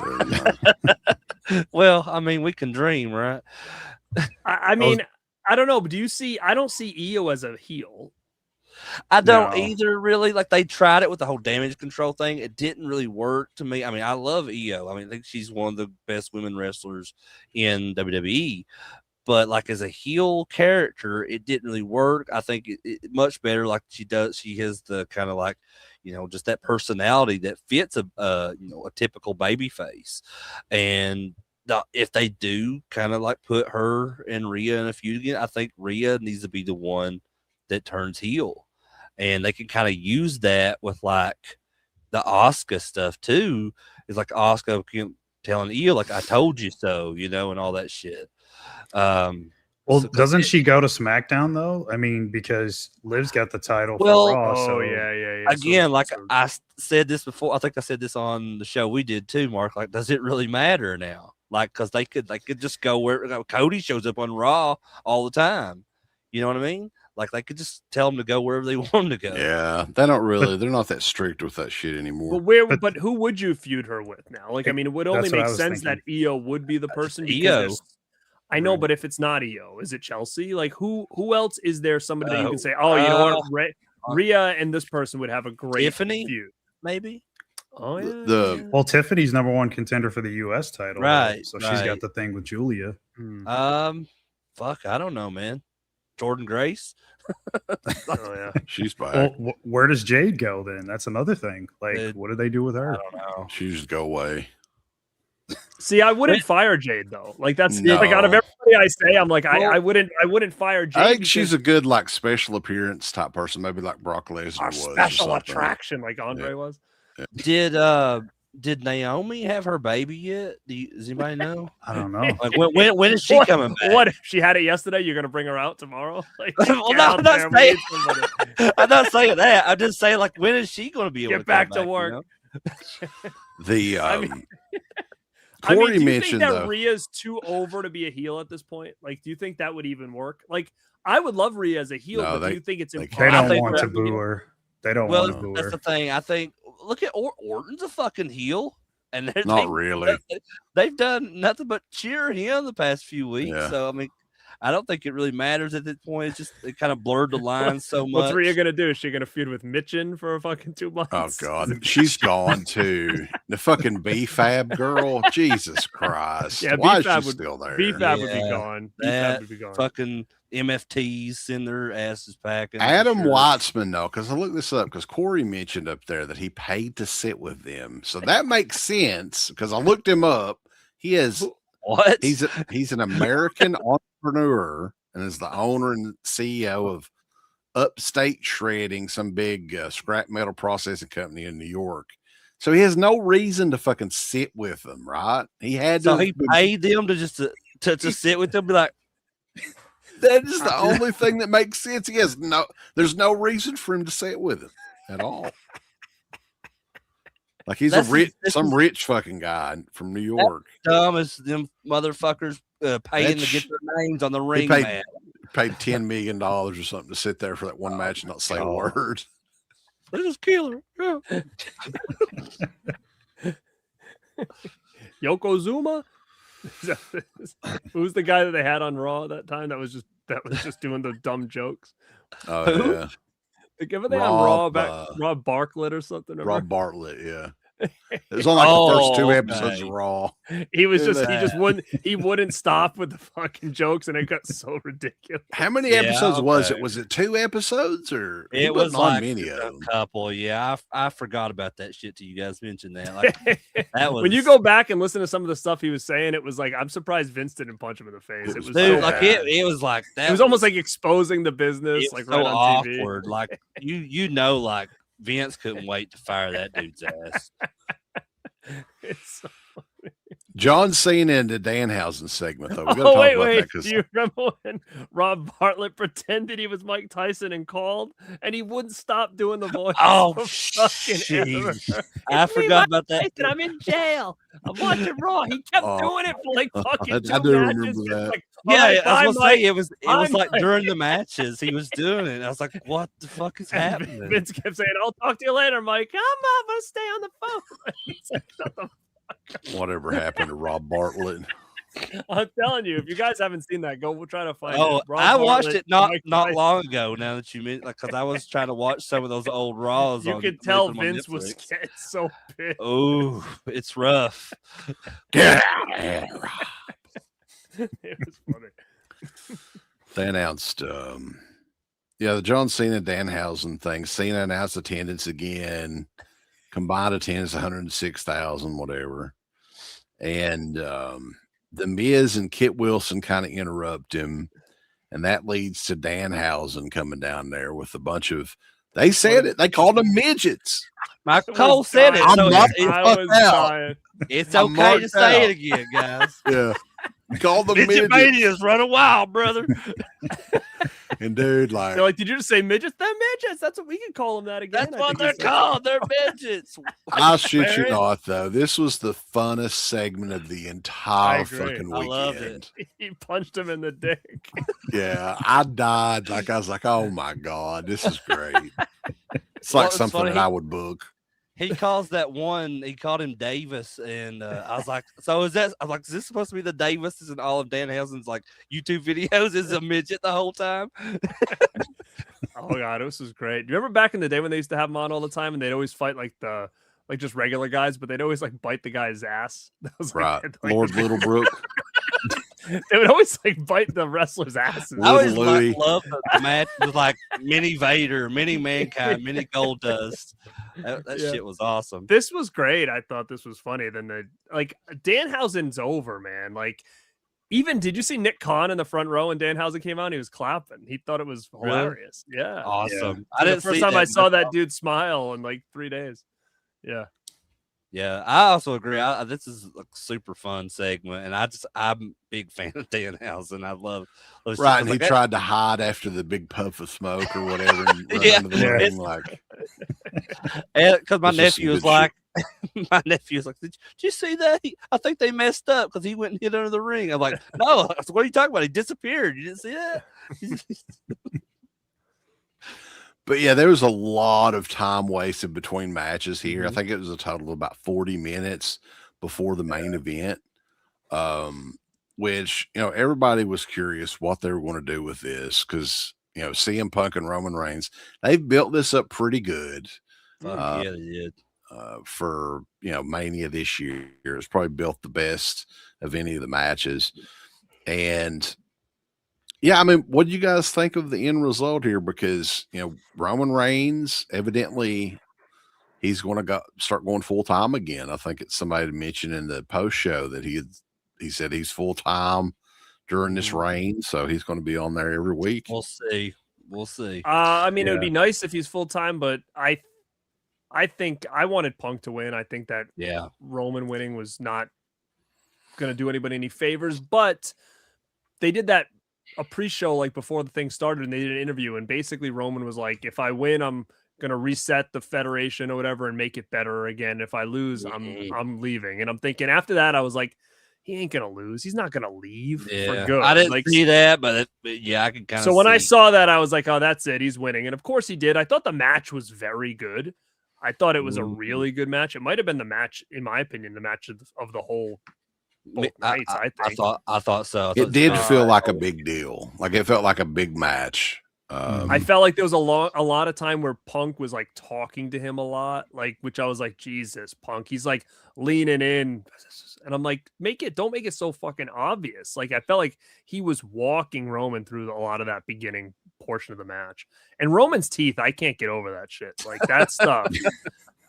Well, I mean, we can dream, right? I mean, I don't know, but I don't see Io as a heel. I don't either, really. Like, they tried it with the whole damage control thing. It didn't really work to me. I mean, I love Io. I mean, I think she's one of the best women wrestlers in WWE. But, like, as a heel character, it didn't really work. I think it much better like she does. She has the kind of like, just that personality that fits a typical baby face. And if they do kind of like put her and Rhea in a feud again, I think Rhea needs to be the one that turns heel. And they can kind of use that with like the Asuka stuff too. It's like Asuka telling Io, like, I told you so, and all that shit. Well, doesn't she go to SmackDown though? I mean, because Liv's got the title for Raw. So yeah. Again, I said this before. I think I said this on the show we did too, Mark. Like, does it really matter now? Like, because they could just go where Cody shows up on Raw all the time. You know what I mean? Like they could just tell them to go wherever they want them to go. Yeah, they don't really. They're not that strict with that shit anymore. But who would you feud her with now? Like, I mean, it would only That's what I make was sense thinking. that Io would be the person. because Io. there's- I know, but if it's not Io, is it Chelsea? Like, who else is there? Somebody that you can say, oh, you know what, Rhea and this person would have a great Tiffany? feud. Maybe. Oh yeah. Well, Tiffany's #1 contender for the U.S. title, Right, So she's got right. the thing with Julia. Fuck, I don't know, man. Jordan Grace. Oh yeah. She's back. Well, where does Jade go then? That's another thing. Like, It- what do they do with her? I don't know. She just go away. See, I wouldn't fire Jade though. Like that's No. like out of everybody I say, I'm like I wouldn't fire Jade. I think she's a good like special appearance type person, maybe like Brock Lesnar a was. or special something. attraction like Andre was. Did Naomi have her baby yet? Does anybody know? I don't know. Like when is she What- coming back? What if she had it yesterday? You're gonna bring her out tomorrow? Like, Well, get no, out I'm not there, we saying- need somebody. I'm not saying that. I'm just saying, like, when is she going to be able Get to back come to work. You know? The I mean- Corey do you mentioned think that though. Rhea's too over to be a heel at this point? Like, do you think that would even work? Like, I would love Rhea as a heel, No, but they- do you think it's they impossible? They I don't think want for to her be a boo heel? her. They don't Well, want to boo that's her. the thing. I think. Look at Orton's a fucking heel, and Not really. They've done nothing but cheer him the past few weeks. Yeah. So I mean, I don't think it really matters at this point. It's just it kind of blurred the lines so much. What's Rhea gonna do? Is she gonna feud with Mitchin for fucking 2 months? Oh God, she's gone too. The fucking B-Fab girl. Jesus Christ. Yeah, Why is B-Fab she would- still there? B-Fab would be Yeah, gone. that B-Fab would be gone. Fucking MFTs send their asses packing. for Adam sure. Wattsman, though, because I looked this up because Corey mentioned up there that he paid to sit with them. So that makes sense because I looked him up. He is What? he's an American entrepreneur and is the owner and CEO of Upstate Shredding, some big scrap metal processing company in New York. So he has no reason to fucking sit with them, right? He had to. So he paid them to just to sit with them, be like, That is the only thing that makes sense. He has there's no reason for him to sit with him at all. Like he's some rich fucking guy from New York. dumb as them motherfuckers paying to get their names on the ring paid- mat. Paid $10 million or something to sit there for that one match and not say a God. word. They just kill her. Yeah. Yokozuna? Who's the guy that they had on Raw that time that was just doing the dumb jokes? Oh Who? yeah, Like, Were they on Raw Rob, back Rob Bartlett or something? remember? Rob Bartlett. Yeah, it was on like the first 2 episodes of okay. Raw. He was Who just that? he wouldn't stop with the fucking jokes and it got so ridiculous. How many Yeah, episodes was okay. it? Was it 2 episodes or he It was wasn't on like many of a them? couple. Yeah, I forgot about that shit till you guys mentioned that. Like that was When you go back and listen to some of the stuff he was saying, it was like I'm surprised Vince didn't punch him in the face. It was Dude, so dude, like bad. it was like that. It was almost like exposing the business, it was like so right on TV. awkward. Like you know, like Vince couldn't wait to fire that dude's ass. It's so- John Cena in the Danhausen segment though. We gotta Oh talk wait, about that wait! because Do you remember when Rob Bartlett pretended he was Mike Tyson and called, and he wouldn't stop doing the voice? Oh, for fucking ever. jeez. I It's me, forgot Mike about that. Tyson, I'm in jail. I'm watching Raw. He kept Oh, doing it for like fucking I 2 do matches. remember It's that. like, Yeah, all right, I was bye, gonna say Mike. it was I'm like Mike. during the matches he was doing it. I was like, what the fuck is And happening? Vince kept saying, "I'll talk to you later, Mike. I'm not gonna stay on the phone." It's like, shut the whatever happened to Rob Bartlett. I'm telling you, if you guys haven't seen that, go. We'll try to find Oh, it. Rob I watched Bartlett, it not Mike not Tyson. long ago. Now that you mean, like, because I was trying to watch some of those old Raws. You on, could tell with them on Vince was Netflix. getting so pissed. Oh, it's rough. Get out of here, Rob. It was funny. They announced the John Cena Danhausen thing. Cena announced attendance again. Combined attendance 106,000, whatever. And the Miz and Kit Wilson kind of interrupt him, and that leads to Danhausen coming down there with a bunch of. They said it. They called them midgets. Michael I Cole was said it. dying. So I'm not- it's, I fuck was out. dying. it's I'm okay to marked say out. it again, guys. Yeah. Call the Midget midgets. Mania's running wild, brother. And dude, like, They're like, did you just say midgets? They're midgets. That's what we can call them that again. That's I what think they're he said. called. They're midgets. I shit you Barrett. not, though. This was the funnest segment of the entire agree. fucking weekend. I loved it. He punched him in the dick. Yeah, I died. Like, I was like, oh my God, this is great. It's Well, like it's something funny, that I would book. He calls that one. He called him Davis, and I was like, "So is that?" I'm like, "Is this supposed to be the Davises in all of Danhausen's like YouTube videos? Is a midget the whole time?" Oh God, this was great. Do you remember back in the day when they used to have them on all the time and they'd always fight like just regular guys, but they'd always like bite the guy's ass. That was Right. like, Lord Littlebrook. they would always like bite the wrestlers' asses. I always Little Louie. loved the match with like Mini Vader, Mini Mankind, Mini Gold Dust. That Yeah. shit was awesome. This was great. I thought this was funny. Then Danhausen's over, man. Like, even did you see Nick Khan in the front row when Danhausen came out? He was clapping. He thought it was Really? hilarious. Yeah. Awesome. The I didn't first see time I that, saw but- that dude smile in like 3 days. Yeah. Yeah, I also agree. This is a super fun segment, and I'm a big fan of Danhausen. I love Right. And he like that- tried to hide after the big puff of smoke or whatever and run Yeah. under the Yeah. ring. Like, because my This is some nephew was good like, my nephew was like, did you see that? I think they messed up because he went and hid under the ring. I'm like, no. I said, what are you talking about? He disappeared. You didn't see that? but yeah, there was a lot of time wasted between matches here. Mm-hmm. I think it was a total of about 40 minutes before the main event. Which, everybody was curious what they were going to do with this because, CM Punk and Roman Reigns, they've built this up pretty good. Fuck yeah, they did. For Mania this year. It's probably built the best of any of the matches. And yeah, I mean, what do you guys think of the end result here? Because Roman Reigns, evidently he's going to start going full time again. I think it's somebody mentioned in the post show that he said he's full time during this reign, so he's going to be on there every week. We'll see. We'll see. I mean, it would Yeah. be nice if he's full time, but I think I wanted Punk to win. I think that Yeah. Roman winning was not going to do anybody any favors, but they did that a pre-show like before the thing started, and they did an interview, and basically Roman was like, if I win, I'm going to reset the federation or whatever and make it better again. If I lose, I'm leaving. And I'm thinking after that, I was like, he ain't going to lose. He's not going to leave for Yeah. good. I didn't like, see that, but yeah, I can kind of so when I saw that, I was like, oh, that's it. He's winning. And of course he did. I thought the match was very good. I thought it was a really good match. It might have been the match, in my opinion, the match of the whole both nights, I think. I thought so. It did feel like a big deal. Like it felt like a big match. I felt like there was a lot of time where Punk was like talking to him a lot, like, which I was like, Jesus, Punk. He's like leaning in, and I'm like, don't make it so fucking obvious. Like I felt like he was walking Roman through a lot of that beginning portion of the match. And Roman's teeth, I can't get over that shit. Like that stuff.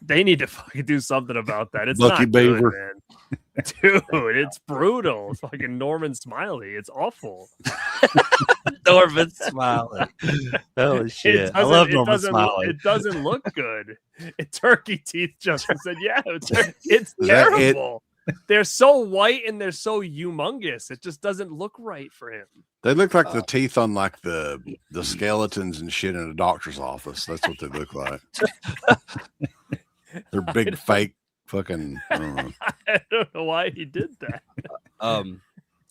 They need to fucking do something about that. It's Lucky not Beaver. good, man. Dude, it's brutal. It's fucking Norman Smiley. It's awful. Norman Smiley. Holy shit. I love Norman Smiley. It doesn't look good. Turkey teeth, Justin said. Yeah, it's that it? terrible. They're so white and they're so humongous. It just doesn't look right for him. They look like the teeth on like the skeletons and shit in a doctor's office. That's what they look like. They're big fake fucking. I don't know. I don't know why he did that.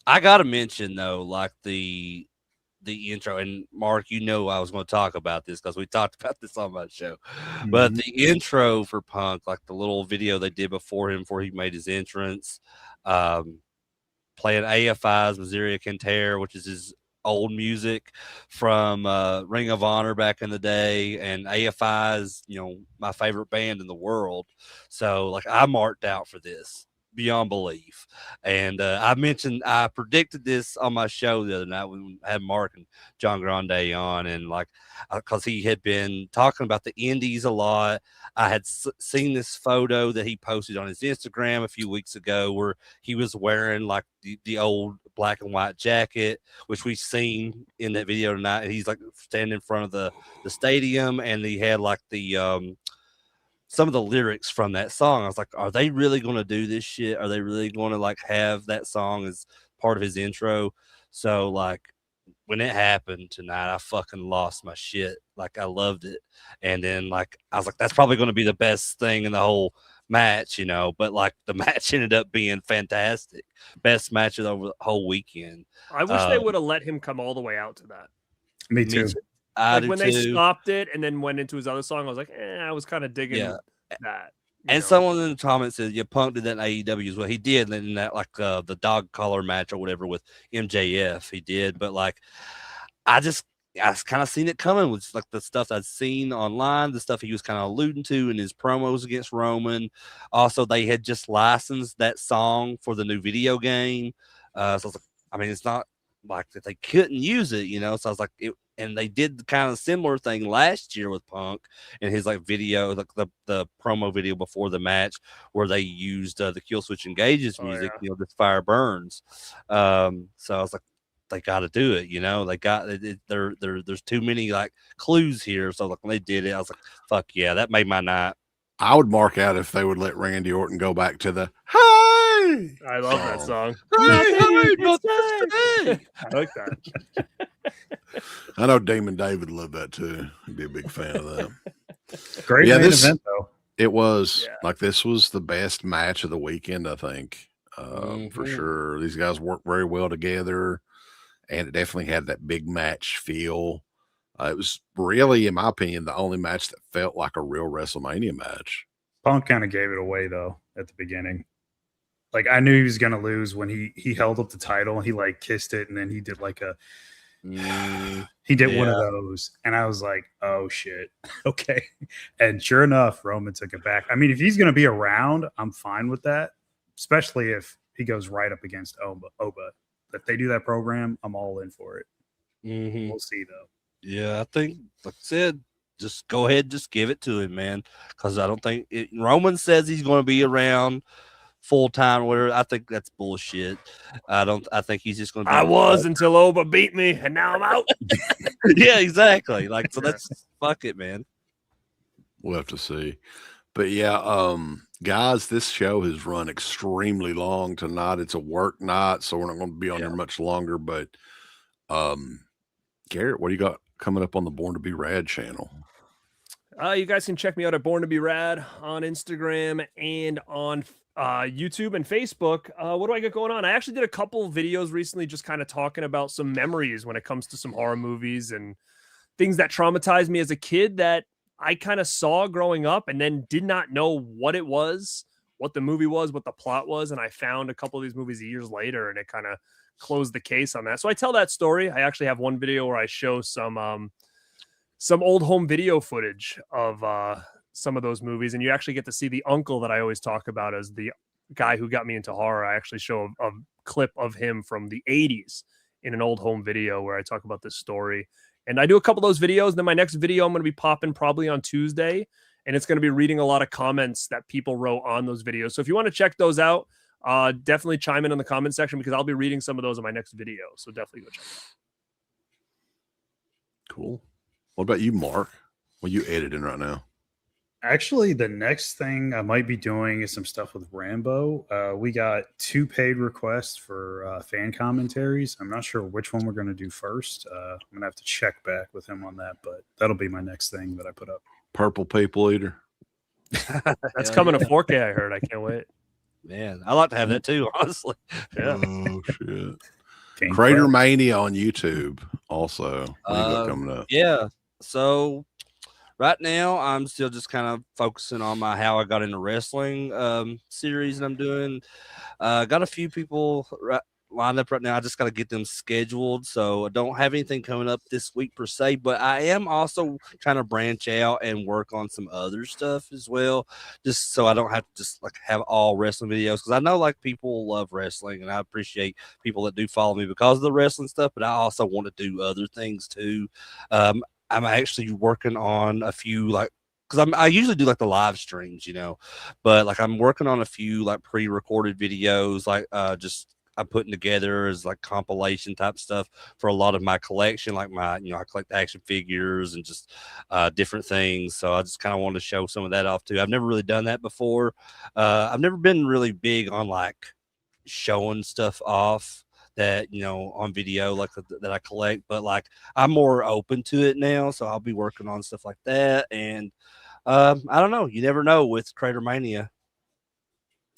I gotta mention though, like the intro, and Mark, I was going to talk about this because we talked about this on my show. But the intro for Punk, like the little video they did before he made his entrance, playing AFI's Missouri Can Tear, which is his old music from Ring of Honor back in the day, and AFI is my favorite band in the world. So like I marked out for this beyond belief. And I predicted this on my show the other night when I had Mark and John Grande on, and like because he had been talking about the indies a lot. I had seen this photo that he posted on his Instagram a few weeks ago where he was wearing like the old black and white jacket, which we've seen in that video tonight. And he's like standing in front of the stadium, and he had like the some of the lyrics from that song. I was like, are they really going to do this shit? Are they really going to like have that song as part of his intro. So like when it happened tonight, I fucking lost my shit. Like I loved it. And then like I was like, that's probably going to be the best thing in the whole match, you know. But like the match ended up being fantastic, best match of the whole weekend. I wish they would have let him come all the way out to that. Me too. I Like when do they too. stopped it and then went into his other song, I was like, I was kind of digging that. And someone in the comments says, "Yeah, Punk did that in AEW as well." He did in that like the dog collar match or whatever with MJF. He did, but like I kind of seen it coming with like the stuff I'd seen online, the stuff he was kind of alluding to in his promos against Roman. Also, they had just licensed that song for the new video game. So I was like, I mean, it's not like that they couldn't use it, you know. So I was like, and they did the kind of similar thing last year with Punk and his like video, like the promo video before the match, where they used the Kill Switch Engages music, you know, "This Fire Burns." So I was like, they got to do it, you know. They got there's too many like clues here. So like when they did it, I was like, fuck yeah, that made my night. I would mark out if they would let Randy Orton go back to the "Hey." I love that song. Hey, I like that. I know Damon David loved that too. He'd be a big fan of that. Great main event though. It was like this was the best match of the weekend, I think, for sure. These guys worked very well together, and it definitely had that big match feel. It was really, in my opinion, the only match that felt like a real WrestleMania match. Punk kind of gave it away though at the beginning. Like I knew he was gonna lose when he held up the title and he like kissed it, and then he did like a he did one of those, and I was like, oh shit, okay. And sure enough, Roman took it back. I mean, if he's gonna be around, I'm fine with that, especially if he goes right up against Oba. If they do that program, I'm all in for it. We'll see though. Yeah, I think, like I said, just go ahead, just give it to him, man. Because I don't think Roman says he's going to be around full time or whatever. I think that's bullshit. I think he's just going to. I was until Oba beat me, and now I'm out. Yeah, exactly. Like so, that's fuck it, man. We'll have to see. But yeah, guys, this show has run extremely long tonight. It's a work night, so we're not going to be on here much longer. But Garrett, what do you got coming up on the Born to Be Rad channel? You guys can check me out at Born to Be Rad on Instagram and on YouTube and Facebook. What do I got going on? I actually did a couple of videos recently just kind of talking about some memories when it comes to some horror movies and things that traumatized me as a kid that I kind of saw growing up and then did not know what it was, what the movie was, what the plot was. And I found a couple of these movies years later, and it kind of closed the case on that. So I tell that story. I actually have one video where I show some old home video footage of some of those movies, and you actually get to see the uncle that I always talk about as the guy who got me into horror. I actually show a clip of him from the 80s in an old home video where I talk about this story. And I do a couple of those videos. Then my next video I'm going to be popping probably on Tuesday, and it's going to be reading a lot of comments that people wrote on those videos. So if you want to check those out, definitely chime in the comment section because I'll be reading some of those in my next video. So definitely go check it out. Cool. What about you, Mark? What are you editing right now? Actually, the next thing I might be doing is some stuff with Rambo. We got 2 paid requests for fan commentaries. I'm not sure which one we're going to do first. I'm going to have to check back with him on that, but that'll be my next thing that I put up. Purple People Eater. That's coming to 4K, I heard. I can't wait. Man, I like to have that too, honestly. Yeah. Oh, shit. Crater Mania on YouTube also. What do you got coming up? Yeah. So right now, I'm still just kind of focusing on my How I Got Into Wrestling series that I'm doing. Got a few people lined up right now. I just got to get them scheduled. So I don't have anything coming up this week per se, but I am also trying to branch out and work on some other stuff as well, just so I don't have to just like have all wrestling videos. Because I know like people love wrestling, and I appreciate people that do follow me because of the wrestling stuff, but I also want to do other things too. I'm actually working on a few like, because I usually do like the live streams, you know, but like I'm working on a few like pre-recorded videos, like just I'm putting together as like compilation type stuff for a lot of my collection, like my, you know, I collect action figures and just different things. So I just kind of wanted to show some of that off too. I've never really done that before. I've never been really big on like showing stuff off that, on video, like that I collect, but like I'm more open to it now. So I'll be working on stuff like that. And I don't know. You never know with Crater Mania.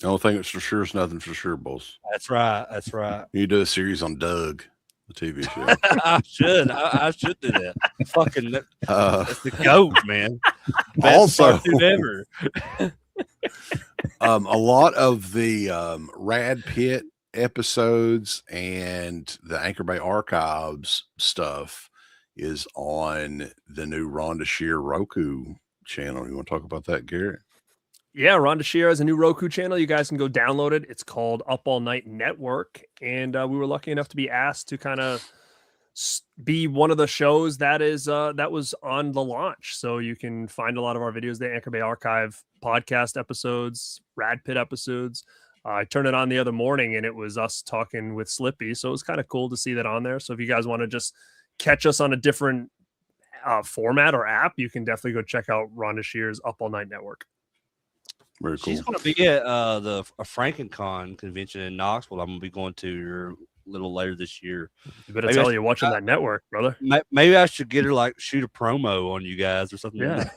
The only thing that's for sure is nothing for sure, boss. That's right. That's right. You do a series on Doug, the TV show. I should. I should do that. Fucking that's the goat, man. Also, cartoon ever. a lot of the Rad Pit episodes and the Anchor Bay Archives stuff is on the new Rhonda Shear Roku channel. You want to talk about that, Garrett? Yeah, Rhonda Shear has a new Roku channel. You guys can go download it. It's called Up All Night Network. And we were lucky enough to be asked to kind of be one of the shows that was on the launch. So you can find a lot of our videos, the Anchor Bay Archive podcast episodes, Rad Pit episodes. I turned it on the other morning and it was us talking with Slippy. So it was kind of cool to see that on there. So if you guys want to just catch us on a different format or app, you can definitely go check out Rhonda Shear's Up All Night Network. Very cool. She's going to be at a FrankenCon convention in Knoxville. I'm going to be going to a little later this year. You better tell you're watching that network, brother. Maybe I should get her shoot a promo on you guys or something. Yeah.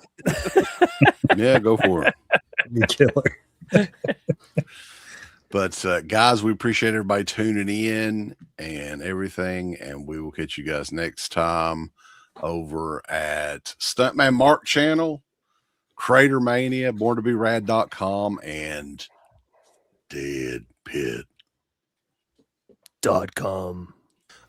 Yeah, go for it. You killer. But guys, we appreciate everybody tuning in and everything, and we will catch you guys next time over at Stuntman Mark channel, Crater Mania, BornToBeRad.com, and DeadPit.com.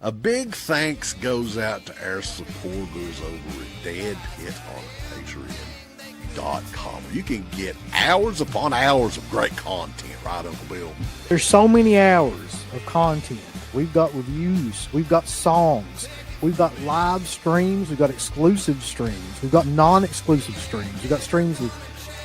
A big thanks goes out to our supporters over at Dead Pit on Patreon.com. You can get hours upon hours of great content, right, Uncle Bill? There's so many hours of content. We've got reviews. We've got songs. We've got live streams. We've got exclusive streams. We've got non-exclusive streams. We've got streams with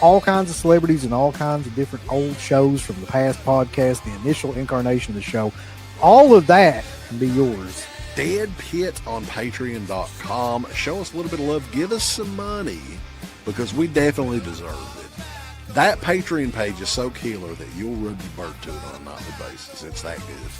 all kinds of celebrities and all kinds of different old shows from the past podcast, the initial incarnation of the show. All of that can be yours. Dead Pit on Patreon.com. Show us a little bit of love. Give us some money because we definitely deserve it. That Patreon page is so killer that you'll rub your bird to it on a nightly basis. It's that good.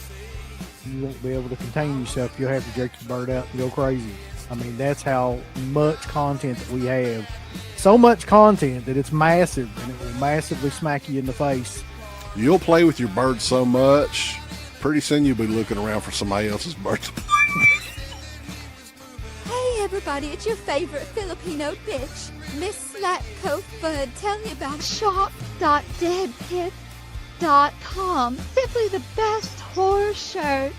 You won't be able to contain yourself. You'll have to jerk your bird out and go crazy. I mean, that's how much content that we have. So much content that it's massive, and it will massively smack you in the face. You'll play with your bird so much, pretty soon you'll be looking around for somebody else's bird to play. Hey everybody, it's your favorite Filipino bitch, Miss Slatko Fudd, telling you about shop.deadpit.com. Simply the best horror shirts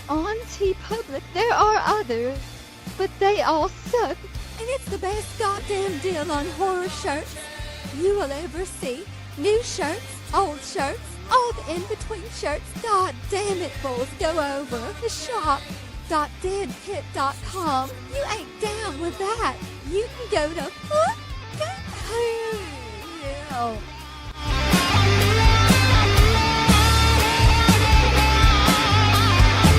on TeePublic. There are others, but they all suck. And it's the best goddamn deal on horror shirts you will ever see. New shirts, old shirts, all the in-between shirts. God damn it, bulls, go over to shop.deadpit.com. You ain't down with that. You can go to fucking hell.